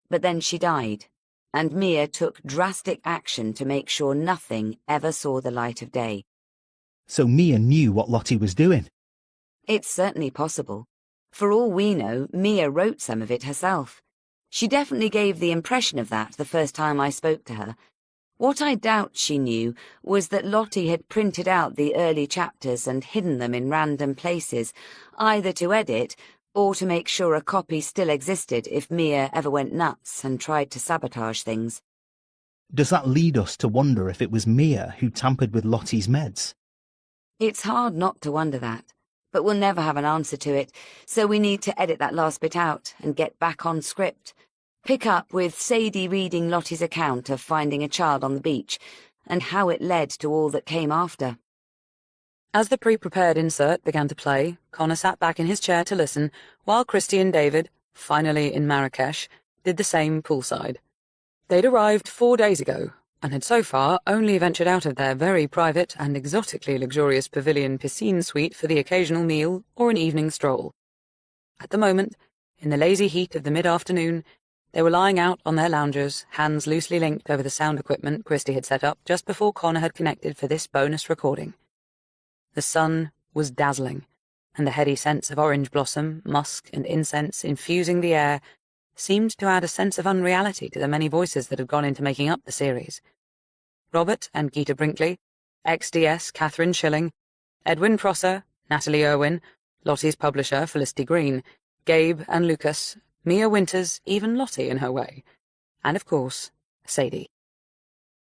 but then she died, and Mia took drastic action to make sure nothing ever saw the light of day. So Mia knew what Lottie was doing. It's certainly possible. For all we know, Mia wrote some of it herself. She definitely gave the impression of that the first time I spoke to her. What I doubt she knew was that Lottie had printed out the early chapters and hidden them in random places, either to edit or to make sure a copy still existed if Mia ever went nuts and tried to sabotage things. Does that lead us to wonder if it was Mia who tampered with Lottie's meds? It's hard not to wonder that, but we'll never have an answer to it, so we need to edit that last bit out and get back on script. Pick up with Sadie reading Lottie's account of finding a child on the beach, and how it led to all that came after. As the pre-prepared insert began to play, Connor sat back in his chair to listen, while Christy and David, finally in Marrakesh, did the same poolside. They'd arrived 4 days ago, and had so far only ventured out of their very private and exotically luxurious pavilion piscine suite for the occasional meal or an evening stroll. At the moment, in the lazy heat of the mid-afternoon, they were lying out on their loungers, hands loosely linked over the sound equipment Christy had set up just before Connor had connected for this bonus recording. The sun was dazzling, and the heady scents of orange blossom, musk, and incense infusing the air seemed to add a sense of unreality to the many voices that had gone into making up the series. Robert and Gita Brinkley, XDS Catherine Schilling, Edwin Prosser, Natalie Irwin, Lottie's publisher Felicity Green, Gabe and Lucas, Mia Winters, even Lottie in her way, and of course, Sadie.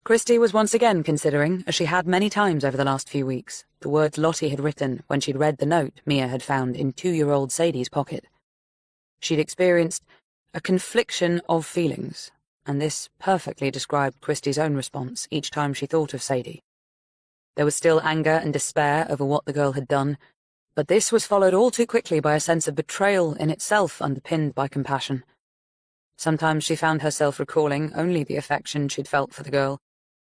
Christy was once again considering, as she had many times over the last few weeks, the words Lottie had written when she'd read the note Mia had found in 2-year-old Sadie's pocket. She'd experienced a confliction of feelings, and this perfectly described Christy's own response each time she thought of Sadie. There was still anger and despair over what the girl had done, but this was followed all too quickly by a sense of betrayal in itself underpinned by compassion. Sometimes she found herself recalling only the affection she'd felt for the girl,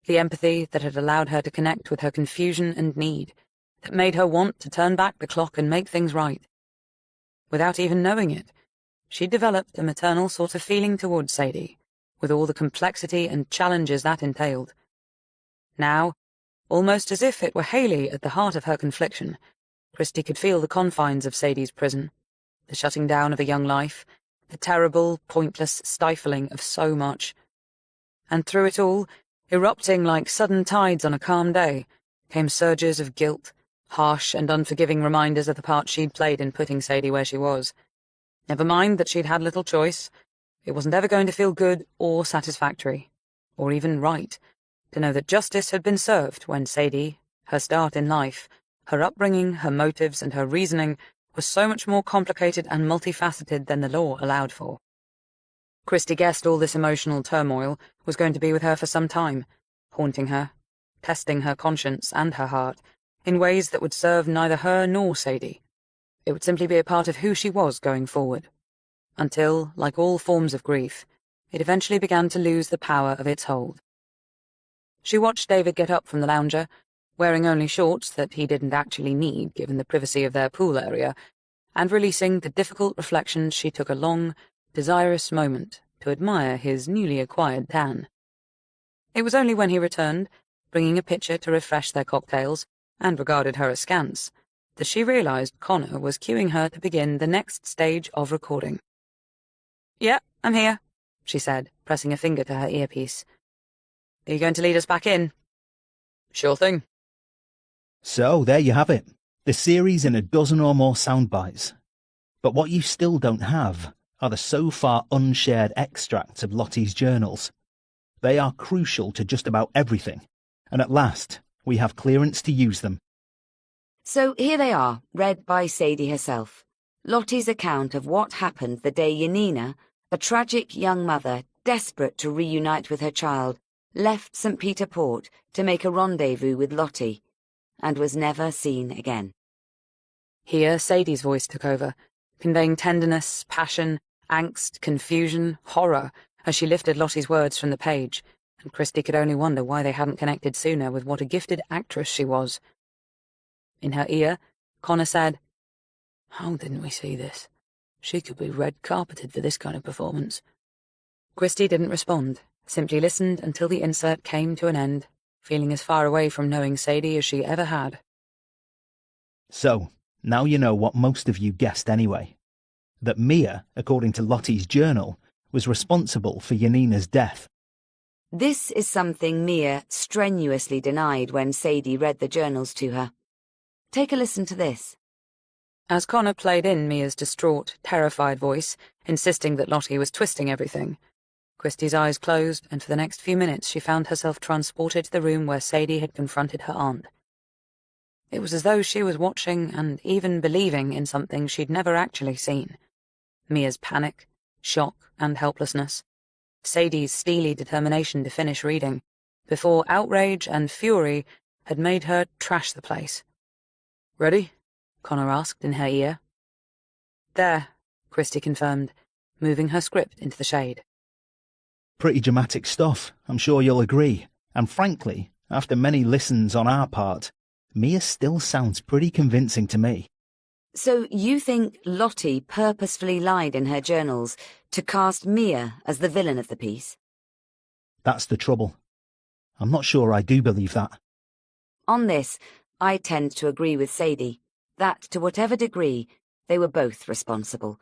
the empathy that had allowed her to connect with her confusion and need, that made her want to turn back the clock and make things right. Without even knowing it, she'd developed a maternal sort of feeling towards Sadie, with all the complexity and challenges that entailed. Now, almost as if it were Haley at the heart of her confliction, Christy could feel the confines of Sadie's prison, the shutting down of a young life, the terrible, pointless stifling of so much. And through it all, erupting like sudden tides on a calm day, came surges of guilt, harsh and unforgiving reminders of the part she'd played in putting Sadie where she was. Never mind that she'd had little choice. It wasn't ever going to feel good or satisfactory, or even right, to know that justice had been served when Sadie, her start in life, her upbringing, her motives, and her reasoning was so much more complicated and multifaceted than the law allowed for. Christy guessed all this emotional turmoil was going to be with her for some time, haunting her, testing her conscience and her heart, in ways that would serve neither her nor Sadie. It would simply be a part of who she was going forward, until, like all forms of grief, it eventually began to lose the power of its hold. She watched David get up from the lounger, wearing only shorts that he didn't actually need given the privacy of their pool area, and releasing the difficult reflections. She took a long, desirous moment to admire his newly acquired tan. It was only when he returned, bringing a pitcher to refresh their cocktails, and regarded her askance, that she realized Connor was cueing her to begin the next stage of recording. "Yeah, I'm here," she said, pressing a finger to her earpiece. "Are you going to lead us back in?" "Sure thing." So, there you have it. The series in a dozen or more sound bites. But what you still don't have are the so far unshared extracts of Lottie's journals. They are crucial to just about everything, and at last, we have clearance to use them. So here they are, read by Sadie herself. Lottie's account of what happened the day Yanina, a tragic young mother desperate to reunite with her child, left St. Peter Port to make a rendezvous with Lottie, and was never seen again. Here Sadie's voice took over, conveying tenderness, passion, angst, confusion, horror, as she lifted Lottie's words from the page, and Christy could only wonder why they hadn't connected sooner with what a gifted actress she was. In her ear, Connor said, "How didn't we see this? She could be red-carpeted for this kind of performance." Christy didn't respond, simply listened until the insert came to an end, feeling as far away from knowing Sadie as she ever had. So, now you know what most of you guessed anyway. That Mia, according to Lottie's journal, was responsible for Yanina's death. This is something Mia strenuously denied when Sadie read the journals to her. Take a listen to this. As Connor played in Mia's distraught, terrified voice, insisting that Lottie was twisting everything, Christy's eyes closed, and for the next few minutes she found herself transported to the room where Sadie had confronted her aunt. It was as though she was watching and even believing in something she'd never actually seen. Mia's panic, shock, and helplessness. Sadie's steely determination to finish reading, before outrage and fury had made her trash the place. Ready? Connor asked in her ear. There, Christie confirmed, moving her script into the shade. Pretty dramatic stuff, I'm sure you'll agree. And frankly, after many listens on our part, Mia still sounds pretty convincing to me. So you think Lottie purposefully lied in her journals to cast Mia as the villain of the piece? That's the trouble. I'm not sure I do believe that. On this, I tend to agree with Sadie, that to whatever degree, they were both responsible.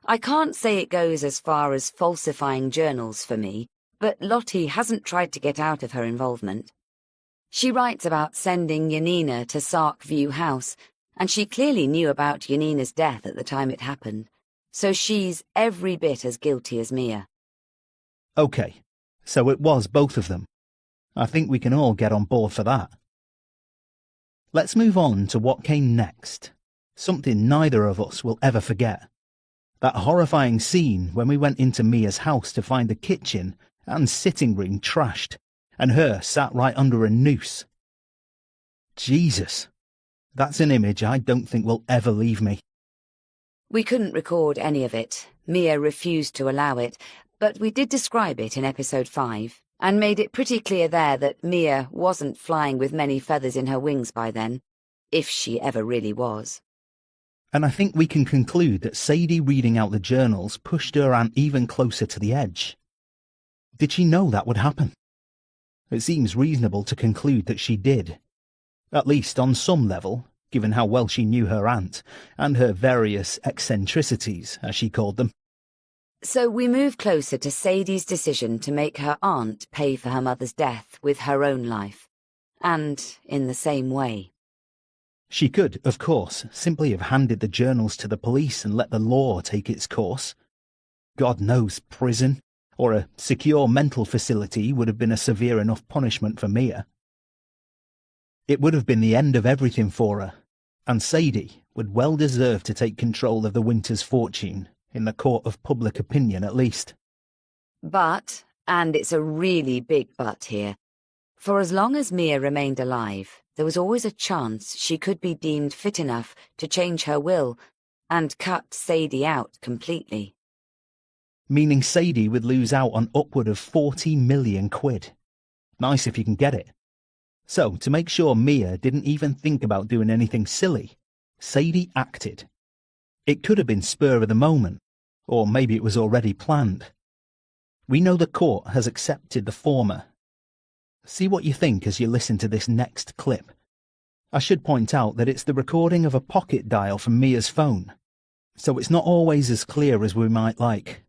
I can't say it goes as far as falsifying journals for me, but Lottie hasn't tried to get out of her involvement. She writes about sending Yanina to Sark View House, and she clearly knew about Yanina's death at the time it happened, so she's every bit as guilty as Mia. OK, so it was both of them. I think we can all get on board for that. Let's move on to what came next, something neither of us will ever forget. That horrifying scene when we went into Mia's house to find the kitchen and sitting room trashed, and her sat right under a noose. Jesus, that's an image I don't think will ever leave me. We couldn't record any of it. Mia refused to allow it, but we did describe it in episode 5, and made it pretty clear there that Mia wasn't flying with many feathers in her wings by then, if she ever really was. And I think we can conclude that Sadie reading out the journals pushed her aunt even closer to the edge. Did she know that would happen? It seems reasonable to conclude that she did. At least on some level, given how well she knew her aunt, and her various eccentricities, as she called them. So we move closer to Sadie's decision to make her aunt pay for her mother's death with her own life, and in the same way. She could, of course, simply have handed the journals to the police and let the law take its course. God knows prison, or a secure mental facility would have been a severe enough punishment for Mia. It would have been the end of everything for her, and Sadie would well deserve to take control of the Winters' fortune, in the court of public opinion at least. But, and it's a really big but here, for as long as Mia remained alive, there was always a chance she could be deemed fit enough to change her will and cut Sadie out completely. Meaning Sadie would lose out on upward of 40 million quid. Nice if you can get it. So, to make sure Mia didn't even think about doing anything silly, Sadie acted. It could have been spur of the moment, or maybe it was already planned. We know the court has accepted the former. See what you think as you listen to this next clip. I should point out that it's the recording of a pocket dial from Mia's phone, so it's not always as clear as we might like.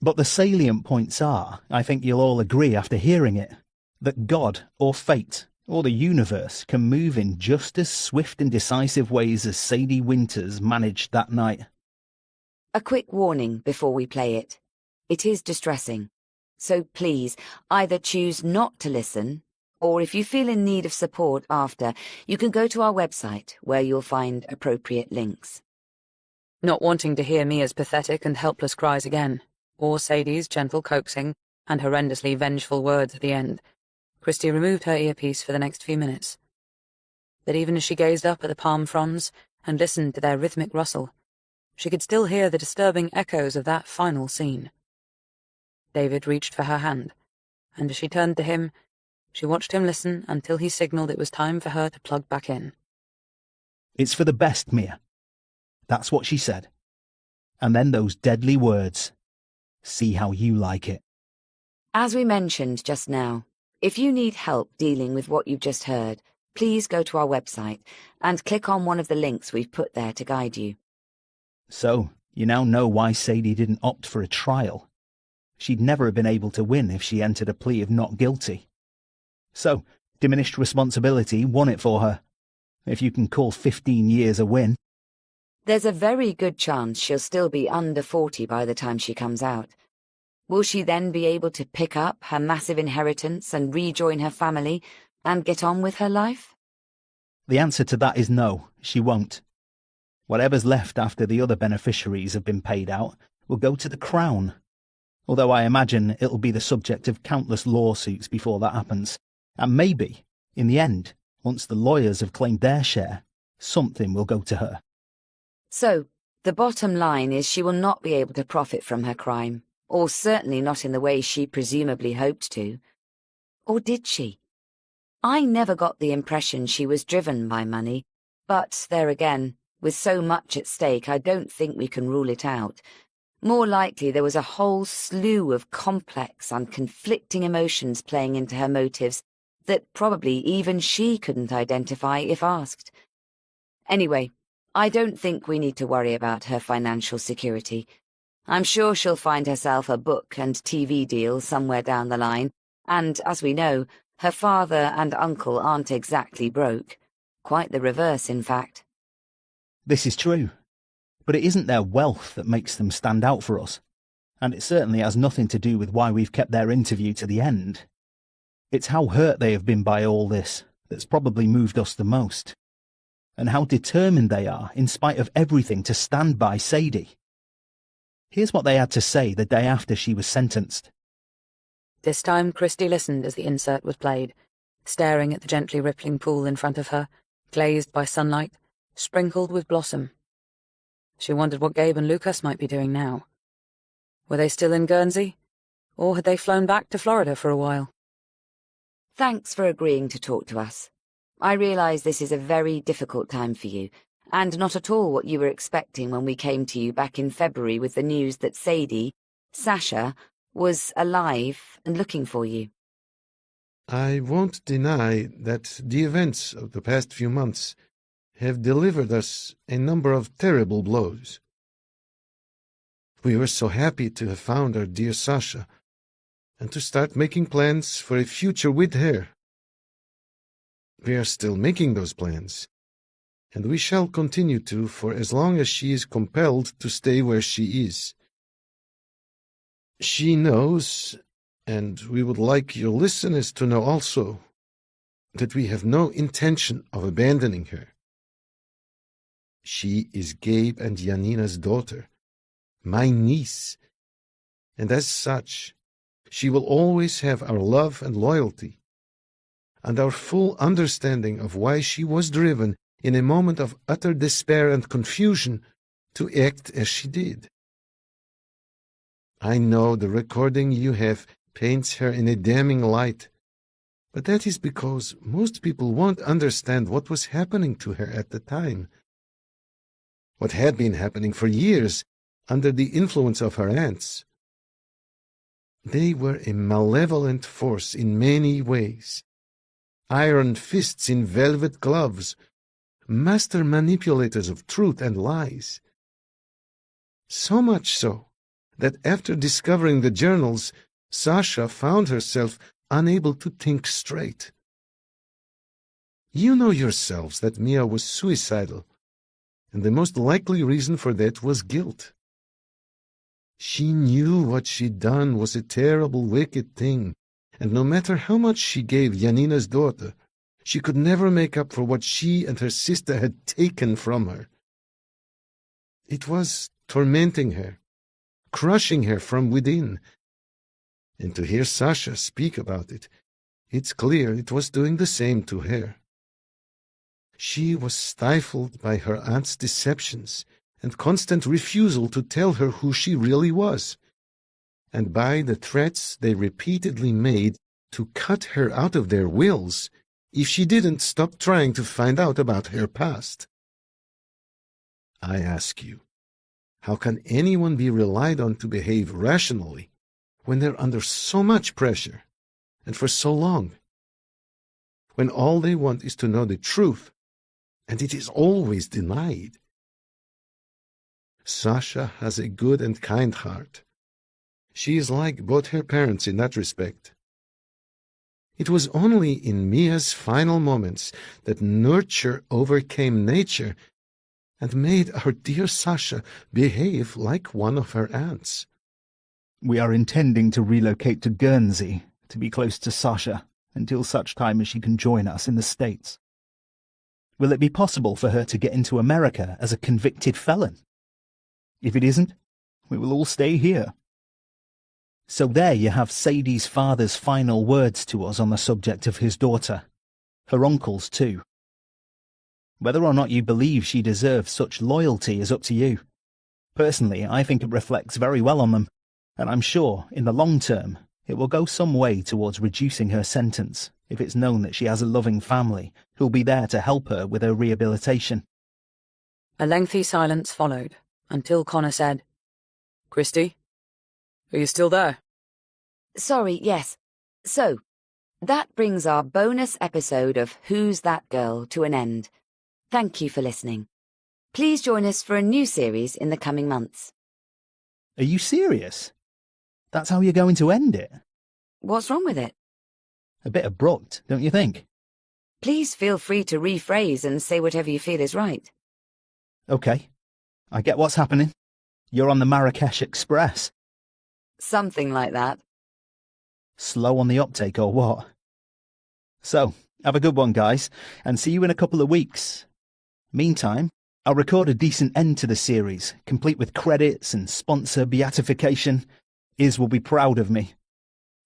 But the salient points are, I think you'll all agree after hearing it, that God or fate or the universe can move in just as swift and decisive ways as Sadie Winters managed that night. A quick warning before we play it. It is distressing. So please, either choose not to listen, or if you feel in need of support after, you can go to our website where you'll find appropriate links. Not wanting to hear Mia's pathetic and helpless cries again, or Sadie's gentle coaxing and horrendously vengeful words at the end, Christie removed her earpiece for the next few minutes. But even as she gazed up at the palm fronds and listened to their rhythmic rustle, she could still hear the disturbing echoes of that final scene. David reached for her hand, and as she turned to him, she watched him listen until he signalled it was time for her to plug back in. It's for the best, Mia. That's what she said. And then those deadly words. See how you like it. As we mentioned just now, if you need help dealing with what you've just heard, please go to our website and click on one of the links we've put there to guide you. So, you now know why Sadie didn't opt for a trial. She'd never have been able to win if she entered a plea of not guilty. So, diminished responsibility won it for her. If you can call 15 years a win. There's a very good chance she'll still be under 40 by the time she comes out. Will she then be able to pick up her massive inheritance and rejoin her family and get on with her life? The answer to that is no, she won't. Whatever's left after the other beneficiaries have been paid out will go to the Crown. Although I imagine it'll be the subject of countless lawsuits before that happens. And maybe, in the end, once the lawyers have claimed their share, something will go to her. So, the bottom line is she will not be able to profit from her crime, or certainly not in the way she presumably hoped to. Or did she? I never got the impression she was driven by money, but there again, with so much at stake, I don't think we can rule it out. More likely there was a whole slew of complex and conflicting emotions playing into her motives that probably even she couldn't identify if asked. Anyway, I don't think we need to worry about her financial security. I'm sure she'll find herself a book and TV deal somewhere down the line, and, as we know, her father and uncle aren't exactly broke. Quite the reverse, in fact. This is true, but it isn't their wealth that makes them stand out for us, and it certainly has nothing to do with why we've kept their interview to the end. It's how hurt they have been by all this that's probably moved us the most, and how determined they are, in spite of everything, to stand by Sadie. Here's what they had to say the day after she was sentenced. This time Christie listened as the insert was played, staring at the gently rippling pool in front of her, glazed by sunlight, sprinkled with blossom. She wondered what Gabe and Lucas might be doing now. Were they still in Guernsey, or had they flown back to Florida for a while? Thanks for agreeing to talk to us. I realise this is a very difficult time for you, and not at all what you were expecting when we came to you back in February with the news that Sadie, Sasha, was alive and looking for you. I won't deny that the events of the past few months have delivered us a number of terrible blows. We were so happy to have found our dear Sasha, and to start making plans for a future with her. We are still making those plans, and we shall continue to for as long as she is compelled to stay where she is. She knows, and we would like your listeners to know also, that we have no intention of abandoning her. She is Gabe and Janina's daughter, my niece, and as such, she will always have our love and loyalty, and our full understanding of why she was driven in a moment of utter despair and confusion to act as she did. I know the recording you have paints her in a damning light, but that is because most people won't understand what was happening to her at the time. What had been happening for years under the influence of her aunts. They were a malevolent force in many ways. Iron fists in velvet gloves, master manipulators of truth and lies. So much so that after discovering the journals, Sasha found herself unable to think straight. You know yourselves that Mia was suicidal, and the most likely reason for that was guilt. She knew what she'd done was a terrible, wicked thing, and no matter how much she gave Janina's daughter, she could never make up for what she and her sister had taken from her. It was tormenting her, crushing her from within. And to hear Sasha speak about it, it's clear it was doing the same to her. She was stifled by her aunt's deceptions and constant refusal to tell her who she really was, and by the threats they repeatedly made to cut her out of their wills if she didn't stop trying to find out about her past. I ask you, how can anyone be relied on to behave rationally when they're under so much pressure and for so long? When all they want is to know the truth, and it is always denied. Sasha has a good and kind heart. She is like both her parents in that respect. It was only in Mia's final moments that nurture overcame nature and made our dear Sasha behave like one of her aunts. We are intending to relocate to Guernsey to be close to Sasha until such time as she can join us in the States. Will it be possible for her to get into America as a convicted felon? If it isn't, we will all stay here. So there you have Sadie's father's final words to us on the subject of his daughter. Her uncle's too. Whether or not you believe she deserves such loyalty is up to you. Personally, I think it reflects very well on them, and I'm sure, in the long term, it will go some way towards reducing her sentence if it's known that she has a loving family who'll be there to help her with her rehabilitation. A lengthy silence followed, until Connor said, "Christy, are you still there?" Sorry, yes. So, that brings our bonus episode of Who's That Girl to an end. Thank you for listening. Please join us for a new series in the coming months. Are you serious? That's how you're going to end it? What's wrong with it? A bit abrupt, don't you think? Please feel free to rephrase and say whatever you feel is right. Okay, I get what's happening. You're on the Marrakesh Express. Something like that. Slow on the uptake or what? So, have a good one, guys, and see you in a couple of weeks. Meantime, I'll record a decent end to the series, complete with credits and sponsor beatification. Iz will be proud of me.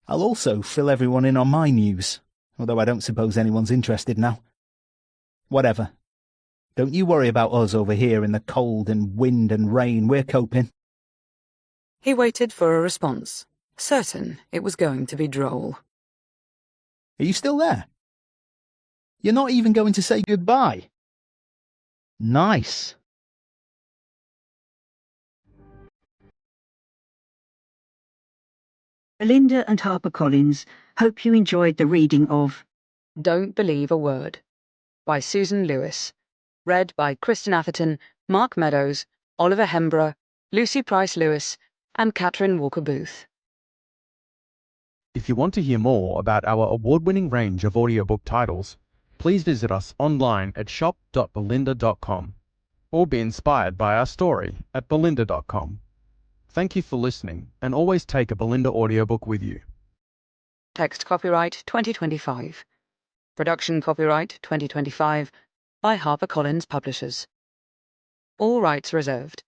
I'll also fill everyone in on my news, although I don't suppose anyone's interested now. Whatever. Don't you worry about us over here in the cold and wind and rain. We're coping. He waited for a response, certain it was going to be droll. Are you still there? You're not even going to say goodbye? Nice. Belinda and HarperCollins hope you enjoyed the reading of Don't Believe a Word by Susan Lewis. Read by Kristen Atherton, Mark Meadows, Oliver Hembrough, Lucy Price-Lewis, and Catherine Walker-Booth. If you want to hear more about our award-winning range of audiobook titles, please visit us online at shop.belinda.com or be inspired by our story at belinda.com. Thank you for listening, and always take a Belinda audiobook with you. Text copyright 2025. Production copyright 2025 by HarperCollins Publishers. All rights reserved.